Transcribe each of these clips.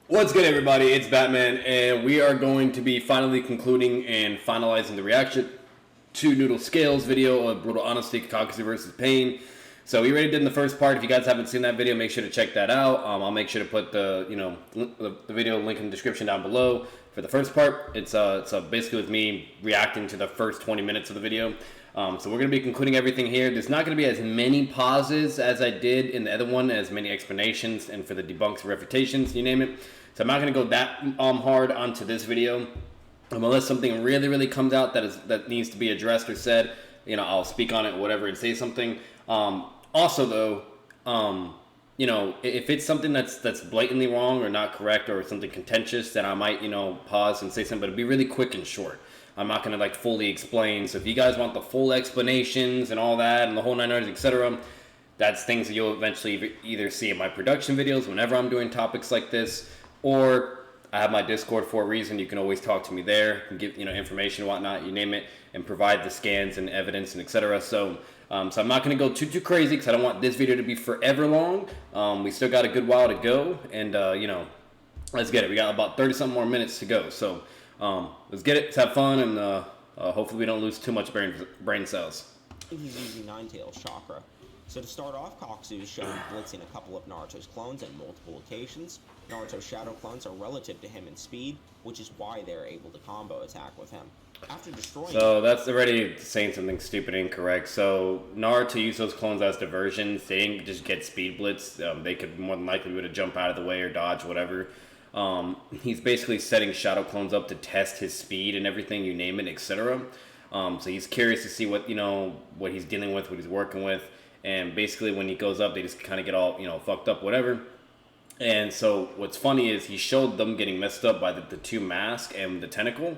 What's good, everybody? It's Batman, and we are going to be finally concluding and finalizing the reaction to Noodle Scales video of Brutal Honesty, Kakuzu versus Pain. So we already did in the first part. If you guys haven't seen that video, make sure to check that out. I'll make sure to put the video link in the description down below for the first part. It's basically with me reacting to the first 20 minutes of the video. So we're going to be concluding everything here. There's not going to be as many pauses as I did in the other one, as many explanations, and for the debunks and refutations, you name it. So I'm not going to go that hard onto this video. Unless something really comes out that needs to be addressed or said, I'll speak on it, whatever, and say something. Also, though, if it's something that's blatantly wrong or not correct or something contentious, then I might, pause and say something, but it'll be really quick and short. I'm not going to, fully explain. So if you guys want the full explanations and all that and the whole 9 yards, etc., that's things that you'll eventually either see in my production videos whenever I'm doing topics like this, or I have my Discord for a reason. You can always talk to me there and give, information and whatnot, you name it, and provide the scans and evidence and etc. So I'm not going to go too crazy because I don't want this video to be forever long. We still got a good while to go, and, let's get it. We got about 30-something more minutes to go. So let's get it. Let's have fun, and hopefully we don't lose too much brain cells. He's using Ninetales Chakra. So to start off, Kakuzu is shown blitzing a couple of Naruto's clones at multiple occasions. Naruto's shadow clones are relative to him in speed, which is why they're able to combo attack with him. After destroying So that's already saying something stupid and incorrect. So Naruto used those clones as diversions. They didn't just get speed blitz. They could more than likely would have jumped out of the way or dodge, whatever. He's basically setting shadow clones up to test his speed and everything, you name it, etc. So he's curious to see what what he's dealing with, what he's working with, and basically when he goes up, they just kind of get all fucked up, whatever. And so what's funny is he showed them getting messed up by the two masks and the tentacle,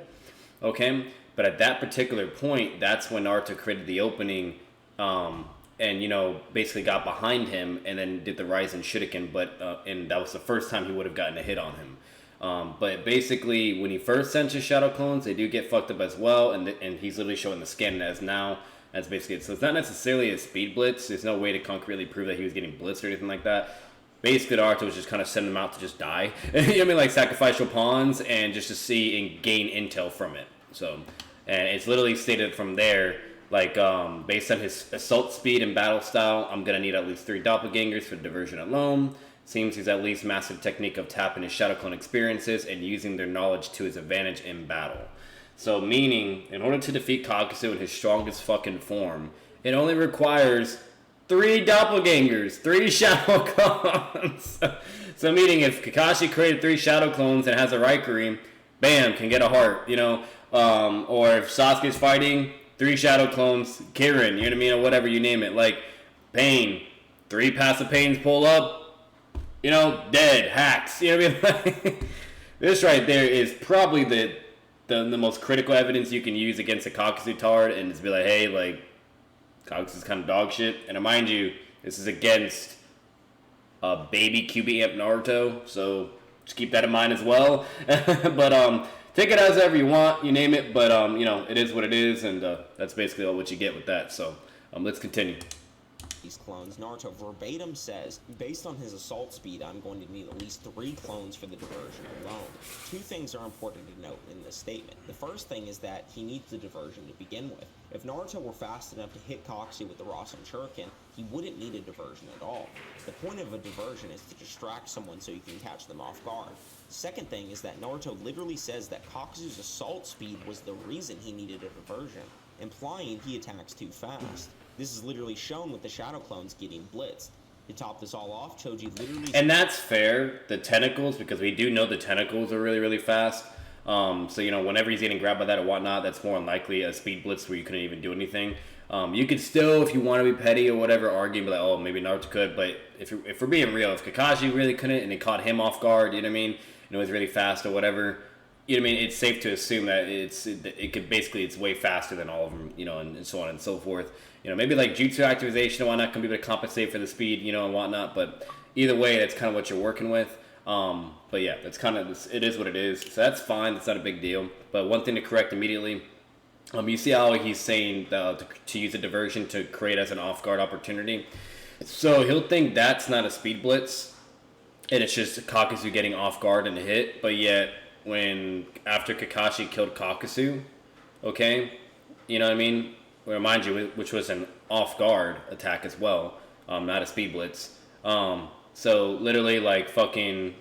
okay? But at that particular point, that's when Naruto created the opening, and basically got behind him and then did the Rising Shuriken, and that was the first time he would have gotten a hit on him. But basically, when he first sent his shadow clones, they do get fucked up as well, and he's literally showing the scan as now. That's basically it. So it's not necessarily a speed blitz. There's no way to concretely prove that he was getting blitzed or anything like that. Basically, Naruto was just kind of sending them out to just die. Like sacrificial pawns, and just to see and gain intel from it. So, and it's literally stated from there, based on his assault speed and battle style, I'm going to need at least 3 doppelgangers for diversion alone. Seems he's at least mastered the technique of tapping his shadow clone experiences and using their knowledge to his advantage in battle. So meaning, in order to defeat Kakuzu in his strongest fucking form, it only requires 3 doppelgangers, 3 shadow clones. So meaning, if Kakashi created 3 shadow clones and has a Raikiri, bam, can get a heart, or if Sasuke's fighting, 3 shadow clones, Kirin, you know what I mean, or whatever, you name it, Pain, 3 passive Pains pull up, dead, hacks, you know what I mean? This right there is probably the most critical evidence you can use against a Kakuzu tard, and just be like, hey, Kakuzu's kind of dog shit. And mind you, this is against baby QB Amp Naruto, so just keep that in mind as well. But take it as ever you want, you name it, but it is what it is, and that's basically all what you get with that. So let's continue. these clones, Naruto verbatim says, based on his assault speed, I'm going to need at least 3 clones for the diversion alone. 2 things are important to note in this statement. The first thing is that he needs the diversion to begin with. If Naruto were fast enough to hit Kakashi with the Rasen Shuriken, he wouldn't need a diversion at all. The point of a diversion is to distract someone so you can catch them off guard. The second thing is that Naruto literally says that Kakuzu's assault speed was the reason he needed a diversion, implying he attacks too fast. This is literally shown with the Shadow Clones getting blitzed. To top this all off, Choji literally... And that's fair, the tentacles, because we do know the tentacles are really, really fast. So, you know, whenever he's getting grabbed by that or whatnot, that's more unlikely a speed blitz where you couldn't even do anything. You could still, if you want to be petty or whatever, argue, be like, oh, maybe Naruto could, but if we're being real, if Kakashi really couldn't and it caught him off guard, you know what I mean, and it was really fast or whatever, you know what I mean, it's safe to assume that it could basically, it's way faster than all of them, you know, and so on and so forth. You know, maybe like jutsu activation and whatnot can be able to compensate for the speed, you know, and whatnot, but either way, that's kind of what you're working with. But yeah, that's kind of, it is what it is, so that's fine, that's not a big deal. But one thing to correct immediately, you see how he's saying to use a diversion to create as an off-guard opportunity. So he'll think that's not a speed blitz, and it's just Kakuzu getting off guard and hit. But yet, after Kakashi killed Kakuzu, okay, you know what I mean? Well, remind you, which was an off guard attack as well, not a speed blitz. So literally, like fucking,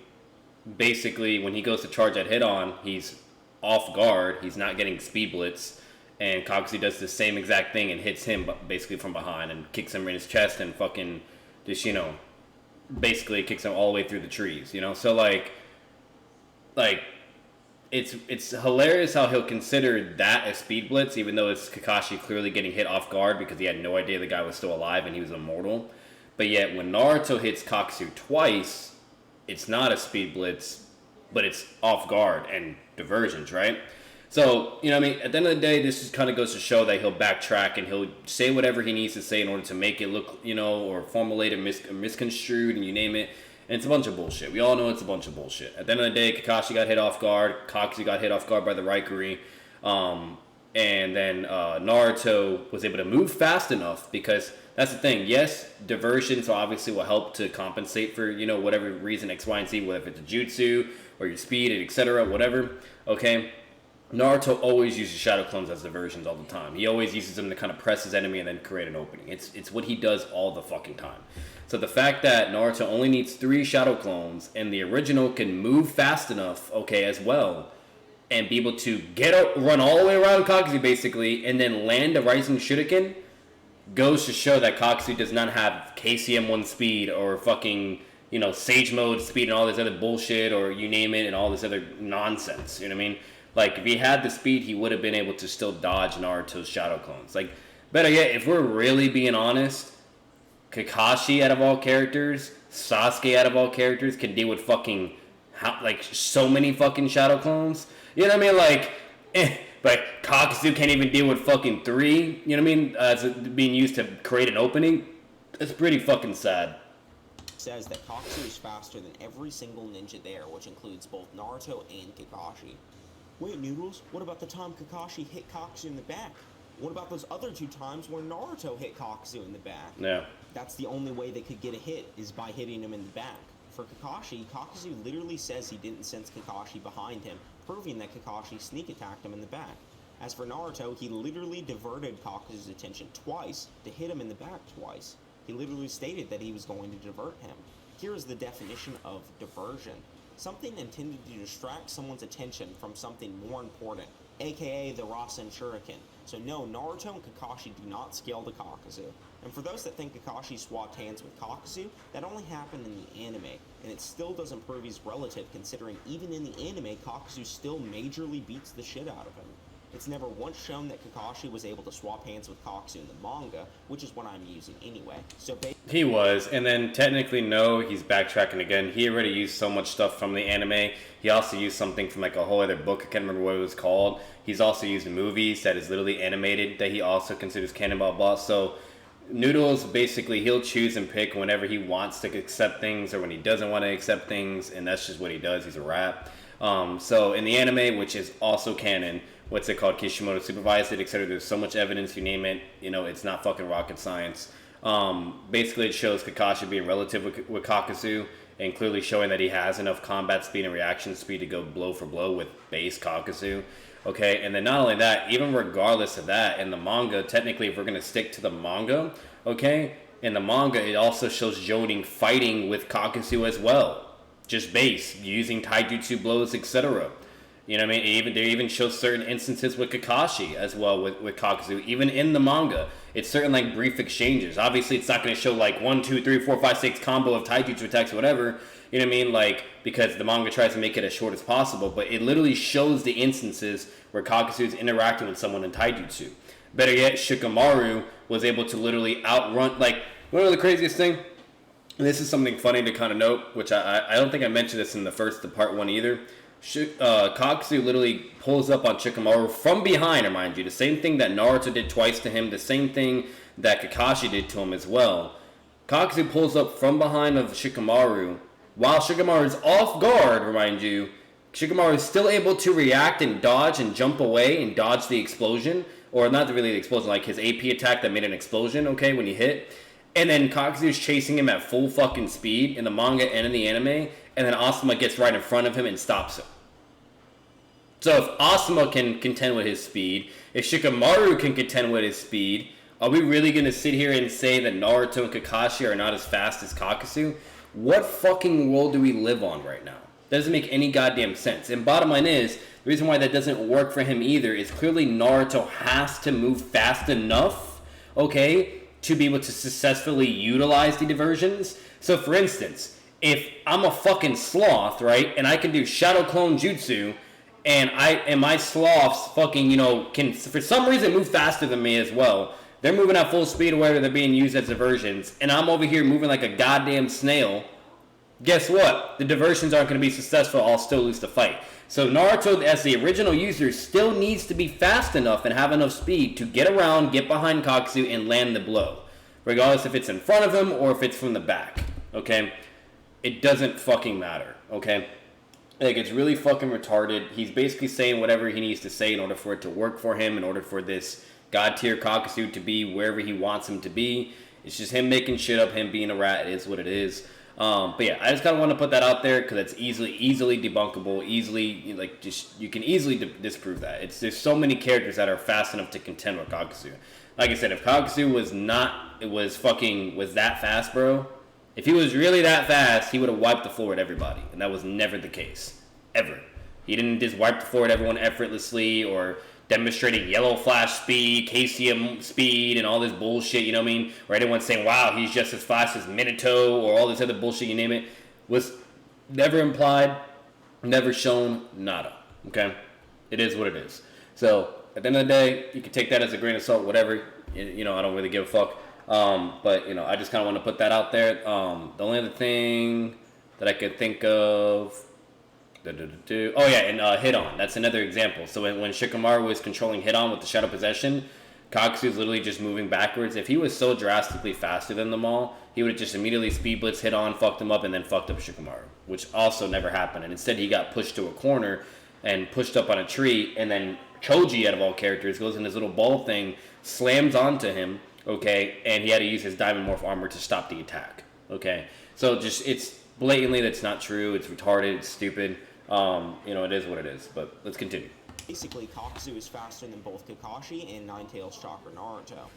basically, when he goes to charge that hit on, he's off guard. He's not getting speed blitz, and Kakuzu does the same exact thing and hits him basically from behind and kicks him in his chest and fucking just basically kicks him all the way through the trees. So like it's hilarious how he'll consider that a speed blitz, even though it's Kakashi clearly getting hit off guard because he had no idea the guy was still alive and he was immortal. But yet when Naruto hits Kakuzu twice, it's not a speed blitz, but it's off guard and diversions, right? So, at the end of the day, this just kind of goes to show that he'll backtrack and he'll say whatever he needs to say in order to make it look, or formulate it misconstrued, and you name it. And it's a bunch of bullshit. We all know it's a bunch of bullshit. At the end of the day, Kakashi got hit off guard. Kakuzu got hit off guard by the Raikuri. And then Naruto was able to move fast enough, because that's the thing. Yes, diversions obviously will help to compensate for, whatever reason, X, Y, and Z, whether it's a jutsu or your speed, etc., whatever. Okay? Naruto always uses shadow clones as diversions all the time. He always uses them to kind of press his enemy and then create an opening. It's what he does all the fucking time. So the fact that Naruto only needs 3 shadow clones and the original can move fast enough, okay, as well, and be able to run all the way around Kakuzu basically, and then land a rising shuriken, goes to show that Kakuzu does not have KCM1 speed or fucking, Sage Mode speed and all this other bullshit, or you name it, and all this other nonsense. You know what I mean? Like, if he had the speed, he would have been able to still dodge Naruto's shadow clones. Like, better yet, if we're really being honest, Kakashi out of all characters, Sasuke out of all characters, can deal with fucking, so many fucking shadow clones. You know what I mean? But Kakuzu can't even deal with fucking 3, you know what I mean? As being used to create an opening. It's pretty fucking sad. Says that Kakuzu is faster than every single ninja there, which includes both Naruto and Kakashi. Wait, Noodles, what about the time Kakashi hit Kakuzu in the back? What about those other 2 times where Naruto hit Kakuzu in the back? Yeah. That's the only way they could get a hit, is by hitting him in the back. For Kakashi, Kakuzu literally says he didn't sense Kakashi behind him, proving that Kakashi sneak attacked him in the back. As for Naruto, he literally diverted Kakuzu's attention twice to hit him in the back twice. He literally stated that he was going to divert him. Here is the definition of diversion. Something intended to distract someone's attention from something more important, aka the Rasen Shuriken. So no, Naruto and Kakashi do not scale to Kakuzu. And for those that think Kakashi swapped hands with Kakuzu, that only happened in the anime, and it still doesn't prove he's relative, considering even in the anime, Kakuzu still majorly beats the shit out of him. It's never once shown that Kakashi was able to swap hands with Kakuzu in the manga, which is what I'm using anyway. So he was, and then technically no, he's backtracking again. He already used so much stuff from the anime. He also used something from like a whole other book. I can't remember what it was called. He's also used movies that is literally animated that he also considers canon, blah blah. So Noodles, basically, he'll choose and pick whenever he wants to accept things or when he doesn't want to accept things, and that's just what he does. He's a rat. So in the anime, which is also canon, what's it called? Kishimoto supervised it, etc. There's so much evidence, you name it. It's not fucking rocket science. Basically, it shows Kakashi being relative with Kakuzu, and clearly showing that he has enough combat speed and reaction speed to go blow for blow with base Kakuzu. Okay, and then not only that, even regardless of that, in the manga, technically, if we're going to stick to the manga, okay, in the manga, it also shows Jonin fighting with Kakuzu as well. Just base, using taijutsu blows, etc. You know what I mean? They even show certain instances with Kakashi as well with Kakuzu. Even in the manga, it's certain like brief exchanges. Obviously, it's not going to show like 1, 2, 3, 4, 5, 6 combo of taijutsu attacks or whatever. You know what I mean? Like, because the manga tries to make it as short as possible, but it literally shows the instances where Kakuzu is interacting with someone in taijutsu. Better yet, Shikamaru was able to literally outrun, like, one of the craziest thing, and this is something funny to kind of note, which I don't think I mentioned this in the part 1 either. Kakuzu literally pulls up on Shikamaru from behind, mind you. The same thing that Naruto did twice to him, the same thing that Kakashi did to him as well. Kakuzu pulls up from behind of Shikamaru, while Shikamaru is off guard, remind you. Shikamaru is still able to react and dodge and jump away and dodge the explosion. Or not really the explosion, like his AP attack that made an explosion, okay, when he hit. And then Kakuzu's chasing him at full fucking speed in the manga and in the anime. and then Asuma gets right in front of him and stops him. So if Asuma can contend with his speed, if Shikamaru can contend with his speed, are we really going to sit here and say that Naruto and Kakashi are not as fast as Kakuzu? What fucking world do we live on right now? That doesn't make any goddamn sense. And bottom line is, the reason why that doesn't work for him either is clearly Naruto has to move fast enough, okay, to be able to successfully utilize the diversions. So for instance, if I'm a fucking sloth, right, and I can do Shadow Clone Jutsu, and my sloths fucking, can for some reason move faster than me as well. They're moving at full speed or whether they're being used as diversions, and I'm over here moving like a goddamn snail. Guess what? The diversions aren't going to be successful. I'll still lose the fight. So Naruto, as the original user, still needs to be fast enough and have enough speed to get around, get behind Kakuzu, and land the blow. Regardless if it's in front of him or if it's from the back. Okay? It doesn't fucking matter. Okay? Like, it's really fucking retarded. He's basically saying whatever he needs to say in order for it to work for him, in order for this god tier Kakuzu to be wherever he wants him to be. It's just him making shit up, him being a rat. It is what it is. But yeah, I just kind of want to put that out there because it's easily debunkable, you can easily disprove that. There's so many characters that are fast enough to contend with Kakuzu. Like I said, if Kakuzu was that fast, bro, if he was really that fast, he would have wiped the floor with everybody, and that was never the case, ever. He didn't just wipe the floor with everyone effortlessly or demonstrating yellow flash speed, KCM speed, and all this bullshit, you know what I mean? Or anyone saying, wow, he's just as fast as Minato, or all this other bullshit, you name it, was never implied, never shown, nada, okay? It is what it is. So, at the end of the day, you can take that as a grain of salt, whatever, I don't really give a fuck. But, I just kind of want to put that out there. The only other thing that I could think of... Oh yeah, and Hit On. That's another example. So when Shikamaru was controlling Hit On with the Shadow Possession, Kakuzu's literally just moving backwards. If he was so drastically faster than them all, he would have just immediately speed blitz Hit On, fucked him up, and then fucked up Shikamaru, which also never happened. And instead he got pushed to a corner and pushed up on a tree, and then Choji, out of all characters, goes in this little ball thing, slams onto him, okay, and he had to use his Diamond Morph armor to stop the attack, okay? So it's blatantly that's not true, it's retarded, it's stupid. It is what it is, but let's continue. Basically, Kakuzu is faster than both Kakashi and Ninetales Chakra Naruto.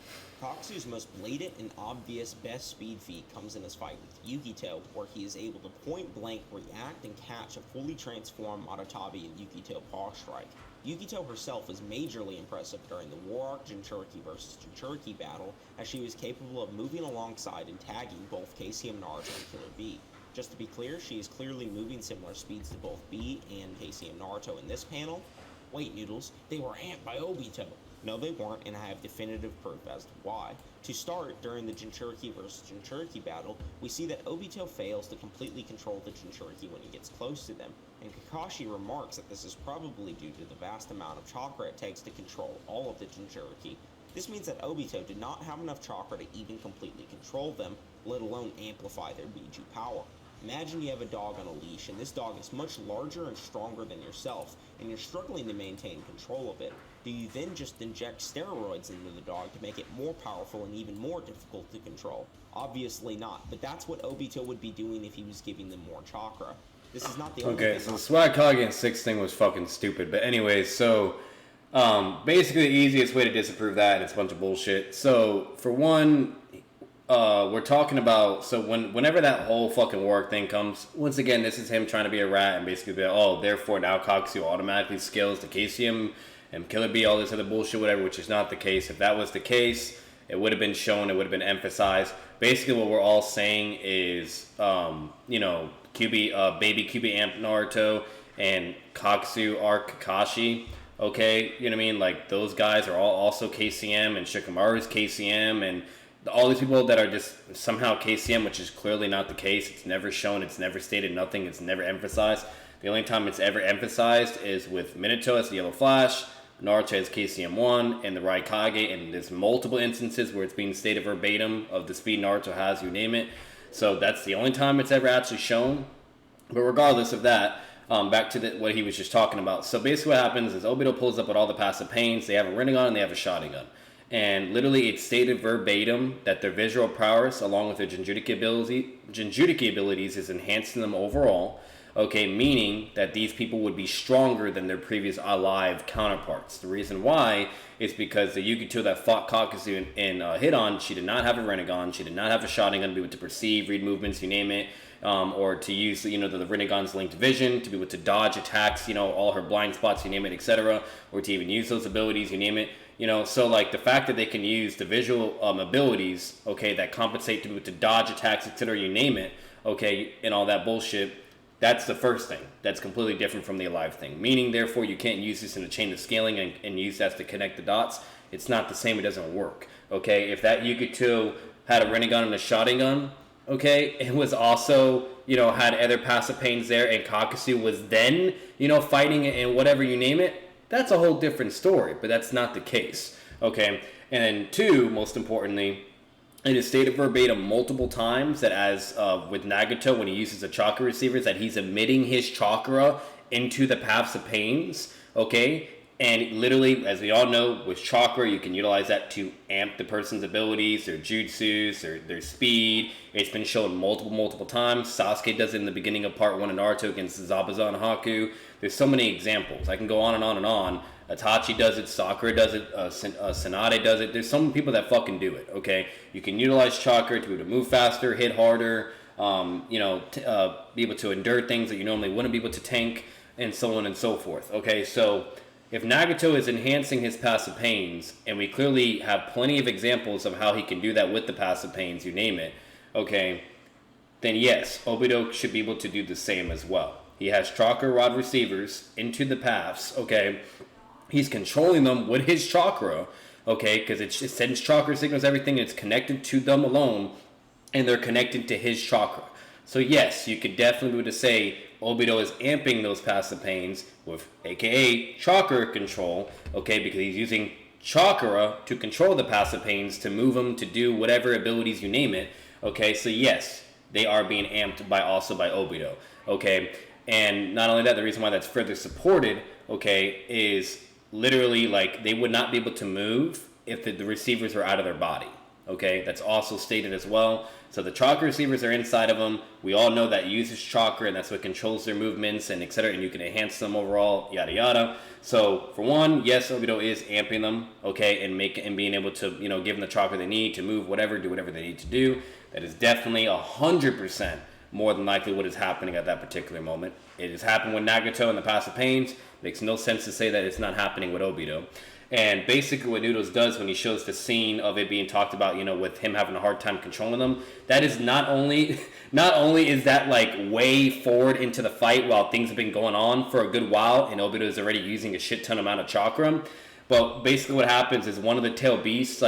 Kakuzu's most blatant and obvious best speed feat comes in his fight with Yukito, where he is able to point-blank react and catch a fully transformed Matatabi and Yukito Paw Strike. Yukito herself was majorly impressive during the War Arc Jinchuriki vs. Jinchuriki battle, as she was capable of moving alongside and tagging both KCM Naruto and Killer B. Just to be clear, she is clearly moving similar speeds to both B and KCM Naruto in this panel. Wait, Noodles, they were amped by Obito. No, they weren't, and I have definitive proof as to why. To start, during the Jinchuriki vs. Jinchuriki battle, we see that Obito fails to completely control the Jinchuriki when he gets close to them, and Kakashi remarks that this is probably due to the vast amount of chakra it takes to control all of the Jinchuriki. This means that Obito did not have enough chakra to even completely control them, let alone amplify their Biju power. Imagine you have a dog on a leash, and this dog is much larger and stronger than yourself, and you're struggling to maintain control of it. Do you then just inject steroids into the dog to make it more powerful and even more difficult to control? Obviously not, but that's what Obito would be doing if he was giving them more chakra. This is not the only Okay, so the Swag Kage and 6 thing was fucking stupid, but anyways, so... basically the easiest way to disapprove that, it's a bunch of bullshit. So, for one... we're talking about, so whenever that whole fucking war thing comes, once again, this is him trying to be a rat and basically be like, therefore now Kakuzu automatically scales to KCM and Killer Bee, all this other bullshit, whatever, which is not the case. If that was the case, it would have been shown, it would have been emphasized. Basically what we're all saying is, baby QB Amp Naruto and Kakuzu are Kakashi, okay? You know what I mean? Like, those guys are all also KCM, and Shikamaru's KCM, and all these people that are just somehow KCM, which is clearly not the case. It's never shown, it's never stated, nothing, it's never emphasized. The only time it's ever emphasized is with Minato as the Yellow Flash, Naruto as KCM1, and the Raikage, and there's multiple instances where it's being stated verbatim of the speed Naruto has, you name it. So that's the only time it's ever actually shown. But regardless of that, back to what he was just talking about. So basically what happens is Obito pulls up with all the passive pains. They have a Rinnegan and they have a Sharingan. And literally, it's stated verbatim that their visual prowess, along with their jinchuriki abilities, is enhancing them overall. Okay, meaning that these people would be stronger than their previous alive counterparts. The reason why is because the Yukito that fought Kakuzu and hit on, she did not have a Rinnegan, she did not have a Sharingan to be able to perceive, read movements, you name it, or to use the Rinnegan's linked vision to be able to dodge attacks, all her blind spots, you name it, etc., or to even use those abilities, you name it. So like the fact that they can use the visual abilities, okay, that compensate to be able to dodge attacks, etc., you name it, okay, and all that bullshit. That's the first thing. That's completely different from the alive thing. Meaning, therefore, you can't use this in a chain of scaling and use that to connect the dots. It's not the same. It doesn't work. Okay? If that Yukito had a Rinnegan and a Sharingan, okay, it was also, had other passive pains there, and Kakuzu was then, fighting it and whatever you name it, that's a whole different story. But that's not the case. Okay? And then two, most importantly, it is stated verbatim multiple times that as with Nagato, when he uses the chakra receivers, that he's emitting his chakra into the paths of pains, okay? And literally, as we all know, with chakra, you can utilize that to amp the person's abilities, their jutsus, their speed. It's been shown multiple times. Sasuke does it in the beginning of part 1 of Naruto against Zabuza and Haku. There's so many examples. I can go on and on and on. Itachi does it, Sakura does it, Tsunade does it. There's so many people that fucking do it, okay? You can utilize chakra to be able to move faster, hit harder, be able to endure things that you normally wouldn't be able to tank, and so on and so forth, okay? So if Nagato is enhancing his passive pains, and we clearly have plenty of examples of how he can do that with the passive pains, you name it, okay, then yes, Obito should be able to do the same as well. He has chakra rod receivers into the paths, okay? He's controlling them with his chakra, okay, because it sends chakra signals, everything, and it's connected to them alone, and they're connected to his chakra. So yes, you could definitely be able to say Obito is amping those passive pains with aka chakra control, okay, because he's using chakra to control the passive pains, to move them, to do whatever abilities you name it, okay, so yes, they are being amped by Obito, okay, and not only that, the reason why that's further supported, okay, is literally, like, they would not be able to move if the receivers were out of their body. Okay, that's also stated as well. So the chakra receivers are inside of them. We all know that uses chakra, and that's what controls their movements and etc. And you can enhance them overall, yada yada. So for one, yes, Obito is amping them, okay, and being able to give them the chakra they need to move, do whatever they need to do. That is definitely 100% more than likely what is happening at that particular moment. It has happened with Nagato and the passive pains. Makes no sense to say that it's not happening with Obito. And basically what Noodles does when he shows the scene of it being talked about, with him having a hard time controlling them, that is not only is that like way forward into the fight while things have been going on for a good while and Obito is already using a shit ton amount of chakra, but basically what happens is one of the tail beasts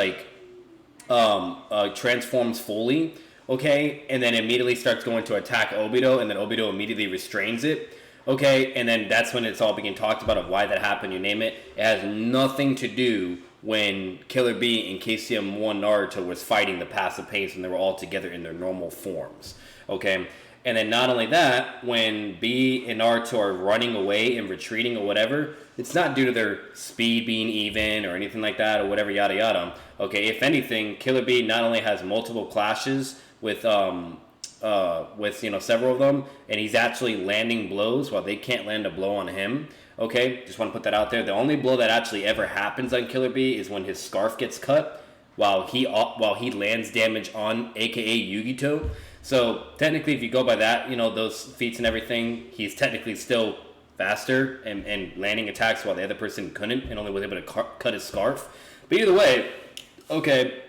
transforms fully, okay, and then immediately starts going to attack Obito, and then Obito immediately restrains it. Okay, and then that's when it's all being talked about of why that happened, you name it. It has nothing to do when Killer Bee and KCM1 Naruto was fighting the passive pains when they were all together in their normal forms. Okay, and then not only that, when Bee and Naruto are running away and retreating or whatever, it's not due to their speed being even or anything like that or whatever, yada yada. Okay, if anything, Killer Bee not only has multiple clashes with several of them, and he's actually landing blows while they can't land a blow on him. Okay, just want to put that out there. The only blow that actually ever happens on Killer Bee is when his scarf gets cut while he lands damage on aka Yugito. So technically, if you go by that, those feats and everything, he's technically still faster and landing attacks while the other person couldn't and only was able to cut his scarf. But either way, okay.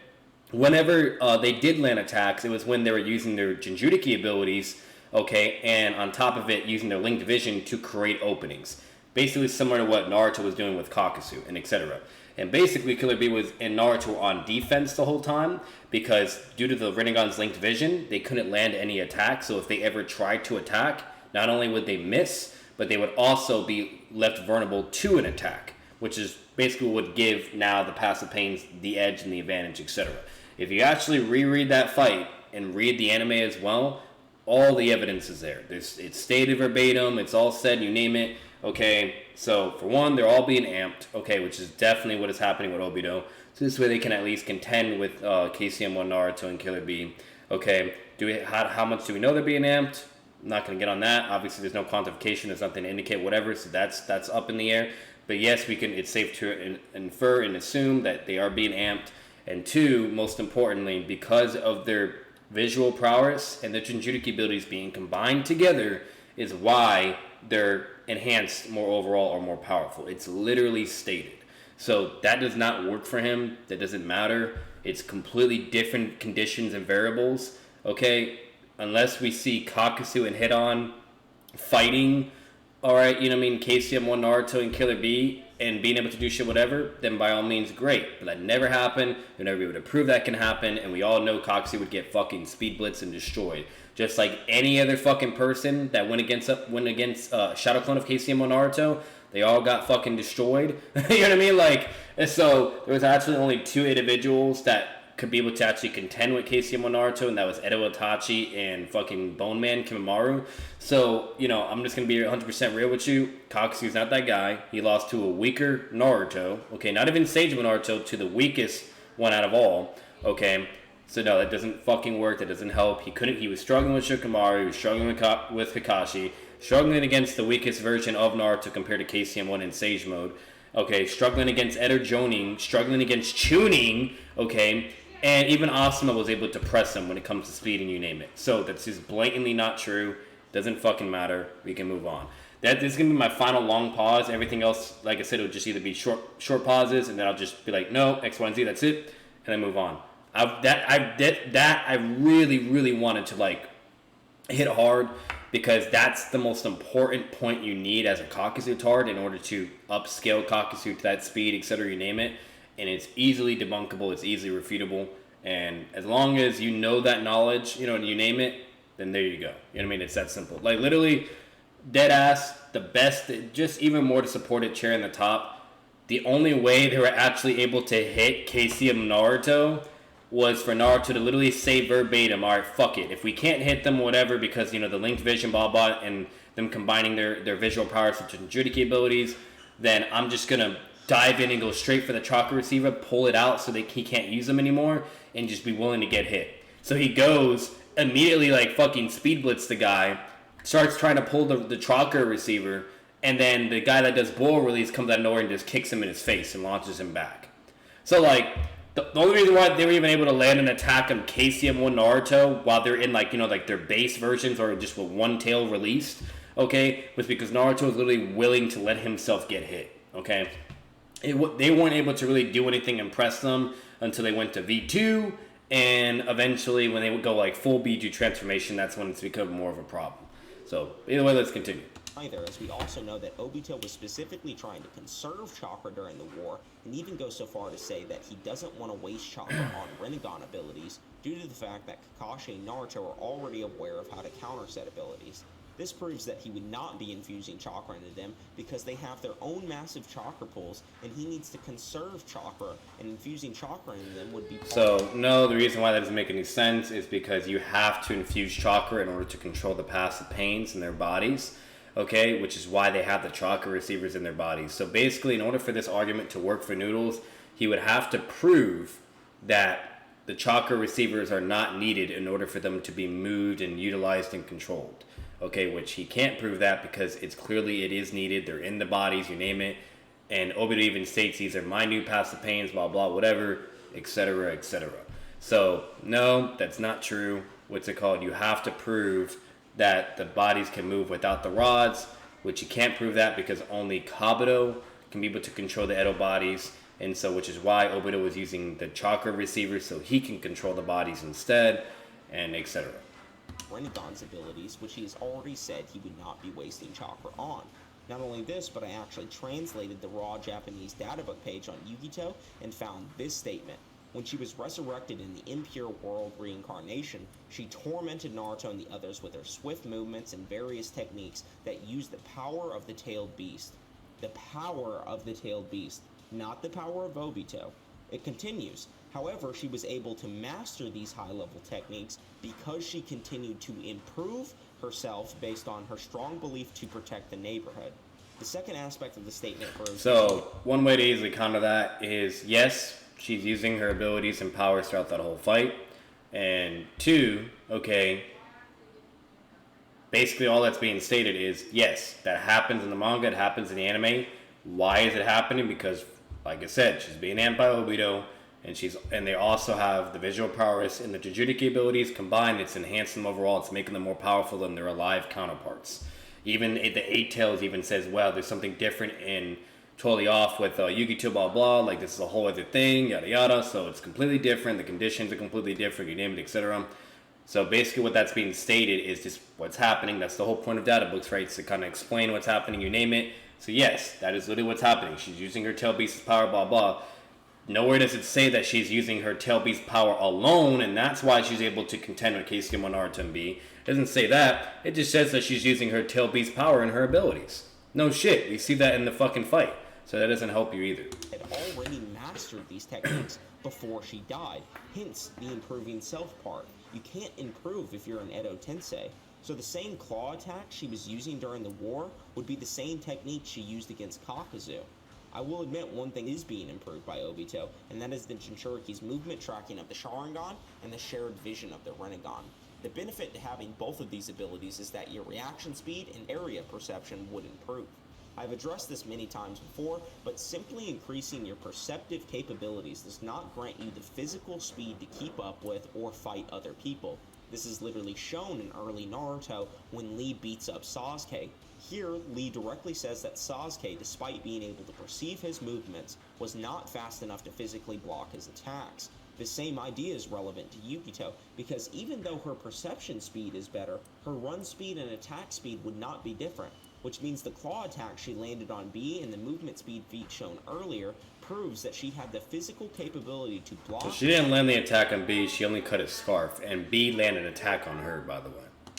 Whenever they did land attacks, it was when they were using their jinchuriki abilities, okay, and on top of it, using their linked vision to create openings. Basically similar to what Naruto was doing with Kakuzu and etc. And basically, Killer Bee and Naruto were on defense the whole time because due to the Rinnegan's linked vision, they couldn't land any attacks. So if they ever tried to attack, not only would they miss, but they would also be left vulnerable to an attack, which is basically would give now the passive pains the edge and the advantage, etc. If you actually reread that fight and read the anime as well, all the evidence is there. It's stated verbatim, it's all said, you name it. Okay, so for one, they're all being amped, okay, which is definitely what is happening with Obito. So this way they can at least contend with KCM1 Naruto and Killer Bee. Okay, how much do we know they're being amped? I'm not going to get on that. Obviously, there's no quantification. There's nothing to indicate whatever, so that's up in the air. But yes, it's safe to infer and assume that they are being amped. And two, most importantly, because of their visual prowess and the jinchuriki abilities being combined together is why they're enhanced more overall or more powerful. It's literally stated. So that does not work for him. That doesn't matter. It's completely different conditions and variables. Okay, unless we see Kakuzu and Hit-On fighting, alright, you know what I mean, KCM1 Naruto and Killer Bee and being able to do shit whatever, then by all means great. But that never happened. You'll never be able to prove that can happen, and we all know Kakuzu would get fucking speed blitzed and destroyed. Just like any other fucking person that went against Shadow Clone of KCM1 Naruto, they all got fucking destroyed. You know what I mean? Like, and so there was actually only 2 individuals that could be able to actually contend with KCM1 Naruto, and that was Edo Itachi and fucking Bone Man Kimamaru. So, you know, I'm just going to be 100% real with you. Kakuzu's not that guy. He lost to a weaker Naruto. Okay, not even Sage Naruto, to the weakest one out of all. Okay, so no, that doesn't fucking work. That doesn't help. He was struggling with Shikamaru. He was struggling with Kakashi. Struggling against the weakest version of Naruto compared to KCM1 in Sage mode. Okay, struggling against Eder Jonin. Struggling against Chunin. Okay, and even Asuma was able to press him when it comes to speed and you name it. So that's just blatantly not true. Doesn't fucking matter. We can move on. This is going to be my final long pause. Everything else, like I said, it'll just either be short pauses, and then I'll just be like, no, X, Y, and Z, that's it, and then move on. I really, really wanted to, like, hit hard, because that's the most important point you need as a Kakuzu tard in order to upscale Kakuzu to that speed, etc., you name it. And it's easily debunkable, it's easily refutable, and as long as you know that knowledge, you know, and you name it, then there you go. You know what I mean? It's that simple. Like, literally, dead ass, the best, just even more to support it, chair in the top. The only way they were actually able to hit KCM Naruto was for Naruto to literally say verbatim, alright, fuck it. If we can't hit them, whatever, because, you know, the linked vision, blah, blah, and them combining their visual powers with jinchuriki abilities, then I'm just gonna dive in and go straight for the Chakra receiver, pull it out so he can't use them anymore, and just be willing to get hit. So he goes, immediately, like, fucking speed blitz the guy, starts trying to pull the Chakra receiver, and then the guy that does bull release comes out of nowhere and just kicks him in his face and launches him back. So, like, the only reason why they were even able to land an attack on KCM1 Naruto while they're in, like, you know, like, their base versions or just with one tail released, okay, was because Naruto was literally willing to let himself get hit, okay? They weren't able to really do anything impress them until they went to V2, and eventually when they would go like full B2 transformation, that's when it's become more of a problem. So either way, let's continue. Either, as we also know that Obito was specifically trying to conserve Chakra during the war, and even go so far to say that he doesn't want to waste Chakra on Rinnegan abilities, due to the fact that Kakashi and Naruto are already aware of how to counter said abilities. This proves that he would not be infusing Chakra into them because they have their own massive Chakra pools, and he needs to conserve Chakra, and infusing Chakra into them would be So, no, the reason why that doesn't make any sense is because you have to infuse Chakra in order to control the passive pains in their bodies, okay, which is why they have the Chakra receivers in their bodies. So basically, in order for this argument to work for Noodles, he would have to prove that the Chakra receivers are not needed in order for them to be moved and utilized and controlled. Okay, which he can't prove that because it is needed. They're in the bodies, you name it. And Obito even states these are minute passive pains, blah, blah, whatever, etc., etc. So, no, that's not true. What's it called? You have to prove that the bodies can move without the rods, which you can't prove that because only Kabuto can be able to control the Edo bodies. And so, which is why Obito was using the Chakra receiver so he can control the bodies instead, and etc. Rinnegan's abilities, which he has already said he would not be wasting Chakra on. Not only this, but I actually translated the raw Japanese databook page on Yukito and found this statement. When she was resurrected in the impure world reincarnation, she tormented Naruto and the others with her swift movements and various techniques that used the power of the tailed beast. The power of the tailed beast, not the power of Obito. It continues. However, she was able to master these high-level techniques because she continued to improve herself based on her strong belief to protect the neighborhood. The second aspect of the statement proves... So, one way to easily counter that is, yes, she's using her abilities and powers throughout that whole fight. And 2, okay, basically all that's being stated is, yes, that happens in the manga, it happens in the anime. Why is it happening? Because, like I said, she's being amped by Obito, and they also have the visual prowess and the jinchuriki abilities combined. It's enhancing them overall. It's making them more powerful than their alive counterparts. Even the Eight Tails even says, well, there's something different and totally off with Yukito, blah, blah, like this is a whole other thing, yada, yada, so it's completely different, the conditions are completely different, you name it, etc. So basically what that's being stated is just what's happening. That's the whole point of data books, right? It's to kind of explain what's happening, you name it. So yes, that is literally what's happening. She's using her tail beast's power, blah, blah. Nowhere does it say that she's using her tail beast power alone, and that's why she's able to contend with Casey Naruto and B. It doesn't say that. It just says that she's using her tail beast power and her abilities. No shit, we see that in the fucking fight. So that doesn't help you either. Had already mastered these techniques before she died, hence the improving self part. You can't improve if you're an Edo Tensei. So the same claw attack she was using during the war would be the same technique she used against Kakuzu. I will admit one thing is being improved by Obito, and that is the Jinchuriki's movement tracking of the Sharingan and the shared vision of the Rinnegan. The benefit to having both of these abilities is that your reaction speed and area perception would improve. I've addressed this many times before, but simply increasing your perceptive capabilities does not grant you the physical speed to keep up with or fight other people. This is literally shown in early Naruto when Lee beats up Sasuke. Here, Lee directly says that Sasuke, despite being able to perceive his movements, was not fast enough to physically block his attacks. The same idea is relevant to Yukito, because even though her perception speed is better, her run speed and attack speed would not be different, which means the claw attack she landed on B and the movement speed feat shown earlier proves that she had the physical capability to block. So she didn't land the attack on B, she only cut his scarf, and B landed an attack on her, by the way.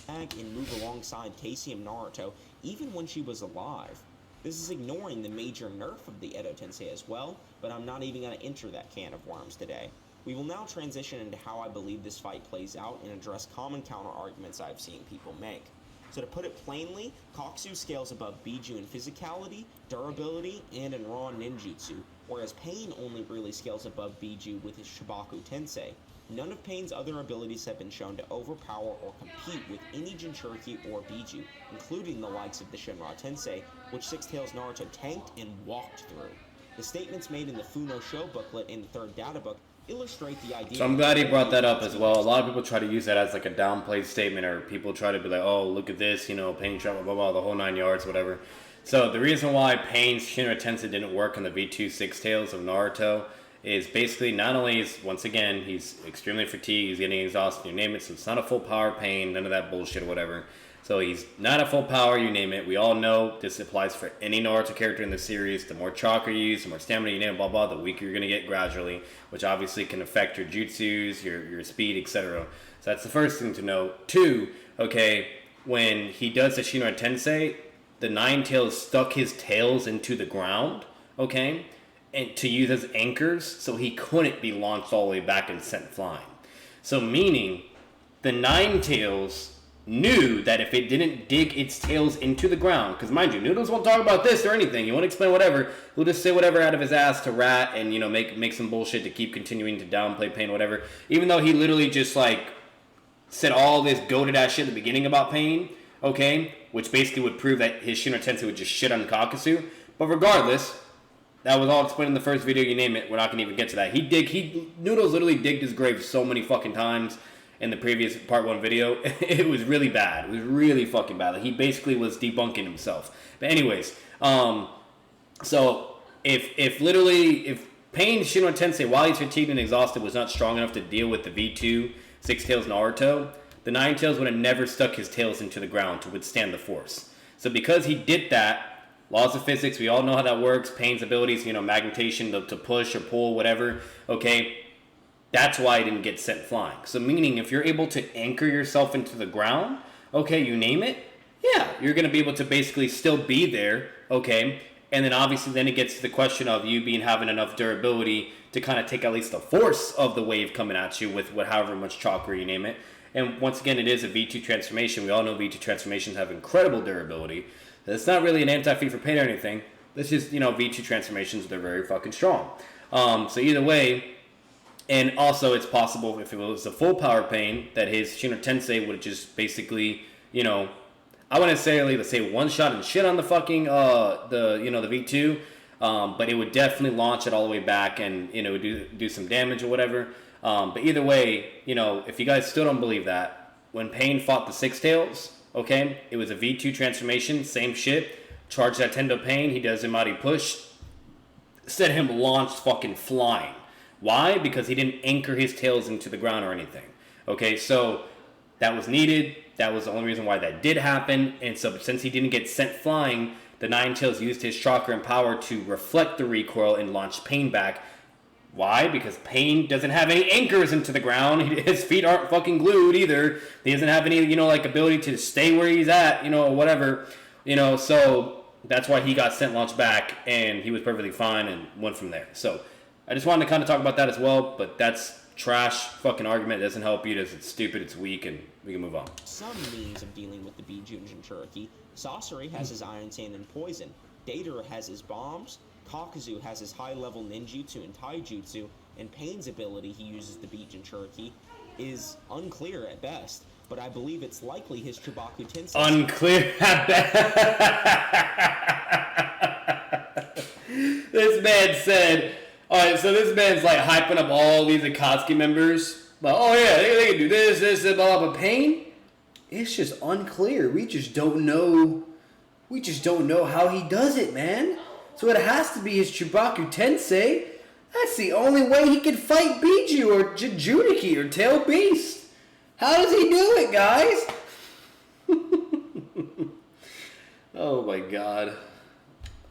And move alongside Casey and Naruto even when she was alive. This is ignoring the major nerf of the Edo Tensei as well, but I'm not even going to enter that can of worms today. We will now transition into how I believe this fight plays out and address common counter-arguments I've seen people make. So to put it plainly, Kakuzu scales above Biju in physicality, durability, and in raw ninjutsu, whereas Pain only really scales above Biju with his Chibaku Tensei. None of Pain's other abilities have been shown to overpower or compete with any Jinchuriki or Biju, including the likes of the Shinra Tensei, which Six Tails Naruto tanked and walked through. The statements made in the Funo Show booklet and the third data book illustrate the idea. So I'm glad he brought that up as well. A lot of people try to use that as like a downplayed statement, or people try to be like, oh, look at this, you know, Pain travel, blah, blah, the whole 9 yards, whatever. So the reason why Pain's Shinra Tensei didn't work on the V2 Six Tails of Naruto is basically not only is, once again, he's extremely fatigued, he's getting exhausted, you name it, so it's not a full power Pain, none of that bullshit or whatever. So he's not at full power, you name it. We all know this applies for any Naruto character in the series. The more chakra you use, the more stamina you name it, blah, blah, the weaker you're going to get gradually, which obviously can affect your jutsus, your speed, etc. So that's the first thing to note. 2, okay, when he does the Shinra Tensei, the Nine Tails stuck his tails into the ground, okay, and to use as anchors, so he couldn't be launched all the way back and sent flying. So meaning, the Nine Tails knew that if it didn't dig its tails into the ground, because mind you, Noodles won't talk about this or anything, he won't explain whatever, he'll just say whatever out of his ass to Rat and, you know, make some bullshit to keep continuing to downplay Pain, whatever, even though he literally just, like, said all this goated ass shit at the beginning about Pain, okay, which basically would prove that his Shinra Tensei would just shit on Kakuzu, but regardless, that was all explained in the first video, you name it, we're not going to even get to that. Noodles literally digged his grave so many fucking times in the previous part 1 video. It was really bad. It was really fucking bad. Like, he basically was debunking himself. But anyways, so if Pain Shinra Tensei, while he's fatigued and exhausted, was not strong enough to deal with the V2 Six Tails Naruto, the Nine Tails would have never stuck his tails into the ground to withstand the force. So because he did that, laws of physics, we all know how that works. Pain's abilities, you know, magnetation to push or pull, whatever, okay, that's why I didn't get sent flying. So meaning, if you're able to anchor yourself into the ground, okay, you name it, yeah, you're going to be able to basically still be there, okay, and then obviously then it gets to the question of you having enough durability to kind of take at least the force of the wave coming at you with however much chakra, you name it. And once again, it is a V2 transformation. We all know V2 transformations have incredible durability. It's not really an anti-feat for Pain or anything. It's just, you know, V2 transformations, they're very fucking strong. So either way, and also it's possible if it was a full power pain that his Shinra Tensei would just basically, I wouldn't say let's say one shot and shit on the fucking the V2, but it would definitely launch it all the way back and do some damage or whatever. But either way, if you guys still don't believe that, when Pain fought the Six Tails, okay, it was a V2 transformation, same shit. Charged that Tendo Pain, he does Imari push, set him launched fucking flying. Why? Because he didn't anchor his tails into the ground or anything. Okay, so that was needed. That was the only reason why that did happen. And so since he didn't get sent flying, the Nine Tails used his chakra and power to reflect the recoil and launch Pain back. Why? Because Pain doesn't have any anchors into the ground. His feet aren't fucking glued either. He doesn't have any, ability to stay where he's at, or whatever. So that's why he got sent launched back, and he was perfectly fine and went from there. So I just wanted to kind of talk about that as well, but that's trash fucking argument. It doesn't help you. It's stupid. It's weak, and we can move on. Some means of dealing with the Biju and jinchuriki. Sasori has his Iron Sand and Poison. Datara has his bombs. Kakuzu has his high-level ninjutsu and taijutsu, and Pain's ability he uses to beat jinchuriki is unclear at best, but I believe it's likely his Chibaku Tensei. Unclear at best. This man said, alright, so this man's like hyping up all these Akatsuki members. Like, oh yeah, they can do this, blah, blah, but Pain? It's just unclear. We just don't know how he does it, man. So it has to be his Chibaku Tensei. That's the only way he can fight Biju or jinchuriki or Tail Beast. How does he do it, guys? Oh my god.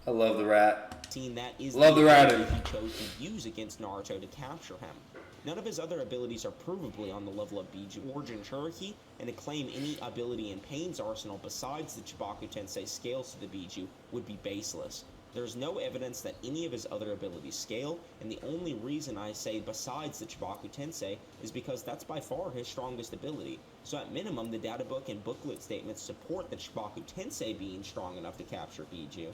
I love the rat. That is love the rat. He chose to use against Naruto to capture him. None of his other abilities are provably on the level of Biju or jinchuriki, and to claim any ability in Pain's arsenal besides the Chibaku Tensei scales to the Biju would be baseless. There is no evidence that any of his other abilities scale, and the only reason I say besides the Chibaku Tensei is because that's by far his strongest ability. So at minimum, the data book and booklet statements support the Chibaku Tensei being strong enough to capture Biju.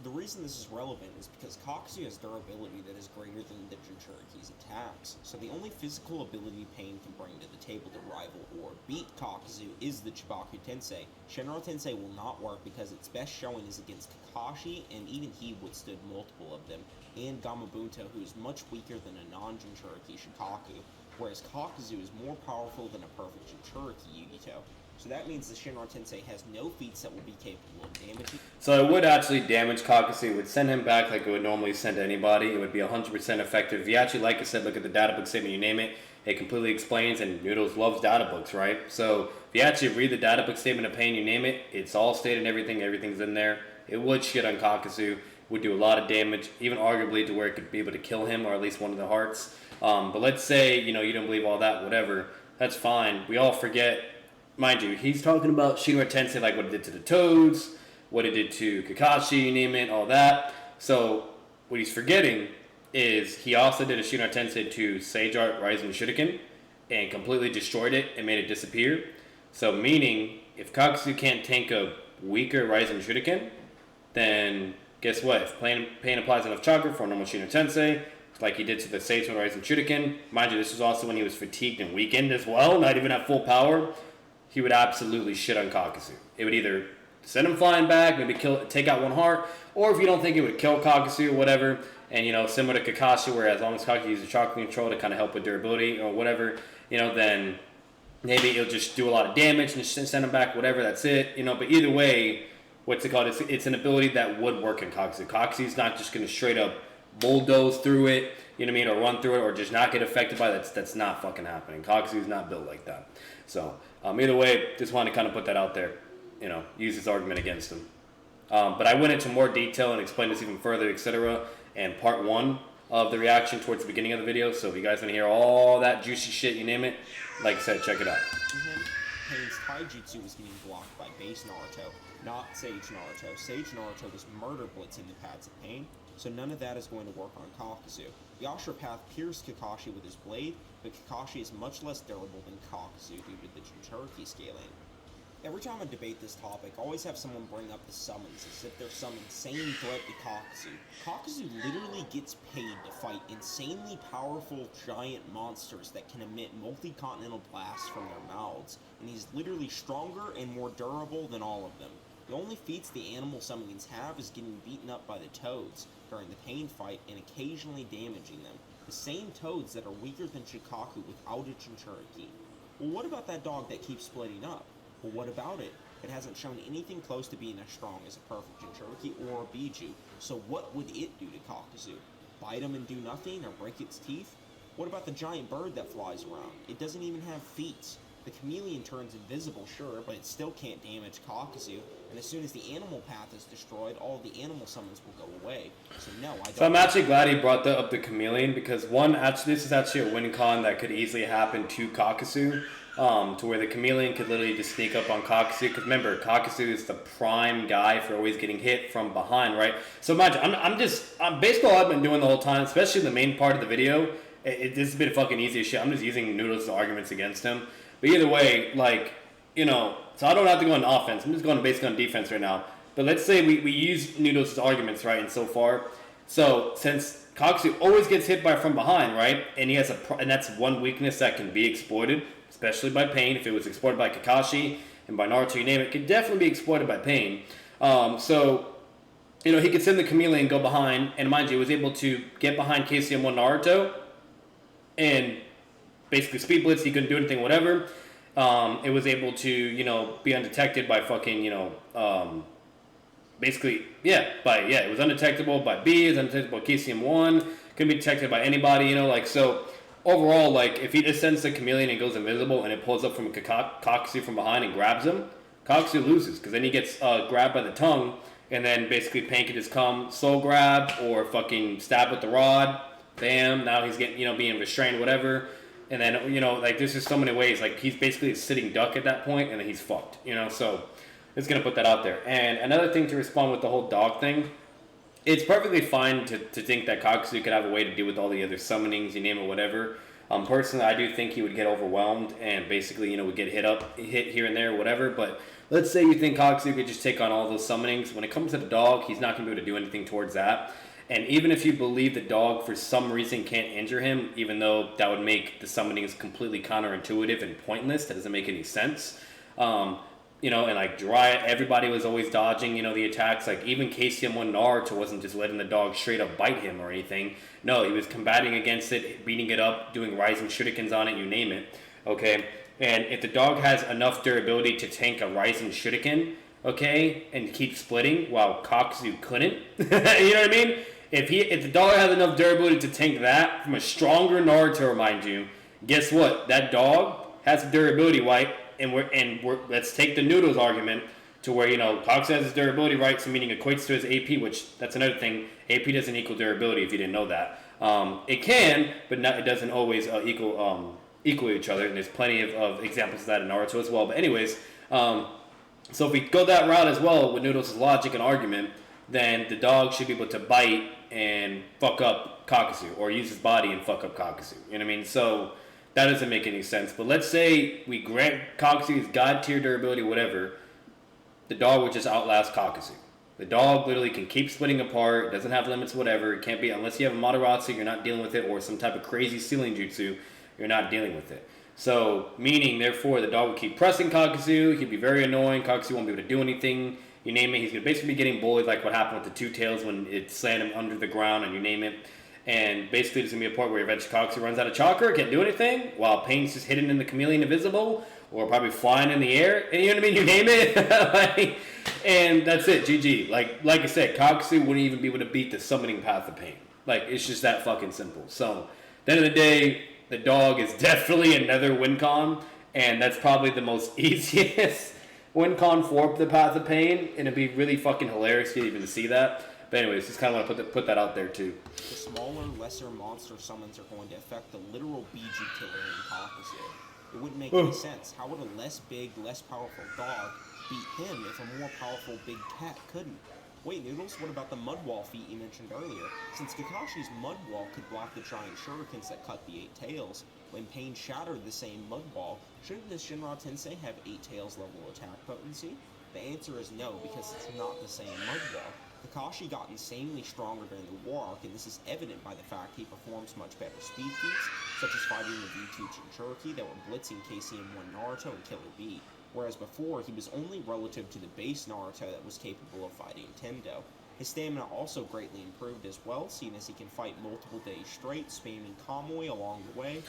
The reason this is relevant is because Kakuzu has durability that is greater than the jinchuriki's attacks, so the only physical ability Pain can bring to the table to rival or beat Kakuzu is the Chibaku Tensei. Shinra Tensei will not work because its best showing is against Kakashi, and even he withstood multiple of them, and Gamabunto, who is much weaker than a non-jinchuriki Shikaku, whereas Kakuzu is more powerful than a perfect jinchuriki Yugito. So that means the Shinra Tensei has no feats that will be capable of damaging. So it would actually damage Kakuzu. It would send him back like it would normally send anybody. It would be 100% effective. If you actually, like I said, look at the data book statement, you name it, it completely explains, and Noodles loves data books, right? So if you actually read the data book statement of Pain, you name it, it's all stated and everything's in there. It would shit on Kakuzu, would do a lot of damage, even arguably to where it could be able to kill him or at least one of the hearts. But let's say, you don't believe all that, whatever, that's fine. We all forget. Mind you, he's talking about Shinra Tensei, like what it did to the Toads, what it did to Kakashi, you name it, all that. So, what he's forgetting is he also did a Shinra Tensei to Sage Art Rising Shuriken and completely destroyed it and made it disappear. So, meaning, if Kakuzu can't tank a weaker Rising Shuriken, then guess what? If Pain applies enough chakra for a normal Shinra Tensei, like he did to the Sage Art Rising Shuriken, mind you, this was also when he was fatigued and weakened as well, not even at full power, he would absolutely shit on Kakuzu. It would either send him flying back, maybe take out one heart, or if you don't think it would kill Kakuzu or whatever, and similar to Kakashi, where as long as Kakuzu uses chakra control to kind of help with durability or whatever, then maybe it'll just do a lot of damage and just send him back, whatever, that's it, But either way, what's it called? It's an ability that would work in Kakuzu. Kakuzu's not just going to straight up bulldoze through it, or run through it, or just not get affected by it. That's not fucking happening. Kakuzu's not built like that. So, either way, just wanted to kind of put that out there, use this argument against him. But I went into more detail and explained this even further, etc. And part 1 of the reaction towards the beginning of the video. So if you guys want to hear all that juicy shit, you name it, like I said, check it out. Pain's taijutsu was getting blocked by base Naruto, not Sage Naruto. Sage Naruto was murder blitzing the paths of Pain, so none of that is going to work on Kakuzu. The Ashura path pierced Kakashi with his blade, but Kakashi is much less durable than Kakuzu due to the jinchuriki scaling. Every time I debate this topic, I always have someone bring up the summons as if they're some insane threat to Kakuzu. Kakuzu literally gets paid to fight insanely powerful giant monsters that can emit multi-continental blasts from their mouths, and he's literally stronger and more durable than all of them. The only feats the animal summonings have is getting beaten up by the toads during the pain fight and occasionally damaging them. The same toads that are weaker than Shikaku without a jinchuriki. Well, what about that dog that keeps splitting up? Well, what about it? It hasn't shown anything close to being as strong as a perfect jinchuriki or a biju, so what would it do to Kakuzu? Bite him and do nothing, or break its teeth? What about the giant bird that flies around? It doesn't even have feet. The chameleon turns invisible, sure, but it still can't damage Kakuzu, and as soon as the animal path is destroyed, all of the animal summons will go away. So no, I don't... So I'm actually glad he brought up the chameleon, because this is actually a win con that could easily happen to Kakuzu, to where the chameleon could literally just sneak up on Kakuzu, because remember, Kakuzu is the prime guy for always getting hit from behind, right? So imagine, I'm baseball I've been doing the whole time, especially in the main part of the video, this has been fucking easy as shit. I'm just using Noodles' arguments against him. But either way, like, so I don't have to go on offense. I'm just going basically on defense right now. But let's say we use Noodles' arguments, right, and so far. So since Kakuzu always gets hit by from behind, right, and he has and that's one weakness that can be exploited, especially by Pain. If it was exploited by Kakashi and by Naruto, you name it, could definitely be exploited by Pain. So he could send the chameleon and go behind, and mind you, he was able to get behind KCM1 Naruto and basically speed blitz. He couldn't do anything, whatever. It was able to, be undetected by fucking, it was undetectable by B, it was undetectable by KCM1, couldn't be detected by anybody, so overall, like, if he just sends the chameleon and goes invisible and it pulls up from Kakuzu from behind and grabs him, Kakuzu loses, because then he gets grabbed by the tongue, and then basically Pain can just come soul grab or fucking stab with the rod, bam, now he's getting, being restrained, whatever. And then, there's just so many ways. Like, he's basically a sitting duck at that point, and then he's fucked, So, it's going to put that out there. And another thing to respond with the whole dog thing, it's perfectly fine to think that Kakuzu could have a way to deal with all the other summonings, you name it, whatever. Personally, I do think he would get overwhelmed and basically, would get hit here and there, whatever. But let's say you think Kakuzu could just take on all those summonings. When it comes to the dog, he's not going to be able to do anything towards that. And even if you believe the dog for some reason can't injure him, even though that would make the summonings completely counterintuitive and pointless, that doesn't make any sense. And like everybody was always dodging, the attacks. Like even KCM1 Naruto wasn't just letting the dog straight up bite him or anything. No, he was combating against it, beating it up, doing rising shurikens on it, you name it. Okay, and if the dog has enough durability to tank a rising shuriken, okay, and keep splitting while Kakuzu couldn't, you know what I mean? If the dog has enough durability to tank that from a stronger Naruto, mind you, guess what? That dog has durability, right? And let's take the Noodles argument to where Kakuzu has his durability, right? So meaning equates to his AP, which that's another thing. AP doesn't equal durability if you didn't know that. It can, but it doesn't always equal each other. And there's plenty of examples of that in Naruto as well. But anyways, so if we go that route as well with Noodles' logic and argument, then the dog should be able to bite and fuck up Kakuzu, or use his body and fuck up Kakuzu. You know what I mean? So that doesn't make any sense. But let's say we grant Kakuzu's god tier durability, whatever, the dog would just outlast Kakuzu. The dog literally can keep splitting apart, doesn't have limits, whatever. It can't be, unless you have a Mataratsu, you're not dealing with it, or some type of crazy ceiling jutsu, you're not dealing with it. So, meaning, therefore, the dog would keep pressing Kakuzu, he'd be very annoying, Kakuzu won't be able to do anything, you name it, he's going to basically be getting bullied like what happened with the Two Tails when it slammed him under the ground, and you name it. And basically there's going to be a point where eventually Kakuzu runs out of chakra, can't do anything, while Pain's just hidden in the chameleon invisible, or probably flying in the air, and you know what I mean, you name it. And that's it, GG. Like I said, Kakuzu wouldn't even be able to beat the summoning path of Pain. Like, it's just that fucking simple. So, at the end of the day, the dog is definitely another win con, and that's probably the most easiest win con for the path of Pain, and it'd be really fucking hilarious to even see that. But anyways, just kind of want to put that out there too. The smaller, lesser monster summons are going to affect the literal Biju killer in Kakuzu. It wouldn't make any sense. How would a less big, less powerful dog beat him if a more powerful big cat couldn't? Wait, Noodles, what about the mud wall feat you mentioned earlier? Since Kakashi's mud wall could block the giant shurikens that cut the 8 tails, When Pain shattered the same mud ball, shouldn't the Shinra Tensei have 8 tails level attack potency? The answer is no, because it's not the same mud ball. Kakashi got insanely stronger during the war arc, and this is evident by the fact he performs much better speed feats, such as fighting the V2 Jinchuriki that were blitzing KCM1 Naruto and Killer B, whereas before he was only relative to the base Naruto that was capable of fighting Tendo. His stamina also greatly improved as well, seeing as he can fight multiple days straight, spamming Kamui along the way.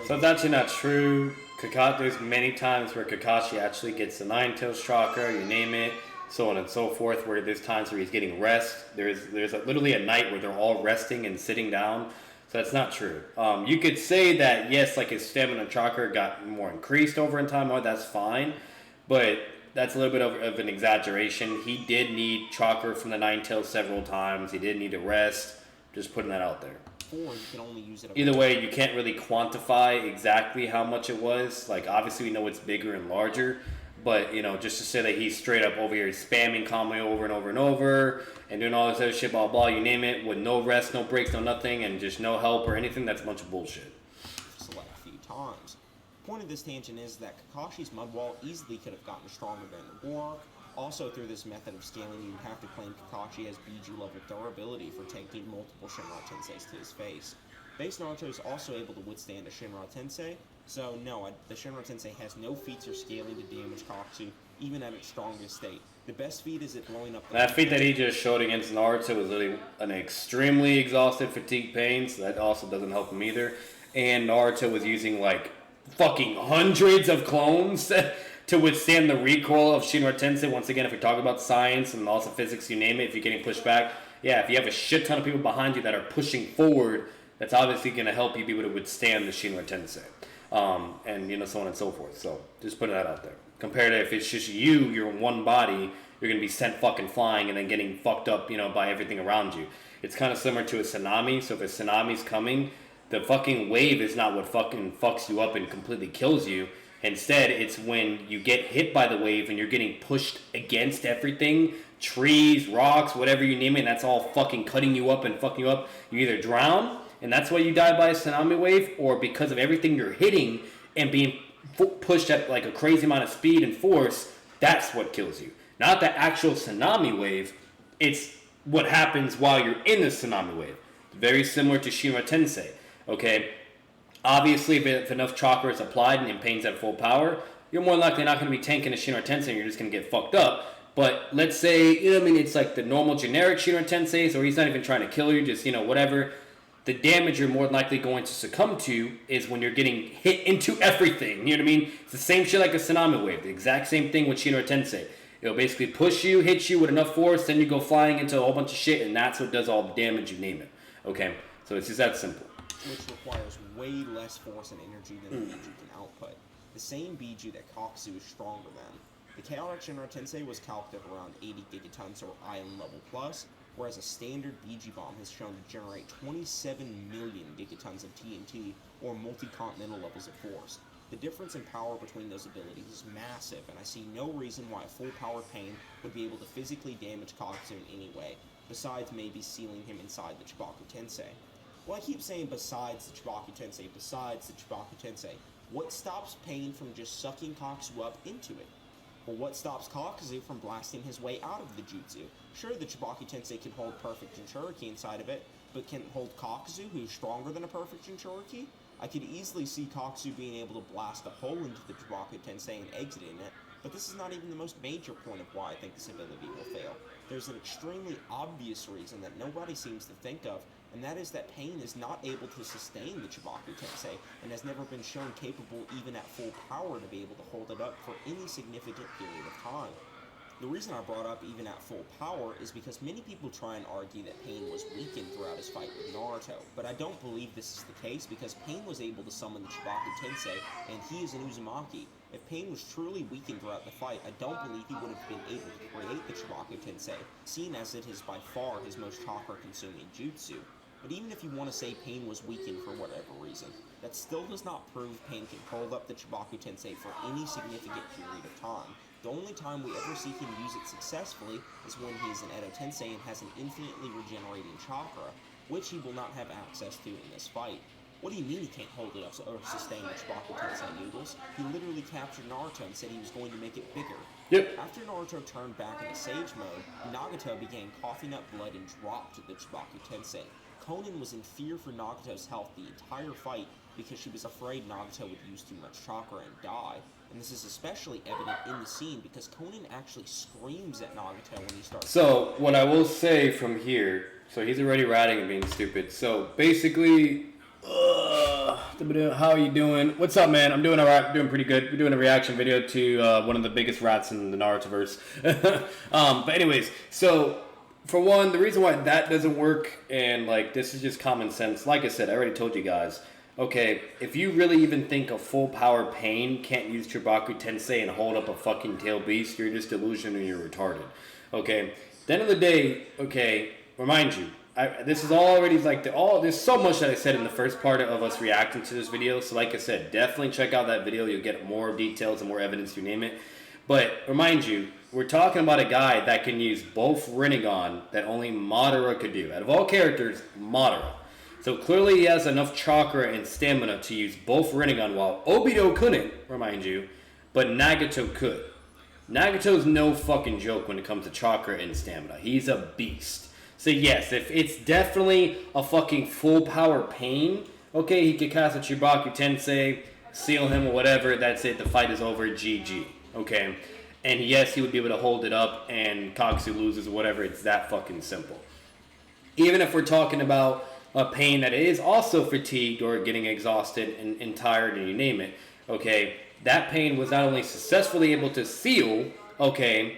So that's actually not true. There's many times where Kakashi actually gets the Nine Tails Chakra, you name it, so on and so forth, where there's times where he's getting rest. There's literally a night where they're all resting and sitting down. So that's not true. You could say that, yes, like his stamina chakra got more increased over in time, that's fine. But that's a little bit of an exaggeration. He did need chakra from the Nine Tails several times. He did need to rest. Just putting that out there. Or you can only use it. Either way, you can't really quantify exactly how much it was. Like, obviously we know it's bigger and larger. But, just to say that he's straight up over here spamming Kamui over and over and over and doing all this other shit, blah, blah, you name it, with no rest, no breaks, no nothing, and just no help or anything, that's a bunch of bullshit. Just like a few times. The point of this tangent is that Kakashi's mud wall easily could have gotten stronger during the war arc. Also, through this method of scaling, you'd have to claim Kakashi has Biju level durability for taking multiple Shinra Tenseis to his face. Base Naruto is also able to withstand a Shinra Tensei, so no, the Shinra Tensei has no feats or scaling to damage Kakuzu, even at its strongest state. The best feat is it blowing up the... That feat that he just showed against Naruto was really an extremely exhausted fatigue pain, so that also doesn't help him either. And Naruto was using, like, fucking hundreds of clones to withstand the recoil of Shinra Tensei. Once again, if we talk about science and also physics, you name it, if you're getting pushed back, yeah, if you have a shit ton of people behind you that are pushing forward, that's obviously going to help you be able to withstand the Shinra Tensei. And, so on and so forth. So, just putting that out there. Compared to if it's just you're in one body, you're going to be sent fucking flying and then getting fucked up, by everything around you. It's kind of similar to a tsunami. So if a tsunami's coming, the fucking wave is not what fucking fucks you up and completely kills you. Instead, it's when you get hit by the wave and you're getting pushed against everything, trees, rocks, whatever you name it, and that's all fucking cutting you up and fucking you up. You either drown, and that's why you die by a tsunami wave, or because of everything you're hitting and being pushed at like a crazy amount of speed and force, that's what kills you. Not the actual tsunami wave, it's what happens while you're in the tsunami wave. Very similar to Shinra Tensei, okay? Obviously, if enough chakra is applied and Pain's at full power, you're more likely not going to be tanking a Shinra Tensei and you're just going to get fucked up. But let's say, it's like the normal generic Shinra Tensei, so he's not even trying to kill you, just, whatever. The damage you're more likely going to succumb to is when you're getting hit into everything. You know what I mean? It's the same shit like a tsunami wave. The exact same thing with Shinra Tensei. It'll basically push you, hit you with enough force, then you go flying into a whole bunch of shit, and that's what does all the damage, you name it. Okay? So it's just that simple. Which requires way less force and energy than the Biju can output. The same Biju that Kakuzu is stronger than. The chaotic Shinra Tensei was calced at around 80 gigatons or ion level plus, whereas a standard Biju bomb has shown to generate 27 million gigatons of TNT or multi-continental levels of force. The difference in power between those abilities is massive, and I see no reason why a full-power Pain would be able to physically damage Kakuzu in any way, besides maybe sealing him inside the Chibaku Tensei. Well, I keep saying besides the Chibaku Tensei, besides the Chibaku Tensei. What stops Pain from just sucking Kakuzu up into it? Or what stops Kakuzu from blasting his way out of the jutsu? Sure, the Chibaku Tensei can hold perfect jinchuriki inside of it, but can it hold Kakuzu, who's stronger than a perfect jinchuriki? I could easily see Kakuzu being able to blast a hole into the Chibaku Tensei and exiting it, but this is not even the most major point of why I think this ability will fail. There's an extremely obvious reason that nobody seems to think of, and that is that Pain is not able to sustain the Chibaku Tensei, and has never been shown capable even at full power to be able to hold it up for any significant period of time. The reason I brought up even at full power is because many people try and argue that Pain was weakened throughout his fight with Naruto, but I don't believe this is the case because Pain was able to summon the Chibaku Tensei, and he is an Uzumaki. If Pain was truly weakened throughout the fight, I don't believe he would have been able to create the Chibaku Tensei, seeing as it is by far his most chakra-consuming jutsu. But even if you want to say Pain was weakened for whatever reason, that still does not prove Pain can hold up the Chibaku Tensei for any significant period of time. The only time we ever see him use it successfully is when he is an Edo Tensei and has an infinitely regenerating chakra, which he will not have access to in this fight. What do you mean he can't hold it up or sustain the Chibaku Tensei noodles? He literally captured Naruto and said he was going to make it bigger. Yep. After Naruto turned back into Sage mode, Nagato began coughing up blood and dropped the Chibaku Tensei. Konan was in fear for Nagato's health the entire fight because she was afraid Nagato would use too much chakra and die. And this is especially evident in the scene because Konan actually screams at Nagato when he starts. So, what I will say from here, so he's already ratting and being stupid. So, basically, how are you doing? What's up, man? I'm doing alright, doing pretty good. We're doing a reaction video to one of the biggest rats in the Narutoverse. But anyways, so, for one, the reason why that doesn't work, and, like, this is just common sense, like I said, I already told you guys, okay, if you really even think a full power Pain can't use Chibaku Tensei and hold up a fucking tail beast, you're just delusional and you're retarded. Okay, at the end of the day, okay, remind you, this is already like there's so much that I said in the first part of us reacting to this video. So like I said, definitely check out that video. You'll get more details and more evidence, you name it. But remind you, we're talking about a guy that can use both Rinnegan that only Madara could do. Out of all characters, Madara. So clearly he has enough chakra and stamina to use both Rinnegan while Obito couldn't, remind you, but Nagato could. Nagato's no fucking joke when it comes to chakra and stamina. He's a beast. So yes, if it's definitely a fucking full power Pain, okay, he could cast a Chibaku Tensei, seal him or whatever, that's it, the fight is over, GG, okay? And yes, he would be able to hold it up and Kakuzu loses or whatever, it's that fucking simple. Even if we're talking about a Pain that is also fatigued or getting exhausted and tired and you name it, okay, that Pain was not only successfully able to seal, okay,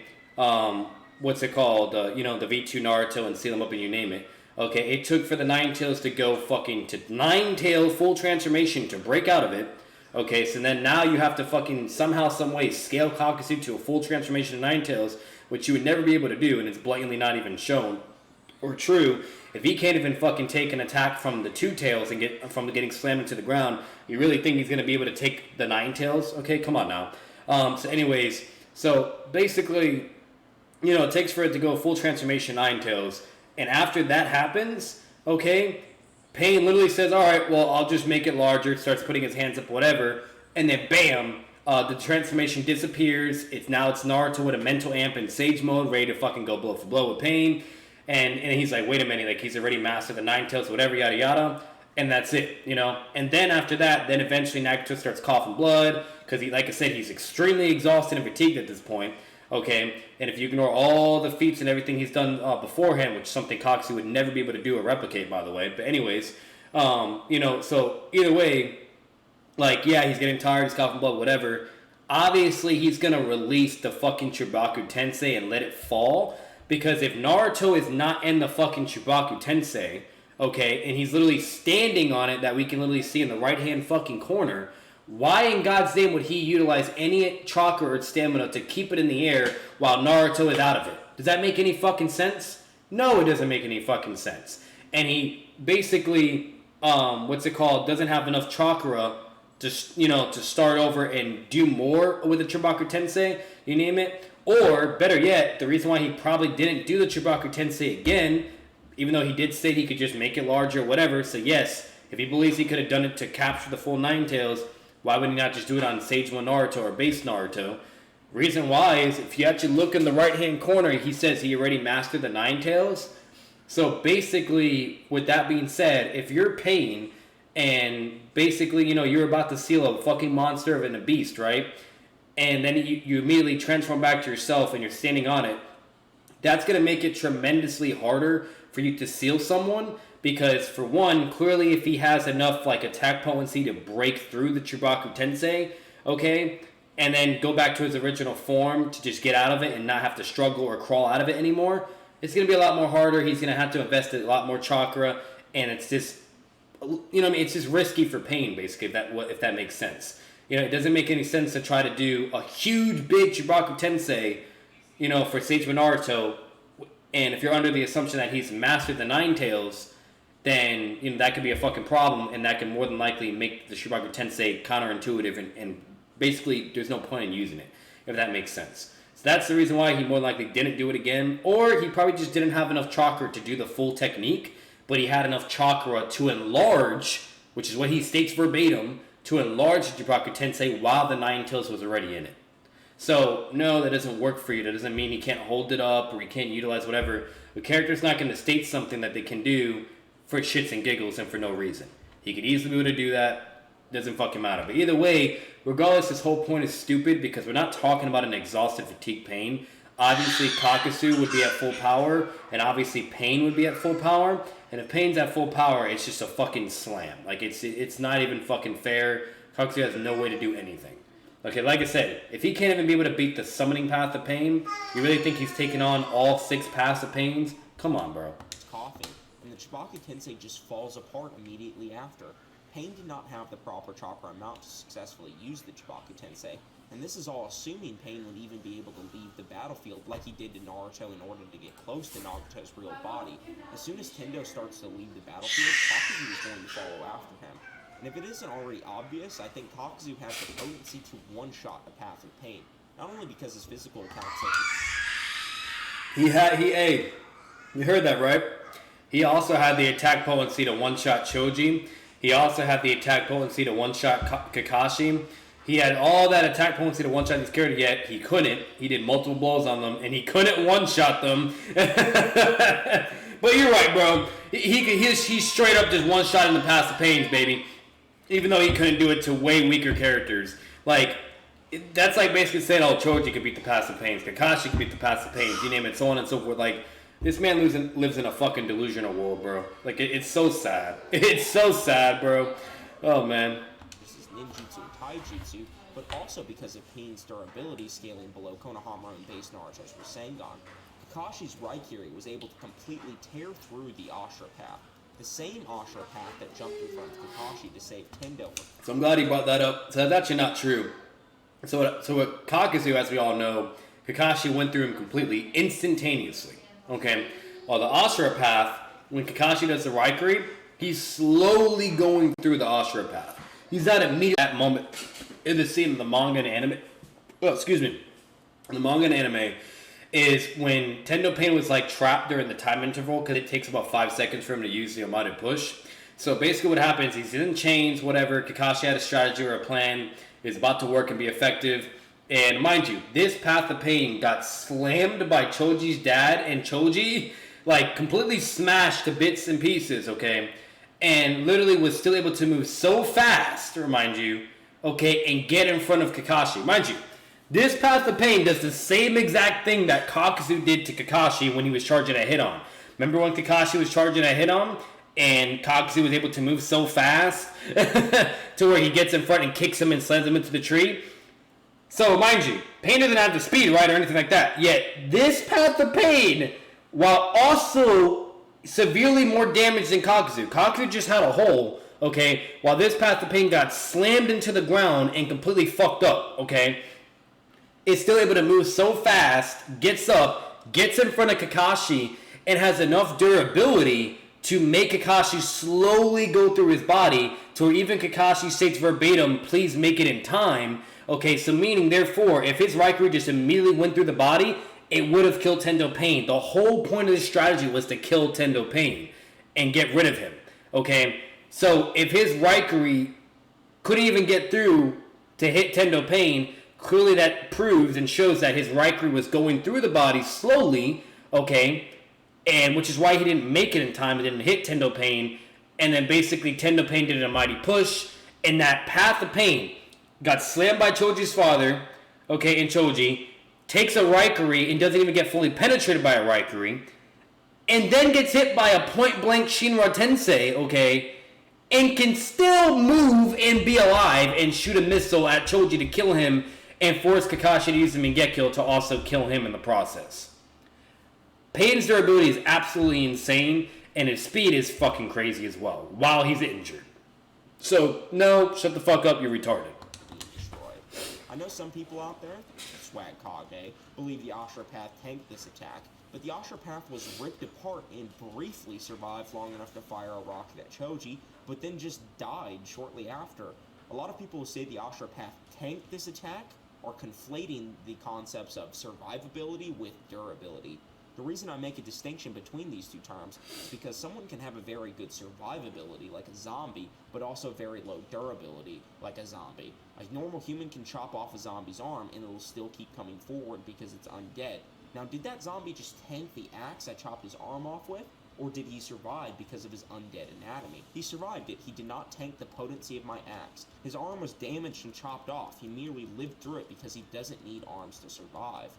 what's it called, the V2 Naruto and seal him up and you name it, okay, it took for the Nine Tails to go fucking to Nine Tail full transformation to break out of it, okay, so then now you have to fucking somehow, some way scale Kakuzu to a full transformation of Nine Tails, which you would never be able to do and it's blatantly not even shown or true. If he can't even fucking take an attack from the Two Tails and from getting slammed into the ground, you really think he's going to be able to take the Nine Tails? Okay, come on now. So anyways, so basically, it takes for it to go full transformation Nine Tails. And after that happens, okay, Pain literally says, alright, well, I'll just make it larger, starts putting his hands up, whatever. And then bam, the transformation disappears. It's Naruto with a mental amp in Sage mode, ready to fucking go blow for blow with Pain. And he's like, wait a minute, like he's already mastered the Nine Tails, whatever, yada yada, and that's it, And then after that, then eventually Nagato starts coughing blood, because like I said, he's extremely exhausted and fatigued at this point, okay? And if you ignore all the feats and everything he's done beforehand, which is something Kakuzu would never be able to do or replicate, by the way, but anyways, so either way, like, yeah, he's getting tired, he's coughing blood, whatever. Obviously, he's gonna release the fucking Chibaku Tensei and let it fall. Because if Naruto is not in the fucking Chibaku Tensei, okay, and he's literally standing on it that we can literally see in the right-hand fucking corner, why in God's name would he utilize any chakra or stamina to keep it in the air while Naruto is out of it? Does that make any fucking sense? No, it doesn't make any fucking sense. And he basically, doesn't have enough chakra to start over and do more with the Chibaku Tensei, you name it. Or, better yet, the reason why he probably didn't do the Chibaku Tensei again, even though he did say he could just make it larger or whatever, so yes, if he believes he could have done it to capture the full Nine Tails, why would he not just do it on Sage 1 Naruto or base Naruto? Reason why is, if you actually look in the right-hand corner, he says he already mastered the Nine Tails. So basically, with that being said, if you're Pain, and basically, you're about to seal a fucking monster and a beast, right? And then you immediately transform back to yourself and you're standing on it, that's going to make it tremendously harder for you to seal someone because, for one, clearly if he has enough attack potency to break through the Chibaku Tensei, okay, and then go back to his original form to just get out of it and not have to struggle or crawl out of it anymore, it's going to be a lot more harder. He's going to have to invest a lot more chakra, and it's just, it's just risky for Pain, basically, if that makes sense. It doesn't make any sense to try to do a huge, big Chibaku Tensei, for Sage Naruto, and if you're under the assumption that he's mastered the Nine Tails, then, that could be a fucking problem, and that can more than likely make the Chibaku Tensei counterintuitive, and basically, there's no point in using it, if that makes sense. So that's the reason why he more than likely didn't do it again, or he probably just didn't have enough chakra to do the full technique, but he had enough chakra to enlarge which is what he states verbatim, to enlarge Chibaku Tensei while the Nine Tails was already in it. So, no, that doesn't work for you. That doesn't mean he can't hold it up or he can't utilize whatever. The character's not going to state something that they can do for shits and giggles and for no reason. He could easily be able to do that. Doesn't fucking matter. But either way, regardless, this whole point is stupid because we're not talking about an exhausted fatigue pain. Obviously, Kakuzu would be at full power, and obviously Pain would be at full power. And if Pain's at full power, it's just a fucking slam. Like, it's not even fucking fair. Kakuzu has no way to do anything. Okay, like I said, if he can't even be able to beat the summoning path of Pain, you really think he's taking on all 6 paths of Pains? Come on, bro. It's coughing, and the Chibaku Tensei just falls apart immediately after. Pain did not have the proper chakra amount to successfully use the Chibaku Tensei, and this is all assuming Pain would even be able to leave the battlefield like he did to Naruto in order to get close to Naruto's real body. As soon as Tendo starts to leave the battlefield, Kakuzu is going to follow after him. And if it isn't already obvious, I think Kakuzu has the potency to one-shot a Path of Pain. Not only because his physical attacks Hey, you heard that, right? He also had the attack potency to one-shot Choji. He also had the attack potency to one-shot Kakashi. He had all that attack potency to one-shot these characters, yet he couldn't. He did multiple blows on them, and he couldn't one-shot them. But you're right, bro. He's straight up just one-shot in the Path of Pains, baby. Even though he couldn't do it to way weaker characters. Like, that's like basically saying, oh, Choji could beat the Path of Pains, Kakashi could beat the Path of Pains, you name it, so on and so forth. Like, this man lives in a fucking delusional world, bro. Like, it's so sad. It's so sad, bro. Oh, man. This is ninjutsu and taijutsu, but also because of Pain's durability scaling below Konohamaru and base Naruto's Rasengan. Kakashi's Raikiri was able to completely tear through the Ashura path. The same Ashura path that jumped in front of Kakashi to save Tendo. So I'm glad he brought that up. So that's actually not true. So with Kakuzu, as we all know, Kakashi went through him completely, instantaneously. Okay? While the Ashura path, when Kakashi does the Raikiri, he's slowly going through the Ashura path. He's not immediate at that moment in the scene of the manga and anime. Oh, excuse me. In the manga and anime is when Tendo Pain was like trapped during the time interval because it takes about 5 seconds for him to use the Omada push. So basically what happens, he's in chains, whatever. Kakashi had a strategy or a plan. It's about to work and be effective. And mind you, this Path of Pain got slammed by Choji's dad, and Choji, like, completely smashed to bits and pieces, okay? And literally was still able to move so fast, remind you, okay, and get in front of Kakashi. Mind you, this Path of Pain does the same exact thing that Kakuzu did to Kakashi when he was charging a hit-on. Remember when Kakashi was charging a hit-on? And Kakuzu was able to move so fast to where he gets in front and kicks him and slams him into the tree? So, mind you, Pain doesn't have the speed, right, or anything like that. Yet, this Path of Pain, while also severely more damaged than Kakuzu just had a hole, okay, while this Path of Pain got slammed into the ground and completely fucked up, okay, is still able to move so fast, gets up, gets in front of Kakashi, and has enough durability to make Kakashi slowly go through his body to where even Kakashi states verbatim, please make it in time. Okay, so meaning, therefore, if his Raikiri just immediately went through the body, it would have killed Tendo Pain. The whole point of this strategy was to kill Tendo Pain and get rid of him. Okay, so if his Raikiri couldn't even get through to hit Tendo Pain, clearly that proves and shows that his Raikiri was going through the body slowly, okay, and which is why he didn't make it in time, it didn't hit Tendo Pain, and then basically Tendo Pain did a mighty push, and that Path of Pain got slammed by Choji's father, okay, and Choji takes a Raikiri and doesn't even get fully penetrated by a Raikiri, and then gets hit by a point-blank Shinra Tensei, okay, and can still move and be alive and shoot a missile at Choji to kill him and force Kakashi to use the Mingekyo to also kill him in the process. Pain's durability is absolutely insane, and his speed is fucking crazy as well, while he's injured. So, no, shut the fuck up, you're retarded. I know some people out there, Swag Kage, believe the Ashura Path tanked this attack, but the Ashura Path was ripped apart and briefly survived long enough to fire a rocket at Choji, but then just died shortly after. A lot of people who say the Ashura Path tanked this attack are conflating the concepts of survivability with durability. The reason I make a distinction between these two terms is because someone can have a very good survivability, like a zombie, but also very low durability, like a zombie. A normal human can chop off a zombie's arm and it'll still keep coming forward because it's undead. Now, did that zombie just tank the axe I chopped his arm off with? Or did he survive because of his undead anatomy? He survived it. He did not tank the potency of my axe. His arm was damaged and chopped off. He merely lived through it because he doesn't need arms to survive.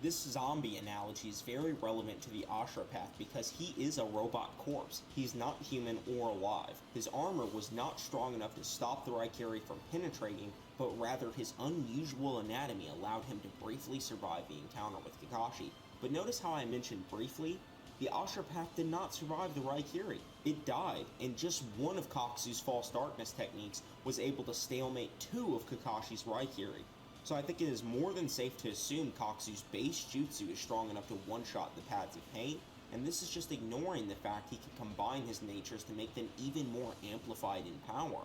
This zombie analogy is very relevant to the Ashura path because he is a robot corpse. He's not human or alive. His armor was not strong enough to stop the Raikiri from penetrating, but rather his unusual anatomy allowed him to briefly survive the encounter with Kakashi. But notice how I mentioned briefly? The Ashura path did not survive the Raikiri. It died, and just one of Kakuzu's false darkness techniques was able to stalemate 2 of Kakashi's Raikiri. So I think it is more than safe to assume Kakuzu's base jutsu is strong enough to one-shot the paths of pain, and this is just ignoring the fact he can combine his natures to make them even more amplified in power.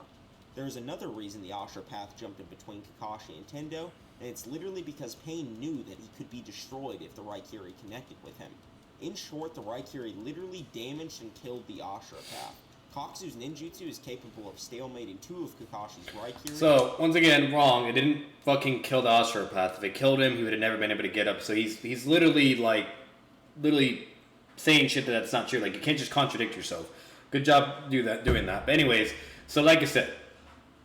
There is another reason the Ashura path jumped in between Kakashi and Tendo, and it's literally because Pain knew that he could be destroyed if the Raikiri connected with him. In short, the Raikiri literally damaged and killed the Ashura path. Kakuzu's ninjutsu is capable of stalemating 2 of Kakashi's Raikiri. So, once again, wrong. It didn't fucking kill the Ashura path. If it killed him, he would have never been able to get up. So he's literally saying shit that's not true. Like, you can't just contradict yourself. Good job doing that. But anyways, so like I said,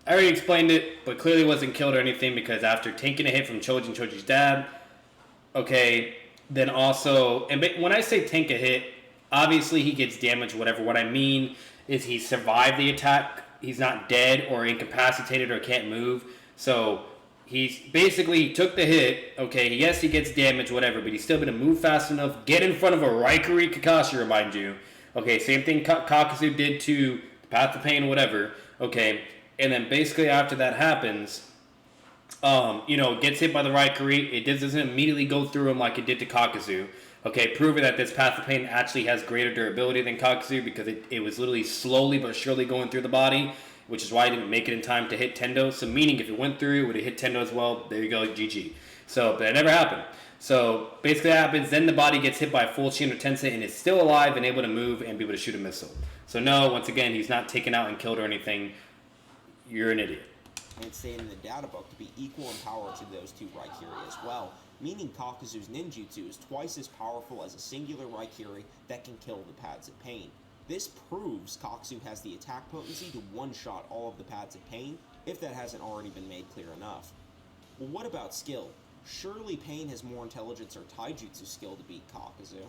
I already explained it, but clearly wasn't killed or anything because after taking a hit from Choji's dad, okay, then also, and when I say tank a hit, obviously he gets damaged, whatever. What I mean is he survived the attack. He's not dead or incapacitated or can't move. So he's basically took the hit. Okay, yes, he gets damaged, whatever, but he's still going to move fast enough, get in front of a Raikiri Kakashi, remind you. Okay, same thing Kakuzu did to the Path of Pain, whatever. Okay, and then basically after that happens, gets hit by the Raikiri. It doesn't immediately go through him like it did to Kakuzu. Okay, proving that this Path of Pain actually has greater durability than Kakuzu because it was literally slowly but surely going through the body, which is why I didn't make it in time to hit Tendo. So meaning if it went through, it would have hit Tendo as well. There you go, GG. So, but that never happened. So basically that happens, then the body gets hit by a full Shinra Tensei and is still alive and able to move and be able to shoot a missile. So no, once again, he's not taken out and killed or anything. You're an idiot. And it's stated in the data book to be equal in power to those 2 Raikiri as well, meaning Kakuzu's ninjutsu is twice as powerful as a singular Raikiri that can kill the Paths of Pain. This proves Kakuzu has the attack potency to one-shot all of the Paths of Pain, if that hasn't already been made clear enough. Well, what about skill? Surely Pain has more intelligence or taijutsu skill to beat Kakuzu.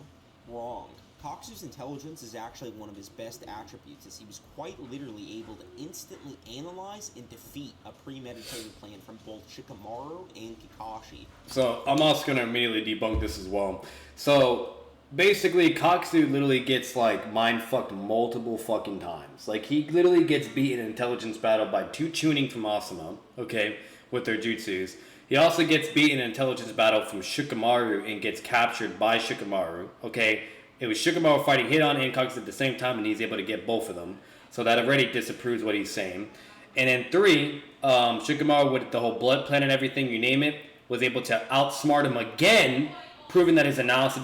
Wrong. Kakuzu's intelligence is actually one of his best attributes, as he was quite literally able to instantly analyze and defeat a premeditated plan from both Shikamaru and Kakashi. So I'm also going to immediately debunk this as well. So basically, Kakuzu literally gets mind-fucked multiple fucking times. He literally gets beaten in intelligence battle by 2 tuning from Asuma, okay, with their jutsus. He also gets beaten in intelligence battle from Shikamaru and gets captured by Shikamaru, okay. It was Shikamaru fighting Hidon and Kakuzu at the same time, and he's able to get both of them. So that already disapproves what he's saying. And then 3, Shikamaru with the whole blood plan and everything, you name it, was able to outsmart him again, proving that his analysis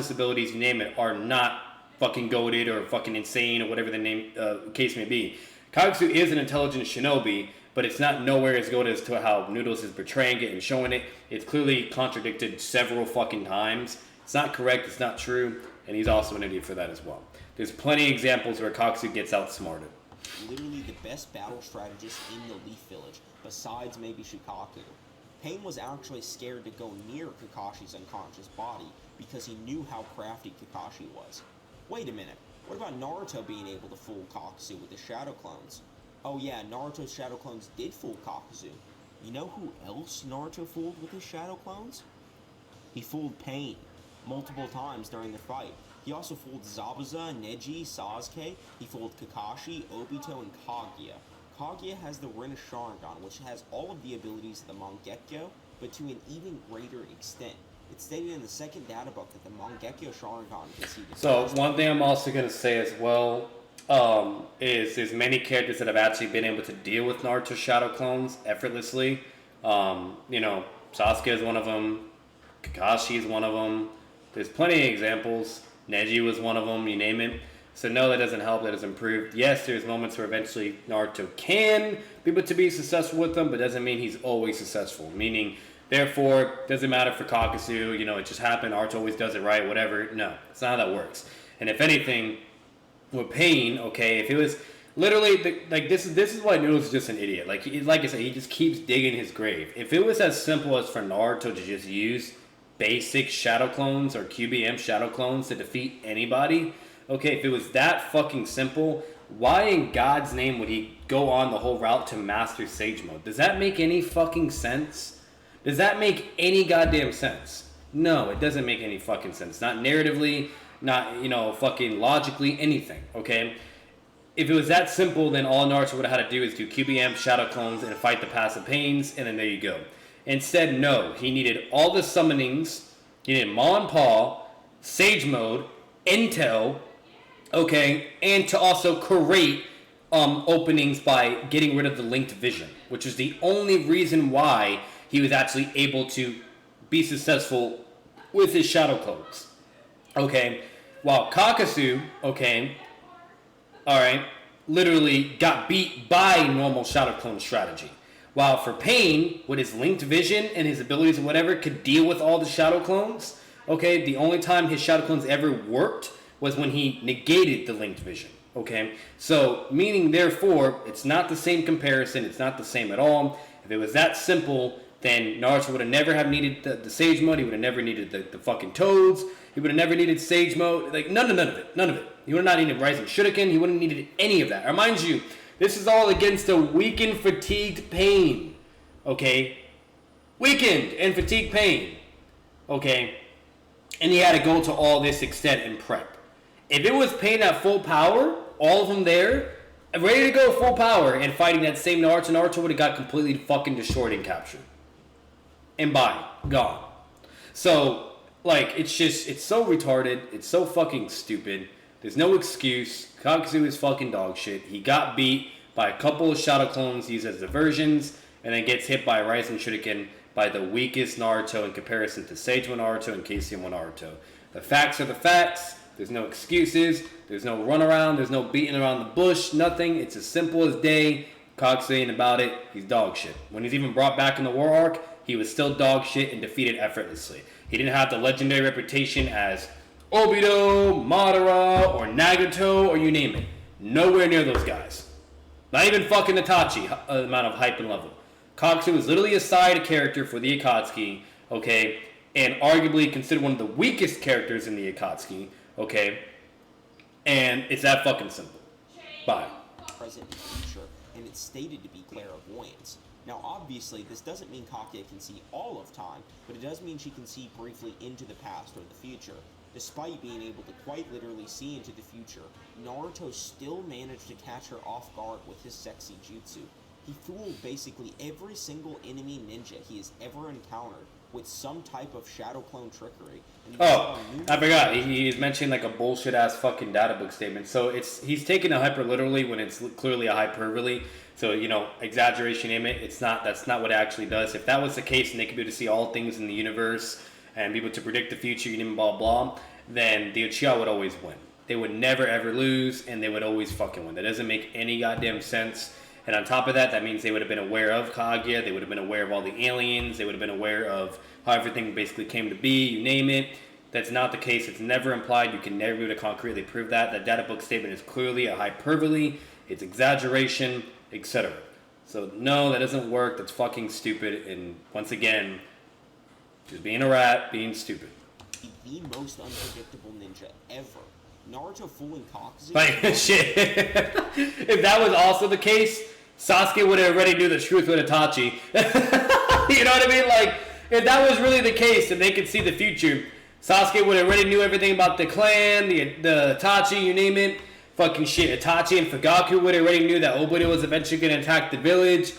abilities, you name it, are not fucking goated or fucking insane or whatever the case may be. Kakuzu is an intelligent shinobi, but it's not nowhere as good as to how Noodles is portraying it and showing it. It's clearly contradicted several fucking times. It's not correct, it's not true, and he's also an idiot for that as well. There's plenty of examples where Kakuzu gets outsmarted. Literally the best battle strategist in the Leaf Village, besides maybe Shikaku. Pain was actually scared to go near Kakashi's unconscious body because he knew how crafty Kakashi was. Wait a minute, what about Naruto being able to fool Kakuzu with his shadow clones? Oh yeah, Naruto's shadow clones did fool Kakuzu. You know who else Naruto fooled with his shadow clones? He fooled Pain multiple times during the fight. He also fooled Zabuza, Neji, Sasuke. He fooled Kakashi, Obito, and Kaguya. Kaguya has the Rin Sharingan, which has all of the abilities of the Mangekyo, but to an even greater extent. It's stated in the second data book that the Mangekyo Sharingan can see the So one thing I'm also going to say as well is there's many characters that have actually been able to deal with Naruto shadow clones effortlessly. Sasuke is one of them. Kakashi is one of them. There's plenty of examples. Neji was one of them, you name it. So no, that doesn't help, that has improved. Yes, there's moments where eventually Naruto can be able to be successful with them, but doesn't mean he's always successful. Meaning, therefore, doesn't matter for Kakuzu, it just happened, Naruto always does it right, whatever. No, it's not how that works. And if anything, with Pain, okay, if it was literally, this is why Noodles is just an idiot. Like I said, he just keeps digging his grave. If it was as simple as for Naruto to just use basic shadow clones or QBM shadow clones to defeat anybody, okay, if it was that fucking simple, why in God's name would he go on the whole route to master Sage Mode? Does that make any fucking sense? Does that make any goddamn sense? No, it doesn't make any fucking sense. Not narratively, not, fucking logically, anything, okay? If it was that simple, then all Naruto would have had to do is do QBM, Shadow Clones, and fight the passive pains, and then there you go. Instead, no. He needed all the summonings. He needed Ma and Pa, Sage Mode, Intel, okay, and to also create openings by getting rid of the linked vision, which is the only reason why he was actually able to be successful with his Shadow Clones. Okay, while Kakuzu, okay, alright, literally got beat by normal Shadow Clone strategy. While for Pain, with his linked vision and his abilities and whatever, could deal with all the Shadow Clones, okay, the only time his Shadow Clones ever worked was when he negated the linked vision, okay? So, meaning, therefore, it's not the same comparison, it's not the same at all. If it was that simple, then Naruto would have never have needed the Sage Mode, he would have never needed the fucking Toads, he would have never needed Sage Mode, like, none of it. He would have not needed Rising Shuriken, he wouldn't have needed any of that. Remind you, this is all against a weakened, fatigued Pain, okay? Weakened and fatigued Pain, okay? And he had to go to all this extent and prep. If it was Pain at full power, all of them there, ready to go full power and fighting that same Naruto would have got completely fucking destroyed and captured. And bye. Gone. So, it's so retarded. It's so fucking stupid. There's no excuse. Kakuzu is fucking dog shit. He got beat by a couple of Shadow Clones used as diversions, and then gets hit by a Rising Shuriken by the weakest Naruto in comparison to Sage 1 Naruto and KCM 1 Naruto. The facts are the facts. There's no excuses. There's no runaround. There's no beating around the bush. Nothing. It's as simple as day. Kakuzu ain't about it. He's dog shit. When he's even brought back in the war arc, he was still dog shit and defeated effortlessly. He didn't have the legendary reputation as Obito, Madara, or Nagato, or you name it. Nowhere near those guys. Not even fucking Itachi amount of hype and level. Kakuzu was literally a side character for the Akatsuki, okay, and arguably considered one of the weakest characters in the Akatsuki, okay, and it's that fucking simple. Bye. Present and future, and it's stated to be clairvoyance. Now, obviously, this doesn't mean Kaguya can see all of time, but it does mean she can see briefly into the past or the future. Despite being able to quite literally see into the future, Naruto still managed to catch her off guard with his sexy jutsu. He fooled basically every single enemy ninja he has ever encountered with some type of shadow clone trickery. Oh, I forgot. He's mentioning a bullshit ass fucking data book statement. So he's taking a hyper literally when it's clearly a hyperbole. So, exaggeration in it. That's not what it actually does. If that was the case and they could be able to see all things in the universe and be able to predict the future and blah blah, then the Uchiha would always win. They would never ever lose and they would always fucking win. That doesn't make any goddamn sense. And on top of that, that means they would have been aware of Kaguya, they would have been aware of all the aliens, they would have been aware of how everything basically came to be, you name it. That's not the case. It's never implied. You can never be able to concretely prove that. That data book statement is clearly a hyperbole, it's exaggeration, etc. So no, that doesn't work. That's fucking stupid. And once again, just being a rat, being stupid. The most unpredictable ninja ever. Naruto fooling Kakuzu. Shit. If that was also the case, Sasuke would have already knew the truth with Itachi. You know what I mean? If that was really the case and they could see the future, Sasuke would have already knew everything about the clan, the Itachi, you name it. Fucking shit. Itachi and Fugaku would have already knew that Obito was eventually going to attack the village.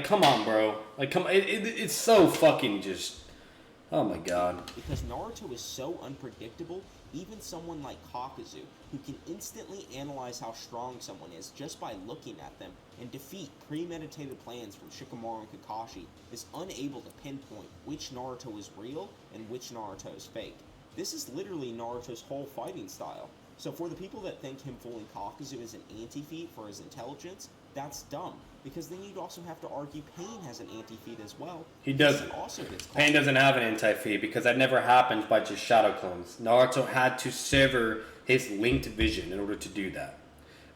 Come on, bro. Come on. It's so fucking just... Oh my god. Because Naruto is so unpredictable, even someone like Kakuzu, who can instantly analyze how strong someone is just by looking at them and defeat premeditated plans from Shikamaru and Kakashi, is unable to pinpoint which Naruto is real and which Naruto is fake. This is literally Naruto's whole fighting style. So for the people that think him fooling Kakuzu is an anti-feat for his intelligence, that's dumb. Because then you'd also have to argue Pain has an anti-feat as well. He doesn't. Pain doesn't have an anti-feat because that never happens by just shadow clones. Naruto had to sever his linked vision in order to do that.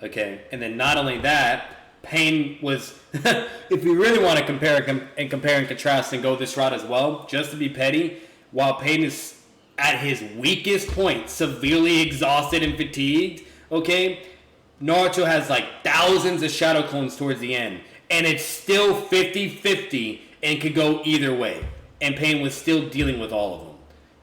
Okay, and then not only that, Pain was, if we really want to compare and contrast and go this route as well, just to be petty, while Pain is at his weakest point, severely exhausted and fatigued, okay, Naruto has like thousands of shadow clones towards the end, and it's still 50-50 and could go either way. And Pain was still dealing with all of them.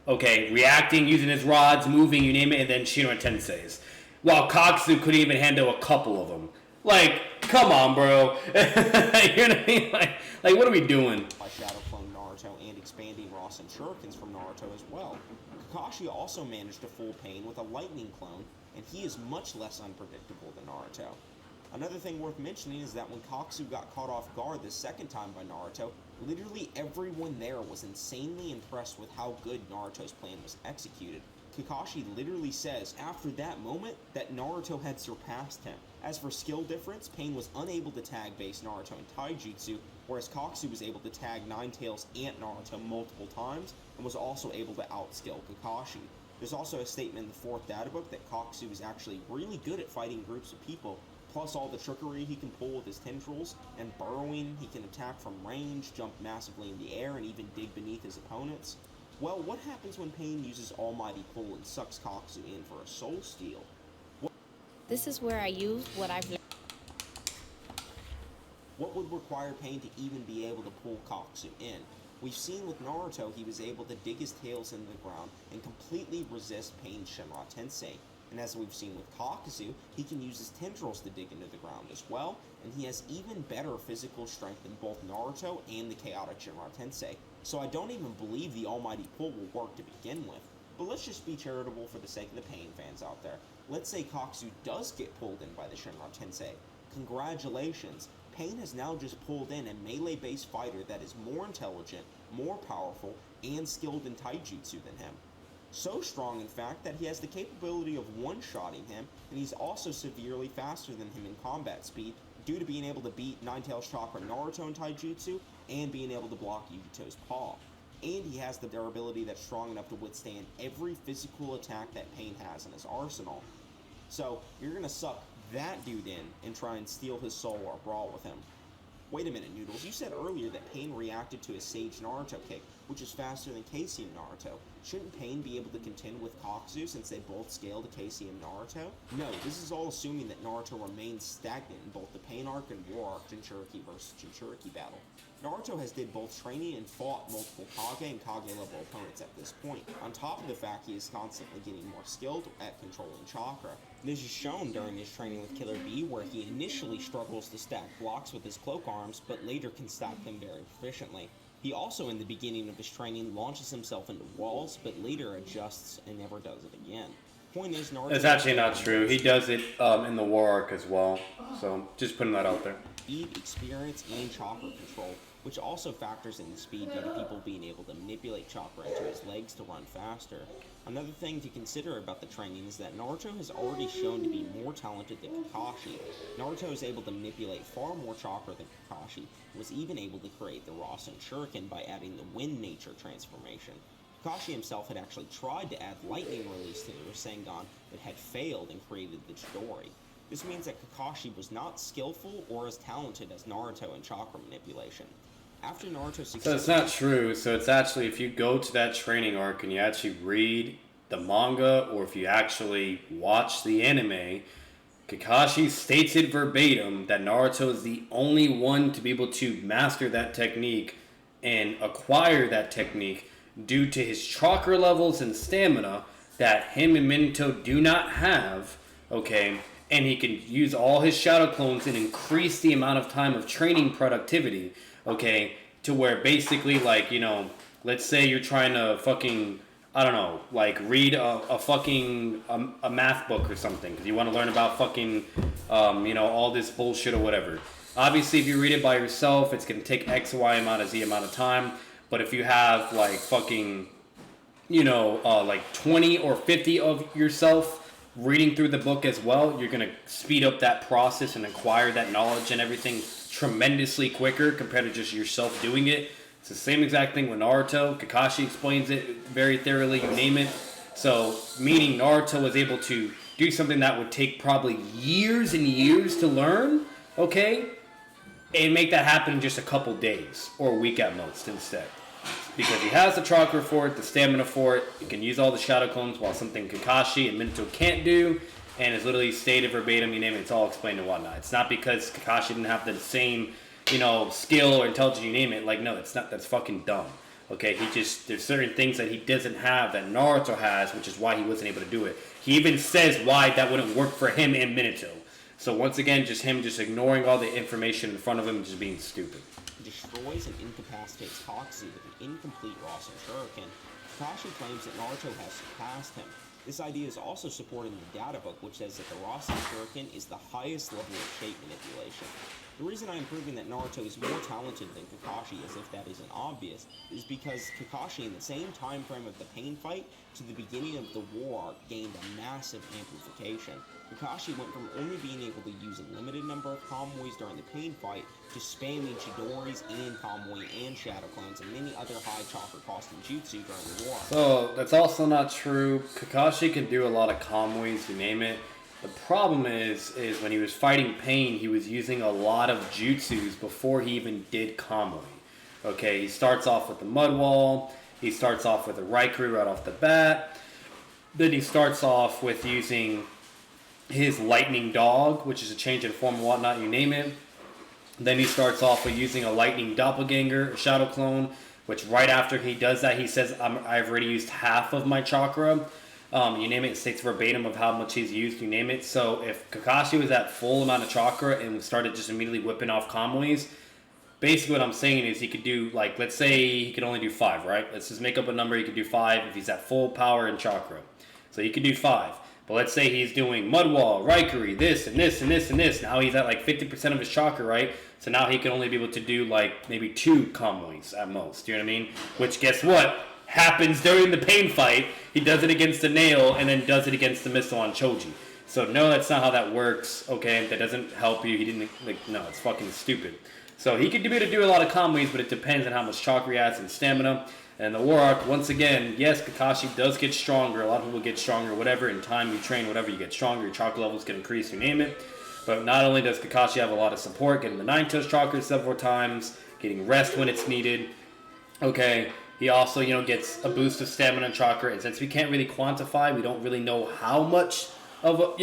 Okay, reacting, using his rods, moving, you name it, and then Shinra Tensei's. While Kakuzu couldn't even handle a couple of them. Like, come on, bro. You know what I mean? Like, what are we doing? By shadow clone Naruto and expanding Rasen Shurikens from Naruto as well. Kakashi also managed to fool Pain with a lightning clone, and he is much less unpredictable than Naruto. Another thing worth mentioning is that when Kakuzu got caught off guard the second time by Naruto, literally everyone there was insanely impressed with how good Naruto's plan was executed. Kakashi literally says after that moment that Naruto had surpassed him. As for skill difference, Pain was unable to tag base Naruto in Taijutsu, whereas Kakuzu was able to tag Ninetales and Naruto multiple times, and was also able to outskill Kakashi. There's also a statement in the 4th data book that Kakuzu is actually really good at fighting groups of people, plus all the trickery he can pull with his tendrils, and burrowing, he can attack from range, jump massively in the air, and even dig beneath his opponents. Well, what happens when Pain uses Almighty Pull and sucks Kakuzu in for a soul steal? This is where I use what I've learned. What would require Pain to even be able to pull Kakuzu in? We've seen with Naruto he was able to dig his tails into the ground and completely resist Pain's Shinra Tensei. And as we've seen with Kakuzu, he can use his tendrils to dig into the ground as well, and he has even better physical strength than both Naruto and the chaotic Shinra Tensei. So I don't even believe the Almighty Pull will work to begin with. But let's just be charitable for the sake of the Pain fans out there. Let's say Kakuzu does get pulled in by the Shinra Tensei. Congratulations! Pain has now just pulled in a melee-based fighter that is more intelligent, more powerful, and skilled in taijutsu than him. So strong, in fact, that he has the capability of one-shotting him, and he's also severely faster than him in combat speed due to being able to beat Ninetales Chakra Naruto in taijutsu and being able to block Yugito's paw. And he has the durability that's strong enough to withstand every physical attack that Pain has in his arsenal. So, you're gonna suck that dude in and try and steal his soul or brawl with him. Wait a minute, Noodles, you said earlier that Pain reacted to his Sage Naruto kick, which is faster than Casey and Naruto. Shouldn't Pain be able to contend with Kakuzu since they both scaled to Casey and Naruto? No, this is all assuming that Naruto remains stagnant in both the Pain arc and War arc Jinchuriki versus Jinchuriki battle. Naruto has did both training and fought multiple Kage and Kage level opponents at this point, on top of the fact he is constantly getting more skilled at controlling Chakra. This is shown during his training with Killer B, where he initially struggles to stack blocks with his cloak arms, but later can stack them very proficiently. He also, in the beginning of his training, launches himself into walls, but later adjusts and never does it again. Point is, Naruto... That's actually not true. He does it in the War arc as well, so just putting that out there. Speed, experience, and chakra control, which also factors in the speed due to people being able to manipulate chakra into his legs to run faster. Another thing to consider about the training is that Naruto has already shown to be more talented than Kakashi. Naruto is able to manipulate far more chakra than Kakashi, and was even able to create the Rasen Shuriken by adding the Wind Nature transformation. Kakashi himself had actually tried to add lightning release to the Rasengan, but had failed and created the Chidori. This means that Kakashi was not skillful or as talented as Naruto in chakra manipulation. After Naruto successfully... So it's not true. So it's actually, if you go to that training arc and you actually read the manga, or if you actually watch the anime, Kakashi states it verbatim that Naruto is the only one to be able to master that technique and acquire that technique due to his chakra levels and stamina that him and Minato do not have, okay? And he can use all his shadow clones and increase the amount of time of training productivity, okay, to where basically, like, you know, let's say you're trying to fucking, I don't know, like, read a fucking, a math book or something, because you want to learn about fucking, you know, all this bullshit or whatever. Obviously, if you read it by yourself, it's going to take X, Y amount of Z amount of time, but if you have, like, fucking, like 20 or 50 of yourself reading through the book as well, you're going to speed up that process and acquire that knowledge and everything tremendously quicker compared to just yourself doing it. It's the same exact thing with Naruto. Kakashi explains it very thoroughly, you name it. So, meaning Naruto was able to do something that would take probably years and years to learn, okay? And make that happen in just a couple days or a week at most instead. Because he has the chakra for it, the stamina for it, he can use all the shadow clones while something Kakashi and Minato can't do, and it's literally stated verbatim, you name it, it's all explained and whatnot. It's not because Kakashi didn't have the same, skill or intelligence, you name it. Like, no, it's not. That's fucking dumb. Okay, there's certain things that he doesn't have that Naruto has, which is why he wasn't able to do it. He even says why that wouldn't work for him and Minato. So once again, just him just ignoring all the information in front of him and just being stupid. Destroys and incapacitates Kakuzu with an incomplete Rasen Shuriken. Kakashi claims that Naruto has surpassed him. This idea is also supported in the data book, which says that the Rasen Shuriken is the highest level of shape manipulation. The reason I'm proving that Naruto is more talented than Kakashi, as if that isn't obvious, is because Kakashi, in the same time frame of the pain fight to the beginning of the war arc, gained a massive amplification. Kakashi went from only being able to use a limited number of Kamuis during the pain fight to spamming Chidori's and Kamui and Shadow Clones and many other high chakra costing jutsu during the war. So that's also not true. Kakashi can do a lot of Kamuis, you name it. The problem is when he was fighting pain, he was using a lot of jutsus before he even did Kamui. Okay, he starts off with the mud wall. He starts off with a Raikuru right off the bat. Then he starts off with using his lightning dog, which is a change in form and whatnot, you name it. Then he starts off with using a lightning doppelganger, a shadow clone, which right after he does that, he says, I've already used half of my chakra. You name it, it states verbatim of how much he's used, you name it. So if Kakashi was at full amount of chakra and started just immediately whipping off Kamuis, basically what I'm saying is he could do, like, let's say he could only do 5, right? Let's just make up a number, he could do 5 if he's at full power and chakra. So he could do 5. But let's say he's doing mud wall, Raikuri, this and this and this and this. Now he's at like 50% of his chakra, right? So now he can only be able to do like maybe 2 Kamuis at most. You know what I mean? Which, guess what? Happens during the pain fight. He does it against the nail and then does it against the missile on Choji. So no, that's not how that works. Okay, that doesn't help you. He didn't, no, it's fucking stupid. So he could be able to do a lot of Kamuis, but it depends on how much chakra he has and stamina. And the war arc, once again, yes, Kakashi does get stronger. A lot of people get stronger, whatever. In time, you train, whatever, you get stronger. Your chakra levels can increase, you name it. But not only does Kakashi have a lot of support, getting the 9-touch chakra several times, getting rest when it's needed. Okay, he also, gets a boost of stamina and chakra. And since we can't really quantify, we don't really know how much of,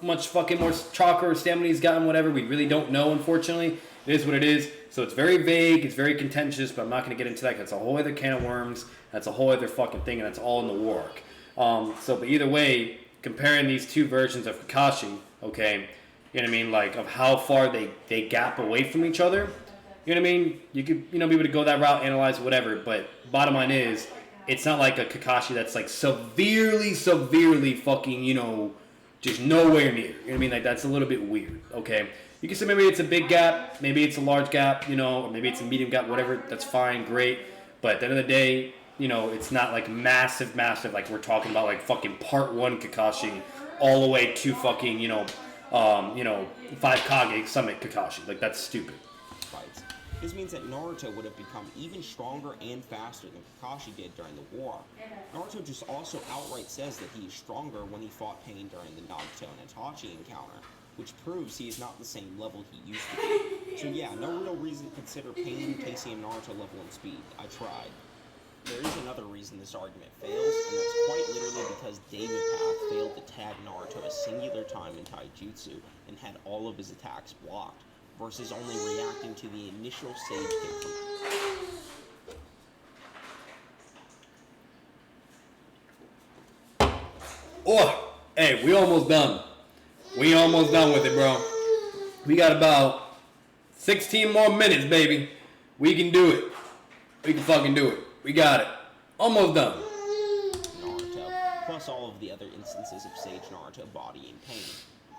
much fucking more chakra or stamina he's gotten, whatever. We really don't know, unfortunately. It is what it is. So it's very vague, it's very contentious, but I'm not going to get into that because that's a whole other can of worms. That's a whole other fucking thing, and that's all in the war arc. But either way, comparing these two versions of Kakashi, okay, you know what I mean, like, of how far they gap away from each other, you know what I mean? You could, be able to go that route, analyze whatever, but bottom line is, it's not like a Kakashi that's, like, severely fucking, just nowhere near. You know what I mean? Like, that's a little bit weird, okay? You can say maybe it's a big gap, maybe it's a large gap, or maybe it's a medium gap, whatever, that's fine, great. But at the end of the day, it's not like massive, like we're talking about like fucking part 1 Kakashi all the way to fucking, 5 Kage Summit Kakashi. Like, that's stupid. Fights. This means that Naruto would have become even stronger and faster than Kakashi did during the war. Naruto just also outright says that he is stronger when he fought Pain during the Nagito and Itachi encounter, which proves he is not the same level he used to be. So yeah, no real reason to consider Pain, Casey, and Naruto level in speed. I tried. There is another reason this argument fails, and that's quite literally because David Path failed to tag Naruto a singular time in Taijutsu and had all of his attacks blocked, versus only reacting to the initial sage kick from... Oh, hey, we almost done. We almost done with it, bro. We got about 16 more minutes, baby. We can do it. We can fucking do it. We got it. Almost done. Naruto, plus all of the other instances of Sage Naruto bodying Pain.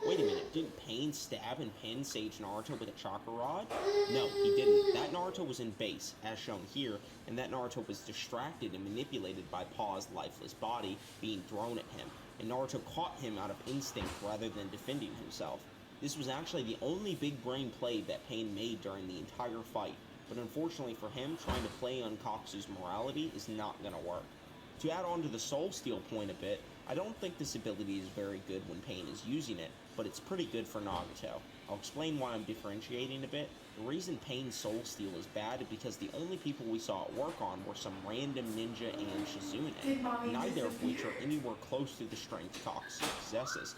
Wait a minute, didn't Pain stab and pin Sage Naruto with a chakra rod? No, he didn't. That Naruto was in base, as shown here, and that Naruto was distracted and manipulated by Paw's lifeless body being thrown at him, and Naruto caught him out of instinct rather than defending himself. This was actually the only big brain play that Pain made during the entire fight, but unfortunately for him, trying to play on Kakuzu's morality is not going to work. To add on to the Soul Steal point a bit, I don't think this ability is very good when Pain is using it, but it's pretty good for Nagato. I'll explain why I'm differentiating a bit. The reason Pain's Soul Steal is bad is because the only people we saw it work on were some random ninja and Shizune, neither of which are anywhere close to the strength Kakuzu possesses.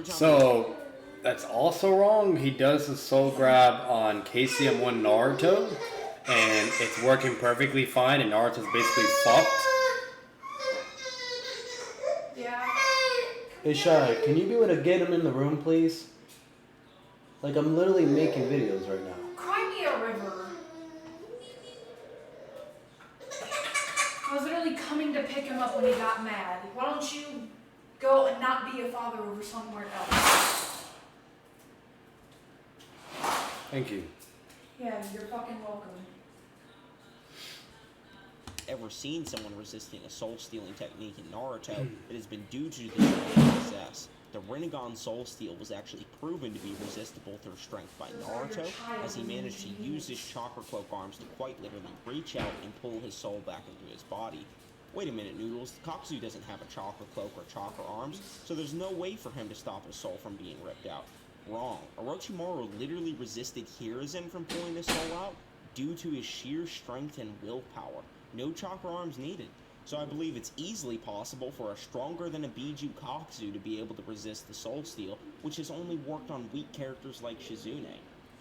So, that's also wrong. He does the soul grab on KCM1 Naruto, and it's working perfectly fine, and Naruto's basically fucked. Hey Shy, can you be able to get him in the room, please? Like, I'm literally making videos right now. Cry me a river. I was literally coming to pick him up when he got mad. Why don't you go and not be a father over somewhere else? Thank you. Yeah, you're fucking welcome. Ever seen someone resisting a soul-stealing technique in Naruto, it has been due to the strength they possess. The Rinnegan Soul Steal was actually proven to be resistible through strength by Naruto, as he managed to use his Chakra Cloak arms to quite literally reach out and pull his soul back into his body. Wait a minute, Noodles, Kakuzu doesn't have a Chakra Cloak or Chakra arms, so there's no way for him to stop his soul from being ripped out. Wrong. Orochimaru literally resisted Hiruzen from pulling his soul out due to his sheer strength and willpower. No chakra arms needed. So I believe it's easily possible for a stronger than a Biju Kakuzu to be able to resist the Soul Steal, which has only worked on weak characters like Shizune.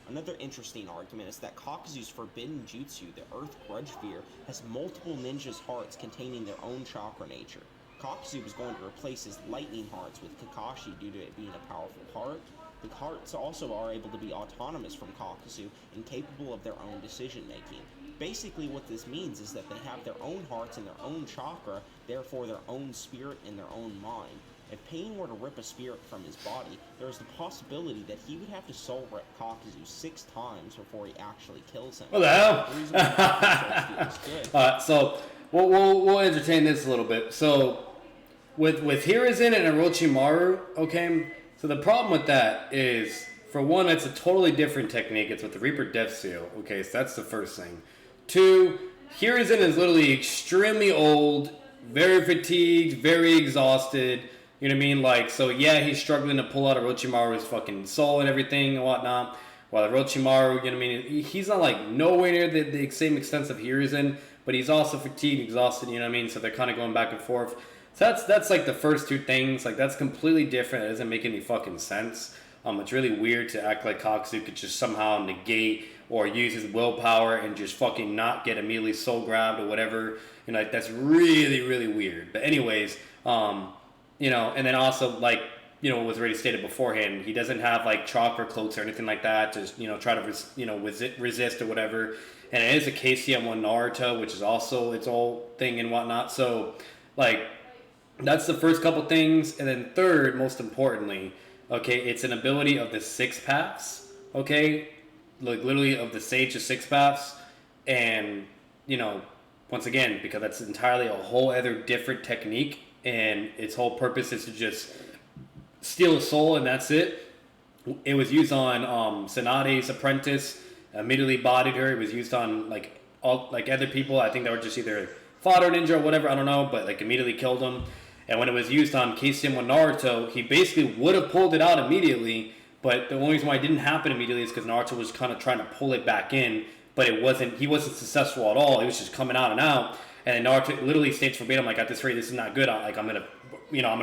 Another interesting argument is that Kakuzu's forbidden jutsu, the Earth Grudge Sphere, has multiple ninjas' hearts containing their own chakra nature. Kakuzu was going to replace his lightning hearts with Kakashi due to it being a powerful heart. The hearts also are able to be autonomous from Kakuzu and capable of their own decision-making. Basically what this means is that they have their own hearts and their own chakra, therefore their own spirit and their own mind. If Pain were to rip a spirit from his body, there is the possibility that he would have to soul rip Kakuzu 6 times before he actually kills him. What the hell? The reason why Soul Steal is good. So we'll entertain this a little bit. So with Hiruzen and Orochimaru, okay. So the problem with that is, for one, it's a totally different technique. It's with the Reaper Death Seal. Okay, so that's the first thing. 2, Hiruzen is literally extremely old, very fatigued, very exhausted. You know what I mean? Like, so yeah, he's struggling to pull out Orochimaru's fucking soul and everything and whatnot. While Orochimaru, you know what I mean? He's not like nowhere near the same extent of Hiruzen, but he's also fatigued, exhausted. You know what I mean? So they're kind of going back and forth. So that's like the first 2 things. Like, that's completely different. It doesn't make any fucking sense. It's really weird to act like Kakuzu could just somehow negate or use his willpower and just fucking not get immediately soul grabbed or whatever. You know, like, that's really, really weird. But anyways, you know, and then also, like, you know, was already stated beforehand, he doesn't have like chakra cloaks or anything like that to, you know, try to resist or whatever. And it is a KCM1 Naruto, which is also its own thing and whatnot. So, like, that's the first couple things. And then third, most importantly, okay, it's an ability of the 6 paths, okay? Like, literally of the Sage of 6 paths. And, you know, once again, because that's entirely a whole other different technique, and its whole purpose is to just steal a soul, and that's it. It was used on Tsunade's apprentice, immediately bodied her. It was used on, like, other people. I think they were just either fodder ninja or whatever, I don't know, but, like, immediately killed them. And when it was used on KCM1 Naruto, he basically would have pulled it out immediately, but the only reason why it didn't happen immediately is because Naruto was kind of trying to pull it back in, but he wasn't successful at all. It was just coming out and out. And Naruto literally states verbatim, like, at this rate, this is not good. Like, I'm gonna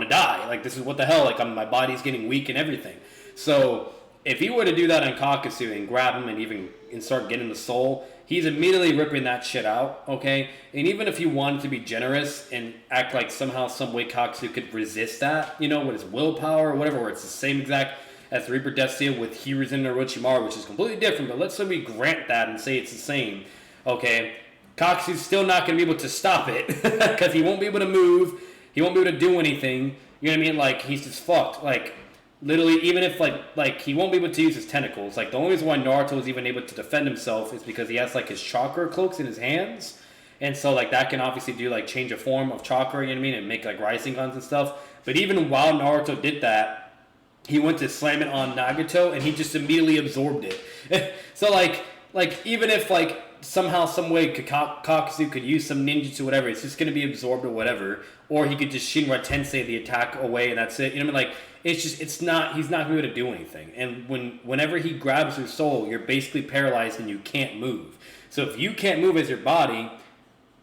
die. Like, this is what the hell. Like, my body's getting weak and everything. So if he were to do that on Kakuzu and grab him and start getting the soul, he's immediately ripping that shit out, okay? And even if he wanted to be generous and act like somehow, some way Kakuzu could resist that, you know, with his willpower or whatever, where it's the same exact as the Reaper Death Seal with Hiruzen and Orochimaru, which is completely different, but let's say we grant that and say it's the same, okay? Kakuzu's still not going to be able to stop it, because he won't be able to move, he won't be able to do anything, you know what I mean? Like, he's just fucked. Like, literally, even if like he won't be able to use his tentacles. Like the only reason why Naruto is even able to defend himself is because he has like his chakra cloaks in his hands, and so like that can obviously do like change a form of chakra. You know what I mean? And make like rising guns and stuff. But even while Naruto did that, he went to slam it on Nagato, and he just immediately absorbed it. So like even if like somehow, some way, Kakuzu could use some ninjutsu, whatever, it's just gonna be absorbed or whatever, or he could just Shinra Tensei the attack away, and that's it. You know what I mean? Like he's not gonna be able to do anything. And whenever he grabs your soul, you're basically paralyzed and you can't move. So if you can't move as your body,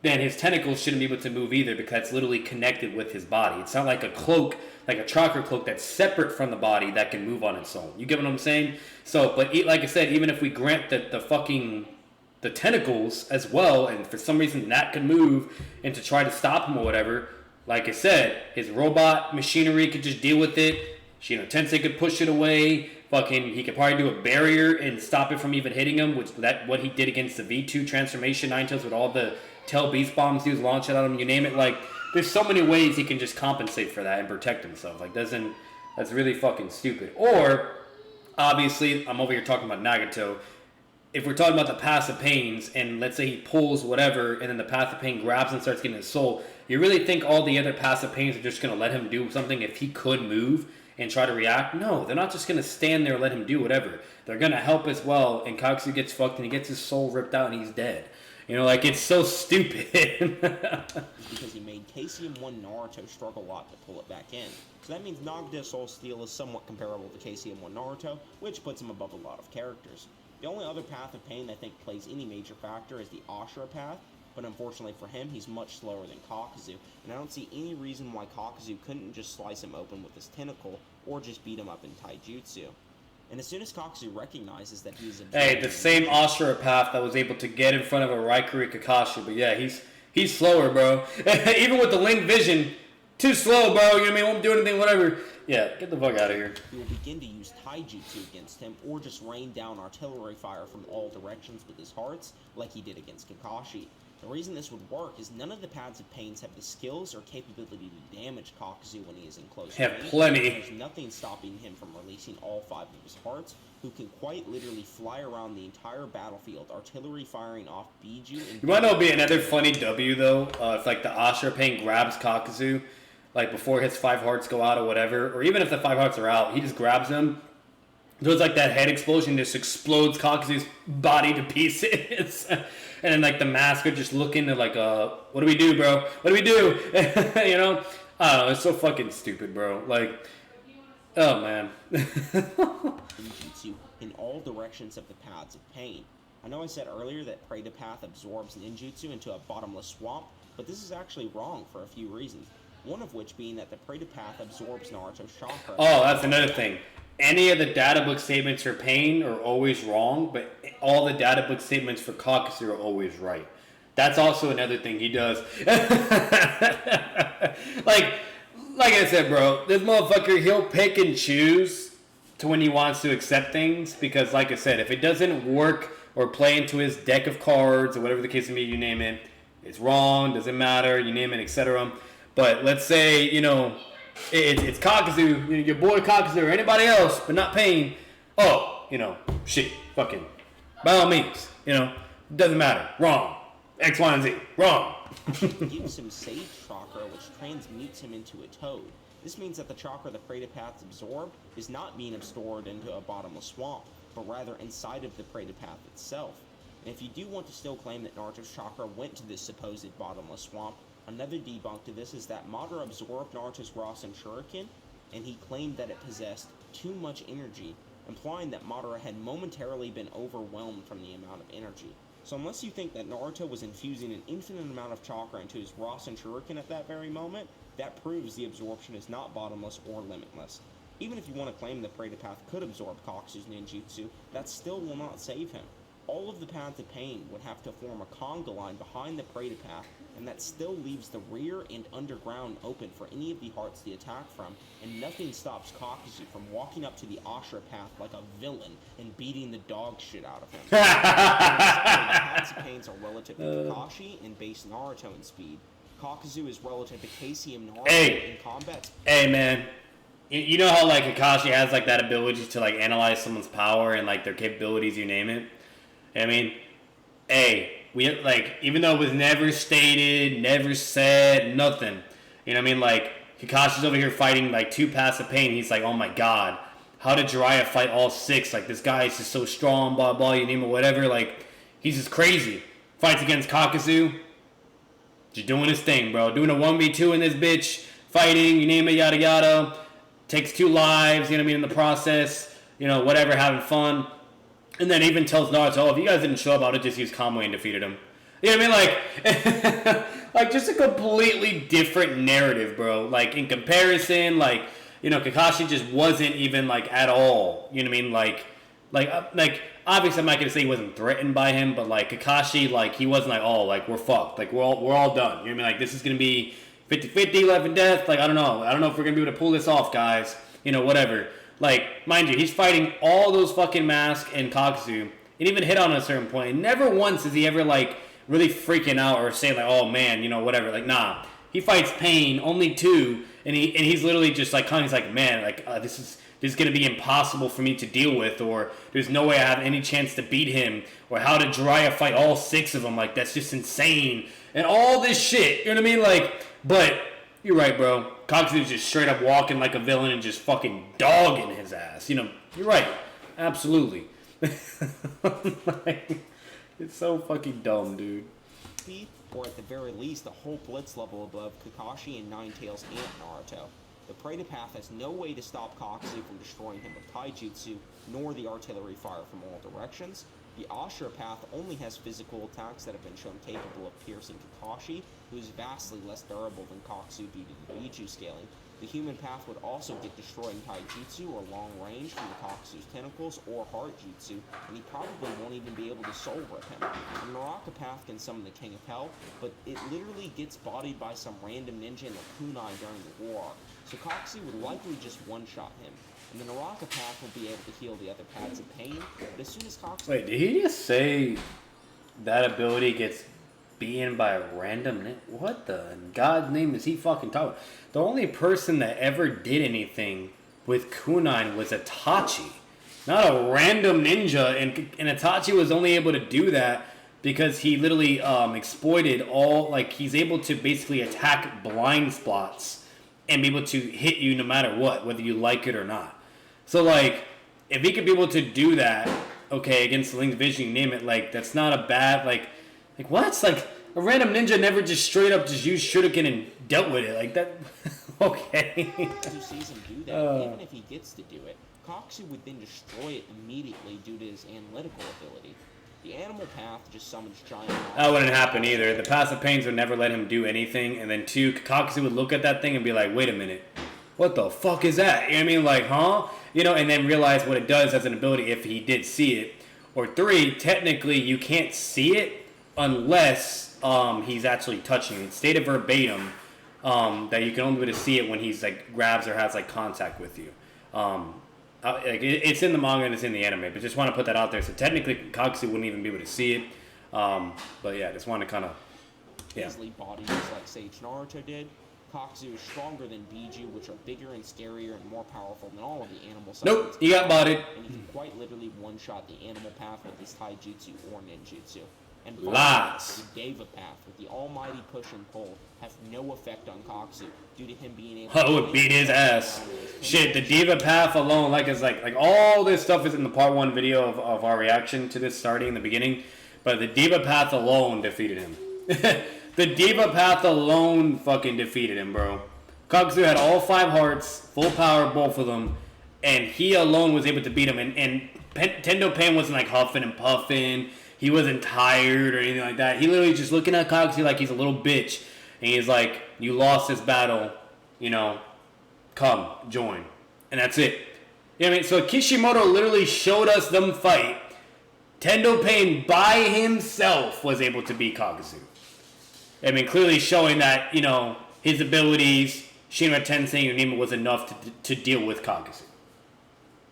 then his tentacles shouldn't be able to move either, because it's literally connected with his body. It's not like a cloak, like a chakra cloak that's separate from the body that can move on its own. You get what I'm saying? So, but like I said, even if we grant that the tentacles as well, and for some reason that could move, and to try to stop him or whatever, like I said, his robot machinery could just deal with it. Tensei could push it away. He could probably do a barrier and stop it from even hitting him, what he did against the V2 transformation Ninetales with all the tail beast bombs he was launching at him, you name it. Like, there's so many ways he can just compensate for that and protect himself. Like, that's really fucking stupid. Or, obviously, I'm over here talking about Nagato. If we're talking about the Path of Pains, and let's say he pulls whatever, and then the Path of Pain grabs and starts getting his soul, you really think all the other Path of Pains are just going to let him do something if he could move and try to react? No, they're not just going to stand there and let him do whatever. They're going to help as well, and Kakuzu gets fucked, and he gets his soul ripped out, and he's dead. Like, it's so stupid. Because he made KCM1 Naruto struggle a lot to pull it back in. So that means Nagato's Soul Steal is somewhat comparable to KCM1 Naruto, which puts him above a lot of characters. The only other Path of Pain that I think plays any major factor is the Ashura path, but unfortunately for him, he's much slower than Kakuzu, and I don't see any reason why Kakuzu couldn't just slice him open with his tentacle, or just beat him up in taijutsu. And as soon as Kakuzu recognizes that he's the same Ashura path that was able to get in front of a Raikuri Kakashi, but yeah, he's slower, bro. Even with the Link Vision, too slow, bro. You know what I mean? Won't do anything, whatever. Yeah, get the fuck out of here. He will begin to use taijutsu against him, or just rain down artillery fire from all directions with his hearts, like he did against Kakashi. The reason this would work is none of the Paths of Pains have the skills or capability to damage Kakuzu when he is in close range. Have plenty. There's nothing stopping him from releasing all 5 of his hearts, who can quite literally fly around the entire battlefield, artillery firing off Biju. You want to know what would be another funny W, though? If, like, the Ashura Pain grabs Kakuzu, like, before his 5 hearts go out or whatever, or even if the 5 hearts are out, he just grabs them. There's like that head explosion, just explodes Kakuzu's body to pieces. And then, like, the mask are just looking to, like, what do we do, bro? What do we do? I don't know. It's so fucking stupid, bro. Like, oh, man. Ninjutsu in all directions of the Paths of Pain. I know I said earlier that Preta Path absorbs ninjutsu into a bottomless swamp, but this is actually wrong for a few reasons. One of which being that the Preta Path absorbs Naruto's chakra. Oh, that's another thing. Any of the data book statements for Pain are always wrong, but all the data book statements for Kakuzu are always right. That's also another thing he does. like I said, bro, this motherfucker, he'll pick and choose to when he wants to accept things, because, like I said, if it doesn't work or play into his deck of cards or whatever the case may be, you name it, it's wrong, doesn't matter, you name it, etc. But let's say, it's Kakuzu, your boy Kakuzu, or anybody else, but not Pain. Oh, shit, fucking, by all means, doesn't matter. Wrong. X, Y, and Z. Wrong. Gives him Sage Chakra, which transmutes him into a toad. This means that the chakra the Preta Paths absorb is not being absorbed into a bottomless swamp, but rather inside of the Preta Path itself. And if you do want to still claim that Naruto's chakra went to this supposed bottomless swamp, another debunk to this is that Madara absorbed Naruto's Rasen Shuriken, and he claimed that it possessed too much energy, implying that Madara had momentarily been overwhelmed from the amount of energy. So unless you think that Naruto was infusing an infinite amount of chakra into his Rasen Shuriken at that very moment, that proves the absorption is not bottomless or limitless. Even if you want to claim the Preta Path could absorb Kakuzu's ninjutsu, that still will not save him. All of the Paths of Pain would have to form a conga line behind the Preta Path, and that still leaves the rear and underground open for any of the hearts to attack from, and nothing stops Kakuzu from walking up to the Ashura path like a villain and beating the dog shit out of him. The Paths of Pains are relative to Kakashi and base Naruto in speed. Kakuzu is relative to KCM Naruto in combat. Hey, man. You know how like Kakashi has like that ability to like analyze someone's power and like their capabilities, you name it. I mean, hey, we like even though it was never stated, never said, nothing. You know what I mean? Like Kakashi's over here fighting like 2 paths of pain. He's like, oh my god, how did Jiraiya fight all 6? Like this guy is just so strong, blah blah. You name it, whatever. Like he's just crazy. Fights against Kakuzu, just doing his thing, bro. Doing a 1v2 in this bitch, fighting. You name it, yada yada. Takes 2 lives, you know what I mean, in the process, you know, whatever, having fun. And then even tells Naruto, oh, if you guys didn't show up, I would have just used Kamui and defeated him. You know what I mean? Like just a completely different narrative, bro. Like, in comparison, like, you know, Kakashi just wasn't even, like, at all. You know what I mean? Like, obviously I'm not going to say he wasn't threatened by him, but, like, Kakashi, like, he wasn't like, oh, like, we're fucked. Like, we're all done. You know what I mean? Like, this is going to be 50-50, life and death. Like, I don't know if we're gonna be able to pull this off, guys. You know, whatever. Like, mind you, he's fighting all those fucking masks and Kakuzu. And even hit on a certain point. And never once is he ever, like, really freaking out or saying, like, oh, man, you know, whatever. Like, nah. He fights pain, only 2. And he's literally just, like, he's like, man, like, this is gonna be impossible for me to deal with. Or there's no way I have any chance to beat him. Or how did Jiraiya fight all 6 of them? Like, that's just insane. And all this shit. You know what I mean? Like... But, you're right, bro. Kakuzu's just straight up walking like a villain and just fucking dogging his ass. You know, you're right. Absolutely. Like, it's so fucking dumb, dude. Or at the very least, a whole blitz level above Kakashi and Ninetales and Naruto. The Preta path has no way to stop Kakuzu from destroying him with taijutsu, nor the artillery fire from all directions. The Ashura path only has physical attacks that have been shown capable of piercing Kakashi, who is vastly less durable than Kakuzu due to the Bijuu scaling. The human path would also get destroyed in taijutsu or long range from the Kakuzu's tentacles or heart jutsu, and he probably won't even be able to soul rip him. The Naraka path can summon the King of Hell, but it literally gets bodied by some random ninja in the kunai during the war arc, so Kakuzu would likely just one-shot him. And the Naraka path will be able to heal the other paths of pain, but as soon as Kakuzu... Wait, did he just say that ability gets beaten by a random... What the in God's name is he fucking talking about? The only person that ever did anything with kunai was Itachi. Not a random ninja, and Itachi was only able to do that because he literally exploited all... Like, he's able to basically attack blind spots and be able to hit you no matter what, whether you like it or not. So, like, if he could be able to do that, okay, against the Link's Vision, you name it, like, that's not a bad, like what? It's like, a random ninja never just straight up just used shuriken and dealt with it, like, that, okay. Kakuzu sees him do that, even if he gets to do it, Kakuzu would then destroy it immediately due to his analytical ability. The animal path just summons giant... That wouldn't happen either. The passive pains would never let him do anything, and then 2, Kakuzu would look at that thing and be like, wait a minute. What the fuck is that? You know what I mean? Like, huh? You know, and then realize what it does as an ability if he did see it. Or 3, technically, you can't see it unless he's actually touching it. It's stated verbatim that you can only be able to see it when he's, like, grabs or has, like, contact with you. Like, it's in the manga and it's in the anime, but just want to put that out there. So technically, Kakuzu wouldn't even be able to see it. But yeah, just want to kind of... Yeah. Easily bodies like Sage Naruto did. Kakuzu is stronger than Bijuu, which are bigger and scarier and more powerful than all of the animal summons. Nope, he got bodied. And he can quite literally one-shot the animal path with his taijutsu or ninjutsu. And finally, Lies. the Diva path with the almighty push and pull have no effect on Kakuzu due to him being able Oh, to... it beat his ass. Shit, the Diva path alone, like all this stuff is in the part 1 video of our reaction to this starting in the beginning, but the Diva path alone defeated him. The Diva path alone fucking defeated him, bro. Kakuzu had all 5 hearts, full power, both of them, and he alone was able to beat him. And Tendo Pain wasn't like huffing and puffing. He wasn't tired or anything like that. He literally just looking at Kakuzu like he's a little bitch. And he's like, you lost this battle, you know, come, join. And that's it. You know what I mean? So Kishimoto literally showed us them fight. Tendo Pain by himself was able to beat Kakuzu. I mean, clearly showing that, you know, his abilities, Shinra Tensei, you name it, was enough to deal with Kakuzu.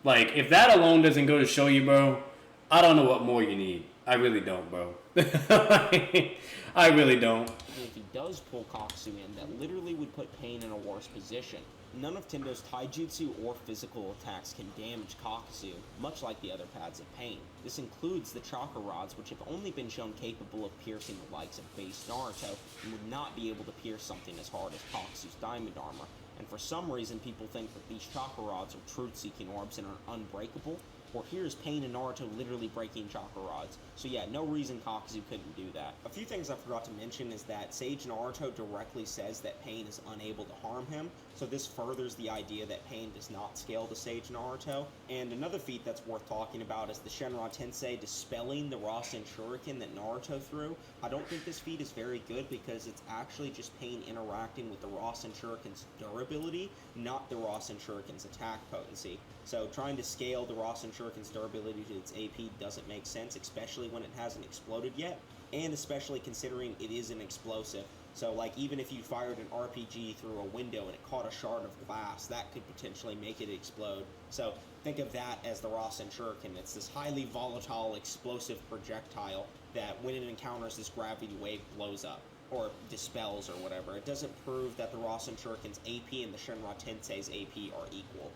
Like, if that alone doesn't go to show you, bro, I don't know what more you need. I really don't, bro. I really don't. If he does pull Kakuzu in, that literally would put Pain in a worse position. None of Tendo's taijutsu or physical attacks can damage Kakuzu, much like the other paths of pain. This includes the chakra rods, which have only been shown capable of piercing the likes of base Naruto, and would not be able to pierce something as hard as Kakuzu's diamond armor. And for some reason, people think that these chakra rods are truth-seeking orbs and are unbreakable. Well, here's Pain and Naruto literally breaking chakra rods. So yeah, no reason Kakuzu couldn't do that. A few things I forgot to mention is that Sage Naruto directly says that Pain is unable to harm him, so this furthers the idea that Pain does not scale to Sage Naruto. And another feat that's worth talking about is the Shinra Tensei dispelling the Rasen Shuriken that Naruto threw. I don't think this feat is very good because it's actually just Pain interacting with the Rasen Shuriken's durability, not the Rasen Shuriken's attack potency. So trying to scale the Rasen Shuriken's durability to its AP doesn't make sense, especially when it hasn't exploded yet, and especially considering it is an explosive. So like even if you fired an RPG through a window and it caught a shard of glass, that could potentially make it explode. So think of that as the Rasen Shuriken. It's this highly volatile explosive projectile that when it encounters this gravity wave blows up, or dispels or whatever. It doesn't prove that the Rasen Shuriken's AP and the Shinra Tensei's AP are equal.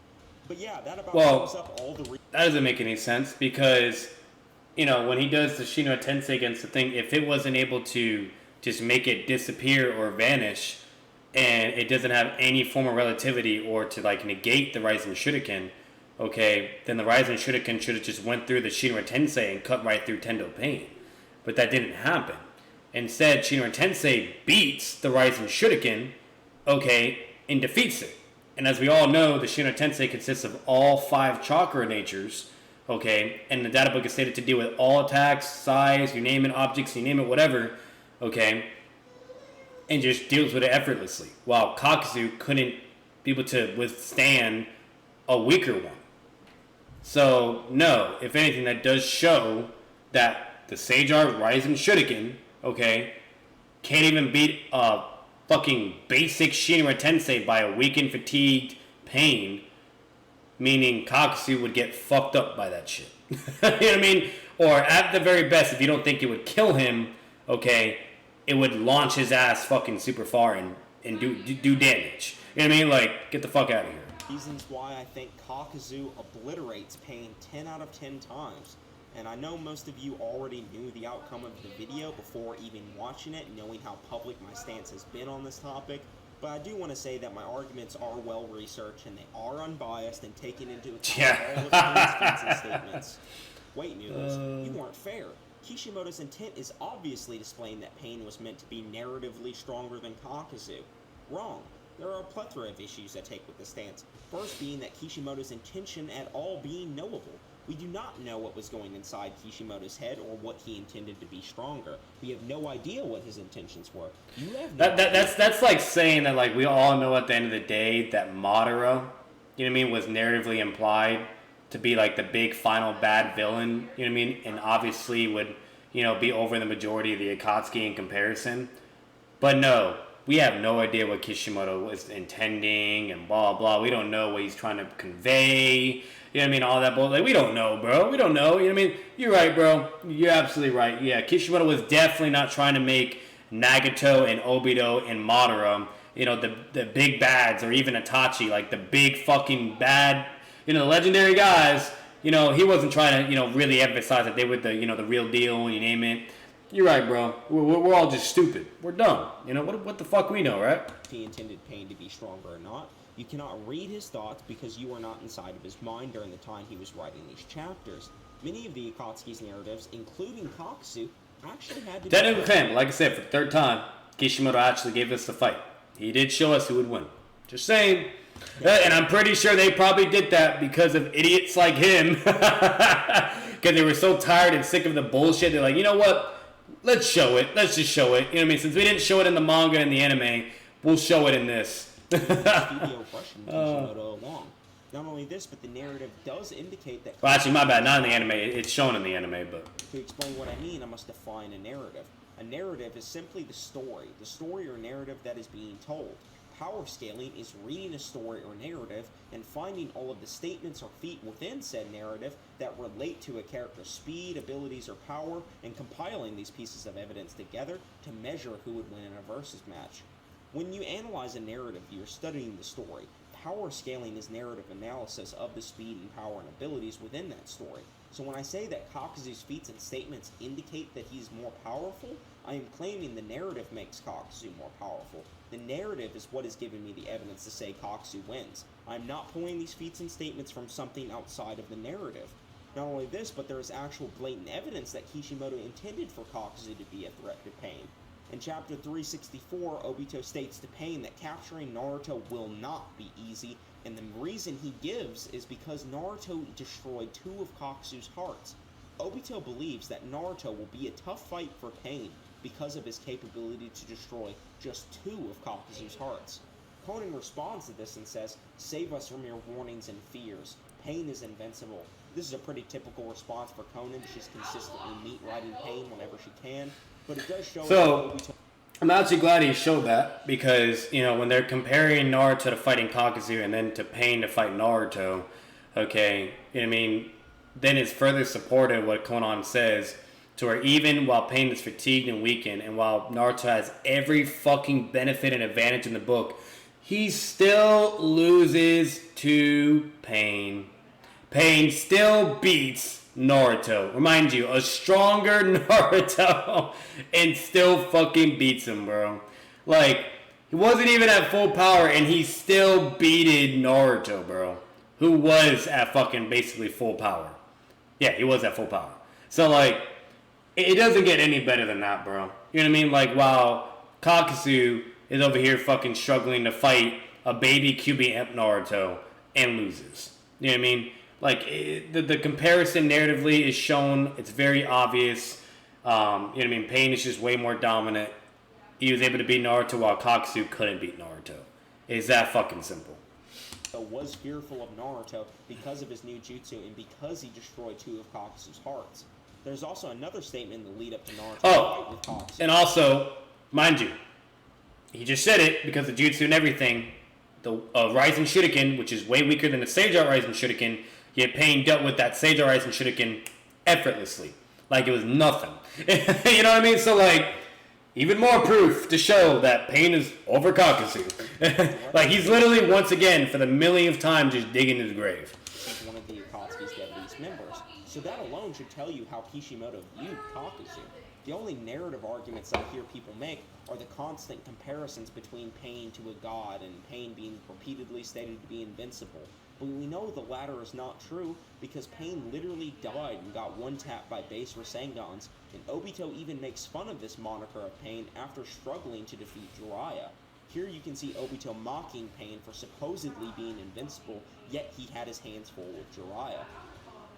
But yeah, that about sums up all the that doesn't make any sense because, you know, when he does the Shinra Tensei against the thing, if it wasn't able to just make it disappear or vanish, and it doesn't have any form of relativity or to like negate the Rasen Shuriken, okay, then the Rasen Shuriken should have just went through the Shinra Tensei and cut right through Tendo Pain. But that didn't happen. Instead, Shinra Tensei beats the Rasen Shuriken, okay, and defeats it. And as we all know, the Shinra Tensei consists of all 5 chakra natures, okay, and the data book is stated to deal with all attacks, size, you name it, objects, you name it, whatever, okay, and just deals with it effortlessly, while Kakuzu couldn't be able to withstand a weaker one. So, no, if anything, that does show that the Sage Art Rasen Shuriken, okay, can't even beat a fucking basic Shinra Tensei by a weakened, fatigued Pain, meaning Kakuzu would get fucked up by that shit. You know what I mean? Or at the very best, if you don't think it would kill him, okay, it would launch his ass fucking super far and do damage. You know what I mean? Like, get the fuck out of here. Reasons why I think Kakuzu obliterates Pain 10 out of 10 times. And I know most of you already knew the outcome of the video before even watching it, knowing how public my stance has been on this topic, but I do want to say that my arguments are well researched and they are unbiased and taken into account all of Pain's feats and statements. Wait, noodles, you weren't fair. Kishimoto's intent is obviously displaying that Pain was meant to be narratively stronger than Kakuzu. Wrong. There are a plethora of issues I take with this stance. First being that Kishimoto's intention at all being knowable. We do not know what was going inside Kishimoto's head or what he intended to be stronger. We have no idea what his intentions were. You have no idea. That's like saying that like we all know at the end of the day that Madara, you know what I mean, was narratively implied to be like the big final bad villain, you know what I mean, and obviously would, you know, be over the majority of the Akatsuki in comparison. But no, we have no idea what Kishimoto was intending and blah blah. We don't know what he's trying to convey. You know what I mean? All that bull. Like, we don't know, bro. We don't know. You know what I mean? You're right, bro. You're absolutely right. Yeah, Kishimoto was definitely not trying to make Nagato and Obito and Madara, you know, the big bads, or even Itachi, like the big fucking bad, you know, the legendary guys. You know, he wasn't trying to, you know, really emphasize that they were the, you know, the real deal, you name it. You're right, bro. We're all just stupid. We're dumb. You know, what the fuck we know, right? He intended Pain to be stronger or not. You cannot read his thoughts because you are not inside of his mind during the time he was writing these chapters. Many of the Akatsuki's narratives, including Kakuzu, actually had to be... Technical claim, like I said, for the 3rd time, Kishimoto actually gave us the fight. He did show us who would win. Just saying. And I'm pretty sure they probably did that because of idiots like him. Because they were so tired and sick of the bullshit. They're like, you know what? Let's show it. Let's just show it. You know what I mean? Since we didn't show it in the manga and the anime, we'll show it in this. Studio questioned Kishimoto along. Not only this, but the narrative does indicate that... Well, actually, my bad. Not in the anime. It's shown in the anime, but... To explain what I mean, I must define a narrative. A narrative is simply the story or narrative that is being told. Power scaling is reading a story or narrative and finding all of the statements or feat within said narrative that relate to a character's speed, abilities, or power, and compiling these pieces of evidence together to measure who would win in a versus match. When you analyze a narrative, you're studying the story. power scaling is narrative analysis of the speed and power and abilities within that story. So when I say that Kakuzu's feats and statements indicate that he's more powerful, I am claiming the narrative makes Kakuzu more powerful. The narrative is what is giving me the evidence to say Kakuzu wins. I'm not pulling these feats and statements from something outside of the narrative. Not only this, but there is actual blatant evidence that Kishimoto intended for Kakuzu to be a threat to Pain. In chapter 364, Obito states to Pain that capturing Naruto will not be easy, and the reason he gives is because Naruto destroyed 2 of Kakuzu's hearts. Obito believes that Naruto will be a tough fight for Pain because of his capability to destroy just 2 of Kakuzu's hearts. Conan responds to this and says, "Save us from your warnings and fears. Pain is invincible." This is a pretty typical response for Conan. She's consistently meat-riding Pain whenever she can, but it does show So, that Obito... I'm actually glad he showed that because, you know, when they're comparing Naruto to fighting Kakuzu and then to Pain to fight Naruto, okay, you know what I mean, then it's further supported what Conan says to where even while Pain is fatigued and weakened and while Naruto has every fucking benefit and advantage in the book, he still loses to Pain. Pain still beats Naruto. Remind you, a stronger Naruto and still fucking beats him, bro. Like, he wasn't even at full power and he still beated Naruto, bro. Who was at fucking basically full power. Yeah, he was at full power. So, like, it doesn't get any better than that, bro. You know what I mean? Like, while Kakuzu is over here fucking struggling to fight a baby QB Imp Naruto and loses. You know what I mean? Like, the comparison narratively is shown. It's very obvious. You know what I mean? Pain is just way more dominant. He was able to beat Naruto while Kakuzu couldn't beat Naruto. It's that fucking simple. Was fearful of Naruto because of his new jutsu and because he destroyed 2 of Kakuzu's hearts. There's also another statement in the lead up to Naruto's fight with Kakuzu. And also, mind you, he just said it because of jutsu and everything. The Rising Shuriken, which is way weaker than the Sage Art Rising Shuriken, yet Pain dealt with that Sage Art Rising Shuriken effortlessly. Like it was nothing. You know what I mean? So, like, even more proof to show that Pain is over Kakuzu. Like, he's literally, once again, for the millionth time, just digging his grave. He's one of the Akatsuki's devotees members. So that alone should tell you how Kishimoto viewed Kakuzu. The only narrative arguments I hear people make are the constant comparisons between Pain to a god and Pain being repeatedly stated to be invincible. But we know the latter is not true because Pain literally died and got one-tapped by base Rasengans, and Obito even makes fun of this moniker of Pain after struggling to defeat Jiraiya. Here you can see Obito mocking Pain for supposedly being invincible, yet he had his hands full with Jiraiya.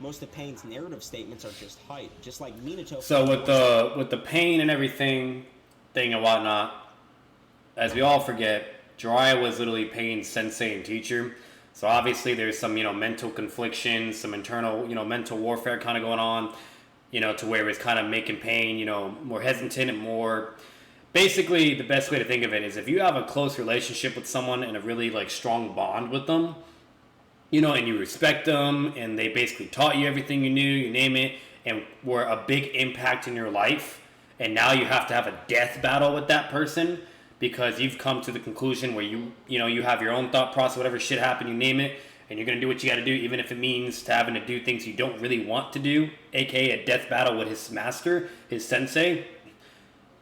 Most of Pain's narrative statements are just hype, just like Minato. So with the Pain and everything thing and whatnot, as we all forget, Jiraiya was literally Pain's sensei and teacher. So obviously there's some, you know, mental confliction, some internal, you know, mental warfare kind of going on, you know, to where it's kind of making Pain, you know, more hesitant and more... Basically, the best way to think of it is if you have a close relationship with someone and a really, like, strong bond with them, you know, and you respect them, and they basically taught you everything you knew, you name it, and were a big impact in your life, and now you have to have a death battle with that person because you've come to the conclusion where you know, you have your own thought process, whatever shit happened, you name it, and you're going to do what you got to do, even if it means to having to do things you don't really want to do, aka a death battle with his master, his sensei.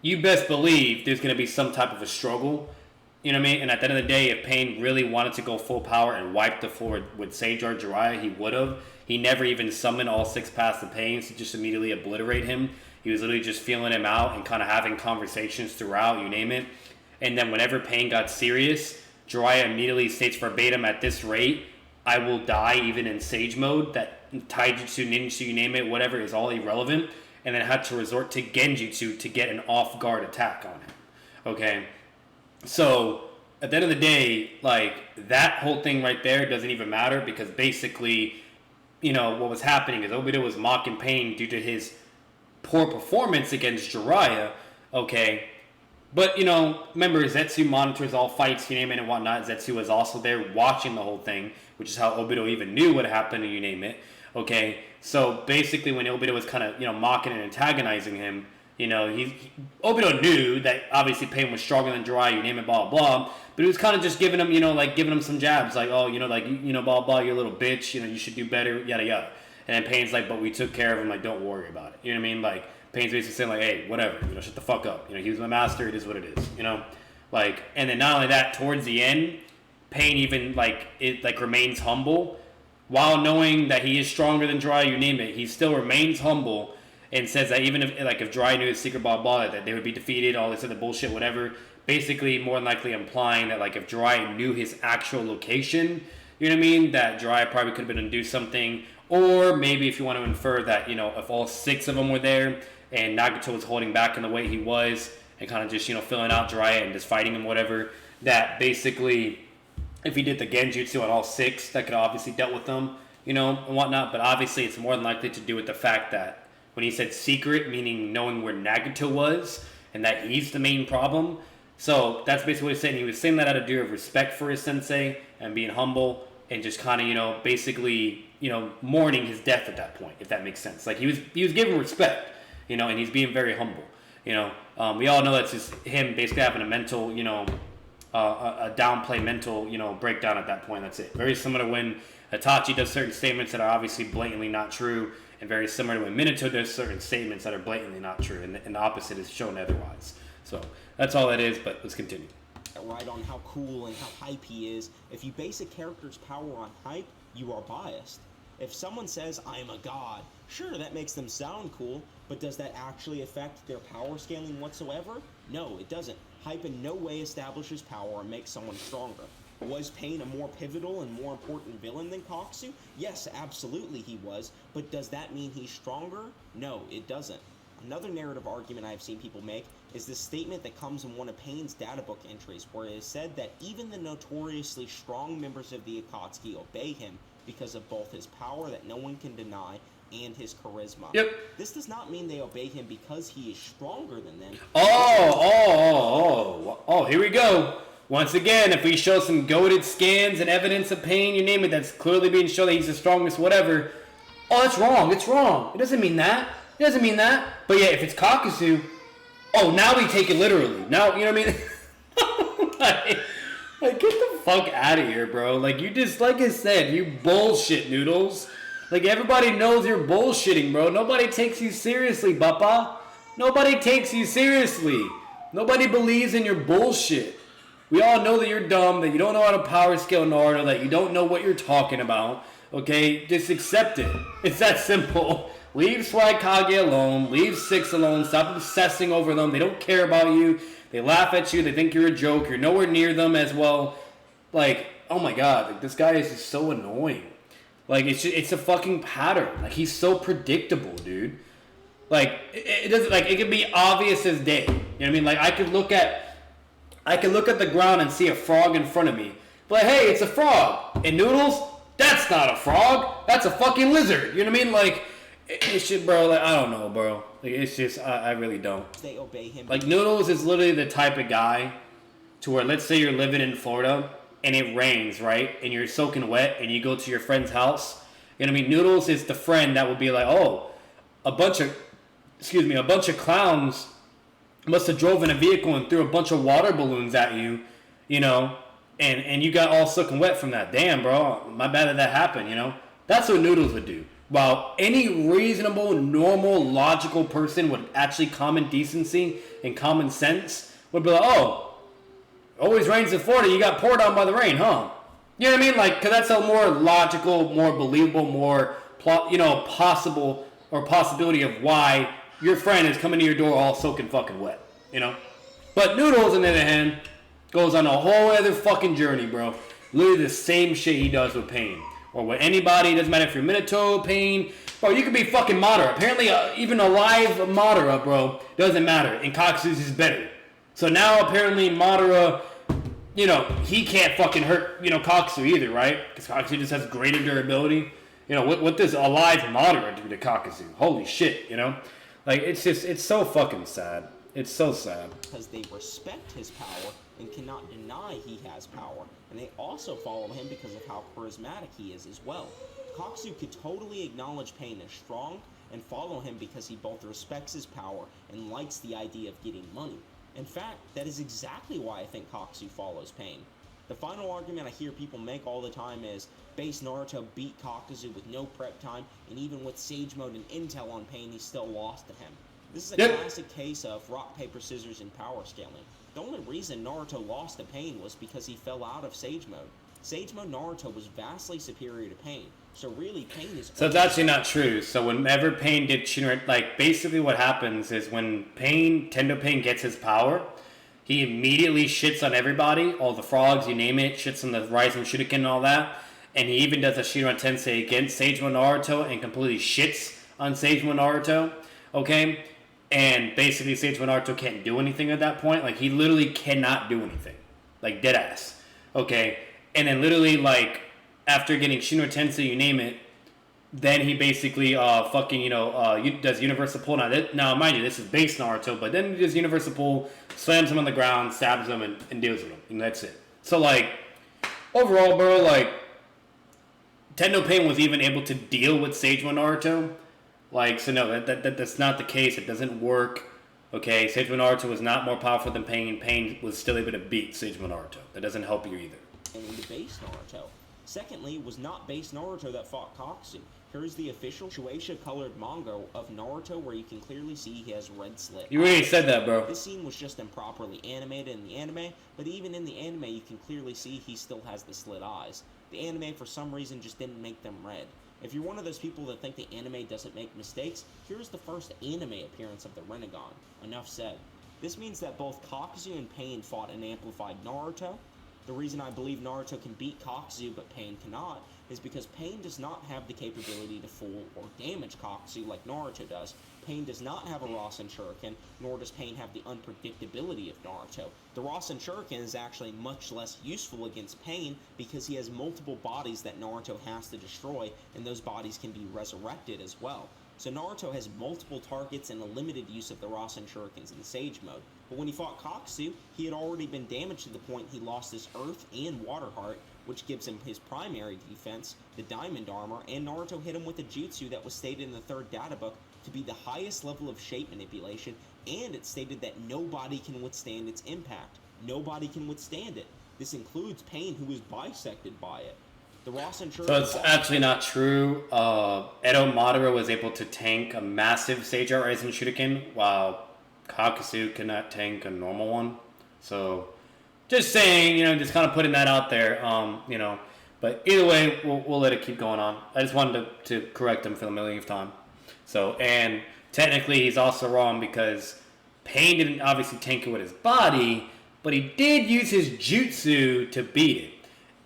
You best believe there's going to be some type of a struggle. You know what I mean? And at the end of the day, if Pain really wanted to go full power and wipe the floor with Sage or Jiraiya, he would have. He never even summoned all 6 paths of Pain to just immediately obliterate him. He was literally just feeling him out and kind of having conversations throughout, you name it. And then whenever Pain got serious, Jiraiya immediately states verbatim, at this rate, I will die even in Sage mode. That Taijutsu, Ninjutsu, you name it, whatever, is all irrelevant. And then had to resort to Genjutsu to get an off-guard attack on him. Okay? So, at the end of the day, like, that whole thing right there doesn't even matter because basically, you know, what was happening is Obito was mocking Pain due to his poor performance against Jiraiya, okay? But, you know, remember, Zetsu monitors all fights, you name it, and whatnot. Zetsu was also there watching the whole thing, which is how Obito even knew what happened, you name it, okay? So, basically, when Obito was kind of, you know, mocking and antagonizing him, Obito knew that obviously Pain was stronger than Jiraiya, you name it, blah, blah, but he was kind of just giving him, giving him some jabs, like, oh, blah, blah, you're a little bitch, you should do better, yada, yada. And then Pain's like, but we took care of him, like, don't worry about it. You know what I mean? Like, Pain's basically saying, like, hey, whatever, shut the fuck up. He was my master, it is what it is, Like, and then not only that, towards the end, Pain even, remains humble. While knowing that he is stronger than Jiraiya, you name it, he still remains humble and says that even if Jiraiya knew his secret, blah, blah, that they would be defeated, all this other bullshit, whatever. Basically, more than likely implying that, if Jiraiya knew his actual location, you know what I mean, that Jiraiya probably could have been able to do something. Or maybe if you want to infer that, if all 6 of them were there and Nagato was holding back in the way he was and kind of just, filling out Jiraiya and just fighting him, whatever, that basically if he did the Genjutsu on all 6, that could have obviously dealt with them, and whatnot. But obviously it's more than likely to do with the fact that when he said secret, meaning knowing where Nagato was and that he's the main problem. So that's basically what he's saying. He was saying that out of due of respect for his sensei and being humble and just kind of, basically, mourning his death at that point, if that makes sense. Like, he was giving respect, and he's being very humble, We all know that's just him basically having a mental, a downplay mental, breakdown at that point. That's it. Very similar to when Itachi does certain statements that are obviously blatantly not true, and very similar to when Minato does certain statements that are blatantly not true, and the opposite is shown otherwise. So that's all that is, but let's continue. Right on how cool and how hype he is. If you base a character's power on hype, you are biased. If someone says, I am a god, sure, that makes them sound cool, but does that actually affect their power scaling whatsoever? No, it doesn't. Hype in no way establishes power and makes someone stronger. Was Pain a more pivotal and more important villain than Kakuzu? Yes, absolutely he was, but does that mean he's stronger? No, it doesn't. Another narrative argument I've seen people make is this statement that comes in one of Pain's databook entries, where it is said that even the notoriously strong members of the Akatsuki obey him because of both his power that no one can deny and his charisma. Yep. This does not mean they obey him because he is stronger than them. Oh, here we go. Once again, if we show some goated scans and evidence of Pain, you name it, that's clearly being shown that he's the strongest, whatever. Oh, that's wrong. It's wrong. It doesn't mean that. It doesn't mean that. But yeah, if it's Kakuzu, oh, now we take it literally. Now, you know what I mean? like, get the fuck out of here, bro. Like, you just, like I said, you bullshit, Noodles. Like, everybody knows you're bullshitting, bro. Nobody takes you seriously, Bappa. Nobody takes you seriously. Nobody believes in your bullshit. We all know that you're dumb, that you don't know how to power scale Naruto, that you don't know what you're talking about. Okay? Just accept it. It's that simple. Leave Swag Kage alone. Leave 6 alone. Stop obsessing over them. They don't care about you. They laugh at you. They think you're a joke. You're nowhere near them as well. Like, oh my god. Like, this guy is just so annoying. Like, it's a fucking pattern. Like, he's so predictable, dude. Like, it doesn't, like, it can be obvious as day. You know what I mean? Like, I could look at the ground and see a frog in front of me. But hey, it's a frog. And Noodles, that's not a frog. That's a fucking lizard. You know what I mean? Like, it's just, bro, like, I don't know, bro. Like, it's just, I really don't. They obey him. Like, Noodles is literally the type of guy to where, let's say you're living in Florida and it rains, right? And you're soaking wet and you go to your friend's house. You know what I mean? Noodles is the friend that would be like, oh, a bunch of clowns must have drove in a vehicle and threw a bunch of water balloons at you, and you got all soaking wet from that. Damn, bro, my bad that happened, That's what Noodles would do. While any reasonable, normal, logical person would actually common decency and common sense would be like, oh, always rains in Florida, you got poured on by the rain, huh? You know what I mean? Like, because that's a more logical, more believable, more, possible or possibility of why your friend is coming to your door all soaking fucking wet, But Noodles, on the other hand, goes on a whole other fucking journey, bro. Literally the same shit he does with Pain. Or with anybody, it doesn't matter if you're Minato, Pain. Bro, you could be fucking Madara. Apparently, even a live Madara, bro, doesn't matter. And Kakuzu is better. So now, apparently, Madara, he can't fucking hurt, Kakuzu either, right? Because Kakuzu just has greater durability. What does a live Madara do to Kakuzu? Holy shit, Like, it's so fucking sad. It's so sad. Because they respect his power and cannot deny he has power. And they also follow him because of how charismatic he is as well. Kakuzu could totally acknowledge Pain as strong and follow him because he both respects his power and likes the idea of getting money. In fact, that is exactly why I think Kakuzu follows Pain. The final argument I hear people make all the time is, base Naruto beat Kakuzu with no prep time, and even with Sage Mode and Intel on Pain, he still lost to him. This is a classic case of rock, paper, scissors, and power scaling. The only reason Naruto lost to Pain was because he fell out of Sage Mode. Sage Mode Naruto was vastly superior to Pain, so really Pain is... So it's actually not true. So whenever Pain did Shinra, like, basically what happens is when Tendo Pain gets his power, he immediately shits on everybody, all the frogs, you name it, shits on the Rising Shuriken and all that, and he even does a Shinra Tensei against Sage Mode Naruto and completely shits on Sage Mode Naruto, okay? And basically Sage Mode Naruto can't do anything at that point. Like, he literally cannot do anything. Like, deadass. Okay? And then literally, like, after getting Shinra Tensei, you name it, then he basically does Universal Pull. Now, mind you, this is base Naruto, but then he does Universal Pull, slams him on the ground, stabs him, and deals with him. And that's it. So, like, overall, bro, like, Tendo Pain was even able to deal with Sage Mode Naruto. Like, so no, that's not the case. It doesn't work. Okay, Sage Mode Naruto was not more powerful than Pain. Pain was still able to beat Sage Mode Naruto. That doesn't help you either. And into base Naruto. Secondly, it was not base Naruto that fought Kakuzu. Here's the official Shueisha-colored manga of Naruto where you can clearly see he has red slit. You already said that, bro. This scene was just improperly animated in the anime, but even in the anime you can clearly see he still has the slit eyes. The anime for some reason just didn't make them red. If you're one of those people that think the anime doesn't make mistakes, here's the first anime appearance of the Rinnegan. Enough said. This means that both Kakuzu and Pain fought an amplified Naruto. The reason I believe Naruto can beat Kakuzu but Pain cannot is because Pain does not have the capability to fool or damage Kakuzu like Naruto does. Pain does not have a Rasen Shuriken, nor does Pain have the unpredictability of Naruto. The Rasen Shuriken is actually much less useful against Pain because he has multiple bodies that Naruto has to destroy, and those bodies can be resurrected as well. So Naruto has multiple targets and a limited use of the Rasen Shurikens in Sage Mode. But when he fought Kakuzu, he had already been damaged to the point he lost his Earth and Water Heart, which gives him his primary defense, the Diamond Armor, and Naruto hit him with a jutsu that was stated in the third data book to be the highest level of shape manipulation, and it stated that nobody can withstand its impact. Nobody can withstand it. This includes Pain, who was bisected by it. The Rasen Shuriken... So it's actually not true. Edo Madara was able to tank a massive Sage Art Rising Shuriken, while Kakuzu cannot tank a normal one. So, just saying, just kind of putting that out there, But either way, we'll let it keep going on. I just wanted to correct him for the millionth time. So, and technically he's also wrong because Pain didn't obviously tank it with his body, but he did use his jutsu to beat it.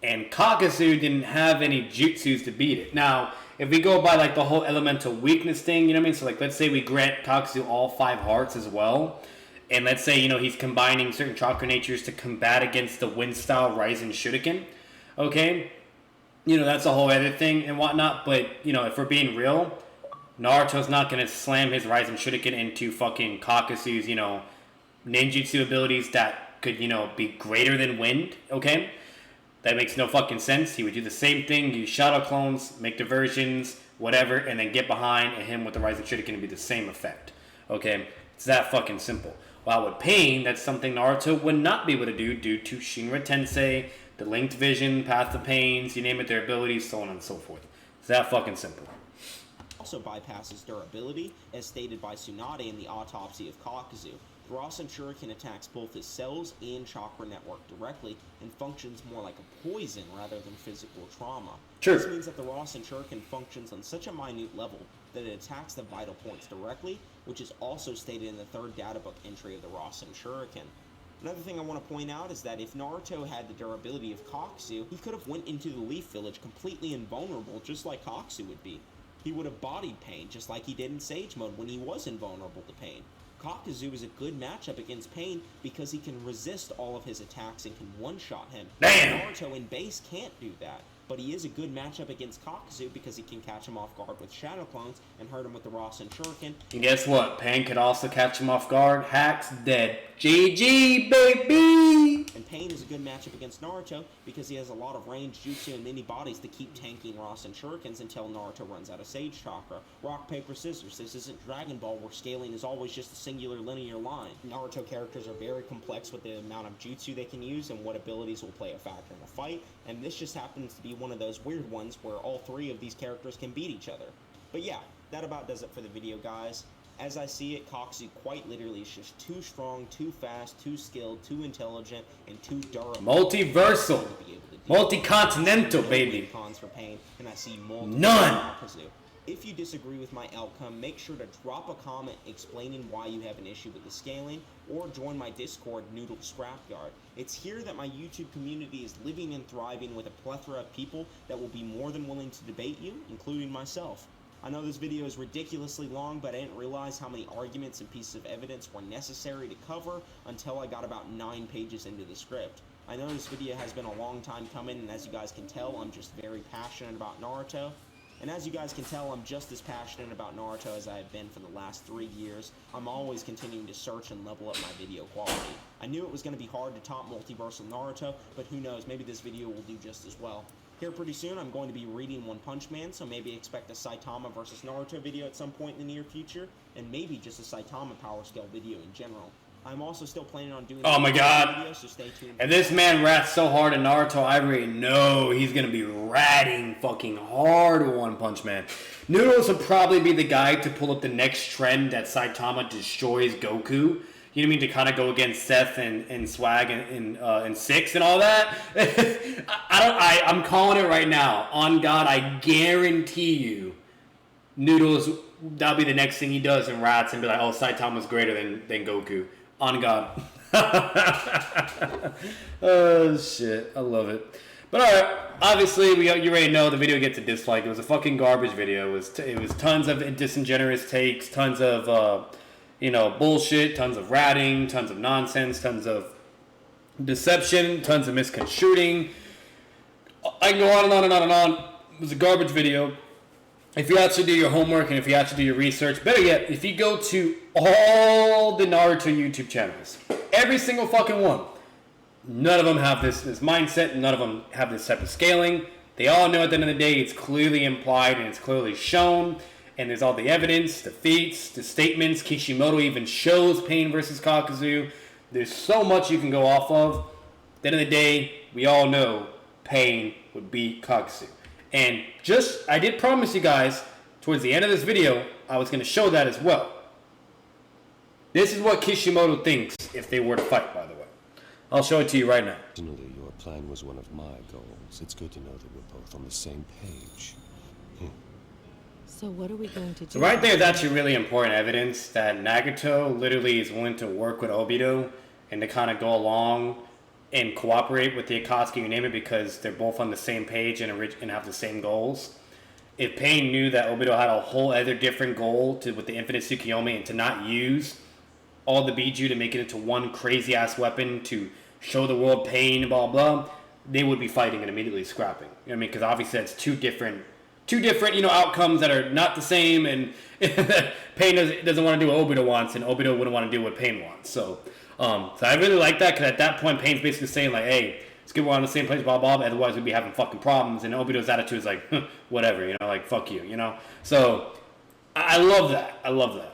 And Kakuzu didn't have any jutsus to beat it. Now, if we go by like the whole elemental weakness thing, you know what I mean? So like, let's say we grant Kakuzu all 5 hearts as well. And let's say, he's combining certain chakra natures to combat against the wind style Rising Shuriken. Okay? That's a whole other thing and whatnot. But, if we're being real, Naruto's not going to slam his Rising Shuriken into fucking Kakuzu's, ninjutsu abilities that could, be greater than wind. Okay? That makes no fucking sense. He would do the same thing, use shadow clones, make diversions, whatever, and then get behind and him with the Rising Shuriken to be the same effect. Okay? It's that fucking simple. While with Pain, that's something Naruto would not be able to do due to Shinra Tensei, the linked vision, path of pains, you name it, their abilities, so on and so forth. It's that fucking simple. Also bypasses durability, as stated by Tsunade in the autopsy of Kakuzu. The Rasen Shuriken attacks both his cells and chakra network directly and functions more like a poison rather than physical trauma. Sure. This means that the Rasen Shuriken functions on such a minute level that it attacks the vital points directly, which is also stated in the third databook entry of the Rasen Shuriken. Another thing I want to point out is that if Naruto had the durability of Kakuzu, he could have went into the Leaf Village completely invulnerable just like Kakuzu would be. He would have bodied Pain just like he did in Sage Mode when he was invulnerable to Pain. Kakuzu is a good matchup against Pain because he can resist all of his attacks and can one-shot him. Damn! Naruto in base can't do that. but he is a good matchup against Kakuzu because he can catch him off guard with Shadow Clones and hurt him with the Rasen Shuriken. And guess what? Pain could also catch him off guard. Hack's dead. GG, baby! And Pain is a good matchup against Naruto because he has a lot of range, jutsu, and mini bodies to keep tanking Rasen Shurikens until Naruto runs out of Sage Chakra. Rock, paper, scissors. This isn't Dragon Ball where scaling is always just a singular linear line. Naruto characters are very complex with the amount of jutsu they can use and what abilities will play a factor in a fight, and this just happens to be one of those weird ones where all three of these characters can beat each other. But yeah, that about does it for the video, guys. As I see it, Kakuzu quite literally is just too strong, too fast, too skilled, too intelligent, and too durable. Multiversal. Multi-continental, baby. Cons for Pain, and I see multiple None. Kakuzu. If you disagree with my outcome, make sure to drop a comment explaining why you have an issue with the scaling, or join my Discord, Noodle Scrapyard. It's here that my YouTube community is living and thriving with a plethora of people that will be more than willing to debate you, including myself. I know this video is ridiculously long, but I didn't realize how many arguments and pieces of evidence were necessary to cover until I got about 9 pages into the script. I know this video has been a long time coming, and as you guys can tell, I'm just very passionate about Naruto. And as you guys can tell, I'm just as passionate about Naruto as I have been for the last 3 years. I'm always continuing to search and level up my video quality. I knew it was going to be hard to top Multiversal Naruto, but who knows, maybe this video will do just as well. Here pretty soon, I'm going to be reading One Punch Man, so maybe expect a Saitama versus Naruto video at some point in the near future, and maybe just a Saitama Power Scale video in general. I'm also still planning on doing oh my god, videos, so stay tuned. And this man rats so hard in Naruto, I already know he's gonna be ratting fucking hard with One Punch Man. Noodles would probably be the guy to pull up the next trend that Saitama destroys Goku. You know what I mean? To kind of go against Seth and Swag and Six and all that. I'm calling it right now. On God, I guarantee you, Noodles, that'll be the next thing he does in rats and be like, oh, Saitama's greater than Goku. On God. Oh, shit. I love it. But alright, obviously, you already know the video gets a dislike. It was a fucking garbage video. It was tons of disingenuous takes, tons of, bullshit, tons of ratting, tons of nonsense, tons of deception, tons of misconstruing. I can go on and on and on and on. It was a garbage video. If you actually do your homework and if you actually do your research, better yet, if you go to all the Naruto YouTube channels, every single fucking one, none of them have this mindset, none of them have this type of scaling. They all know at the end of the day it's clearly implied and it's clearly shown, and there's all the evidence, the feats, the statements. Kishimoto even shows Pain versus Kakuzu. There's so much you can go off of. At the end of the day, we all know Pain would beat Kakuzu. And I did promise you guys, towards the end of this video, I was going to show that as well. This is what Kishimoto thinks if they were to fight, by the way. I'll show it to you right now. Originally, your plan was one of my goals. It's good to know that we're both on the same page. So what are we going to do? So right there is actually really important evidence that Nagato literally is willing to work with Obito and to kind of go along and cooperate with the Akatsuki, you name it, because they're both on the same page and have the same goals. If Pain knew that Obito had a whole other different goal with the Infinite Tsukiyomi and to not use all the Biju to make it into one crazy ass weapon to show the world Pain, blah blah, they would be fighting and immediately scrapping. You know what I mean? Because obviously that's two different outcomes that are not the same, and Pain doesn't want to do what Obito wants, and Obito wouldn't want to do what Pain wants. So I really like that, because at that point, Pain's basically saying, like, hey, it's good we're on the same place, blah, blah, blah, otherwise we'd be having fucking problems, and Obito's attitude is like, whatever, like, fuck you, So, I love that. I love that.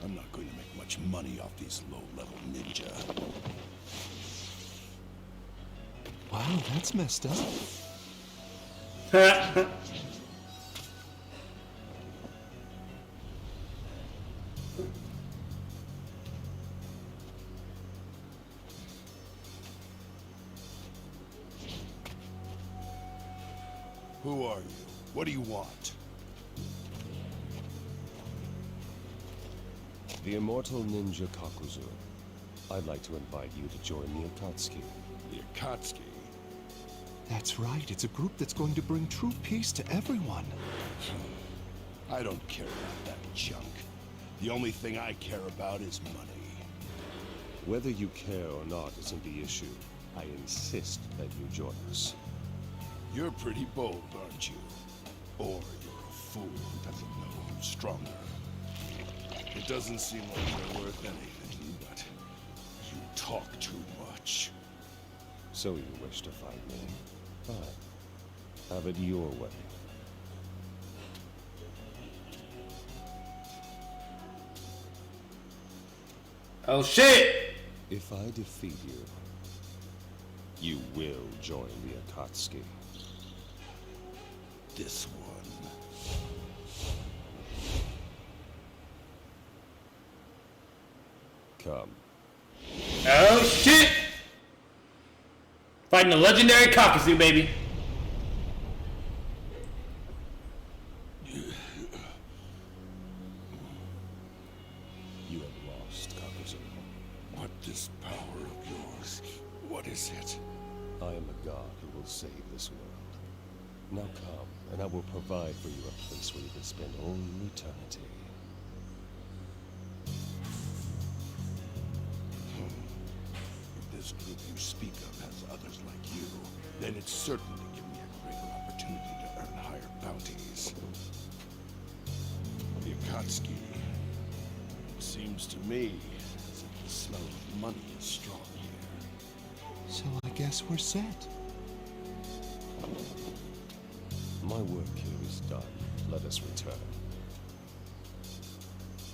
I'm not going to make much money off these low-level ninja. Wow, that's messed up. Who are you? What do you want? The immortal ninja Kakuzu. I'd like to invite you to join the Akatsuki. The Akatsuki? That's right, it's a group that's going to bring true peace to everyone. I don't care about that junk. The only thing I care about is money. Whether you care or not isn't the issue. I insist that you join us. You're pretty bold, aren't you? Or you're a fool who doesn't know who's stronger. It doesn't seem like you're worth anything, but you talk too much. So you wish to fight me? Fine. Have it your way. Oh shit! If I defeat you, you will join the Akatsuki. This one. Come. Oh shit! Fighting the legendary Kakuzu, baby. You have lost, Kakuzu. What this power of yours? What is it? I am a god who will save this world. Now come, and I will provide for you a place where you can spend all your eternity. If this group you speak of has others like you, then it's certain to give me a greater opportunity to earn higher bounties. The Akatsuki. It seems to me as if the smell of money is strong here. So I guess we're set. My work here is done. Let us return.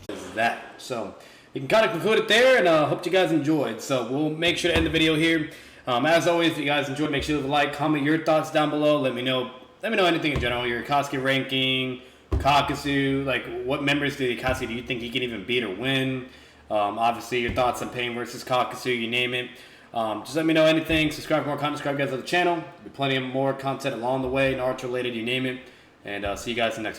Is that. So you can kind of conclude it there, and hope you guys enjoyed. So we'll make sure to end the video here. As always, if you guys enjoyed, make sure to leave a like, comment your thoughts down below. Let me know anything in general. Your Akatsuki ranking, Kakuzu, like what members of the Akatsuki do you think he can even beat or win? Obviously, your thoughts on Pain versus Kakuzu, you name it. Just let me know anything. Subscribe for more content. Subscribe guys to the channel. There'll be plenty of more content along the way, Naruto related, you name it. And see you guys in the next one.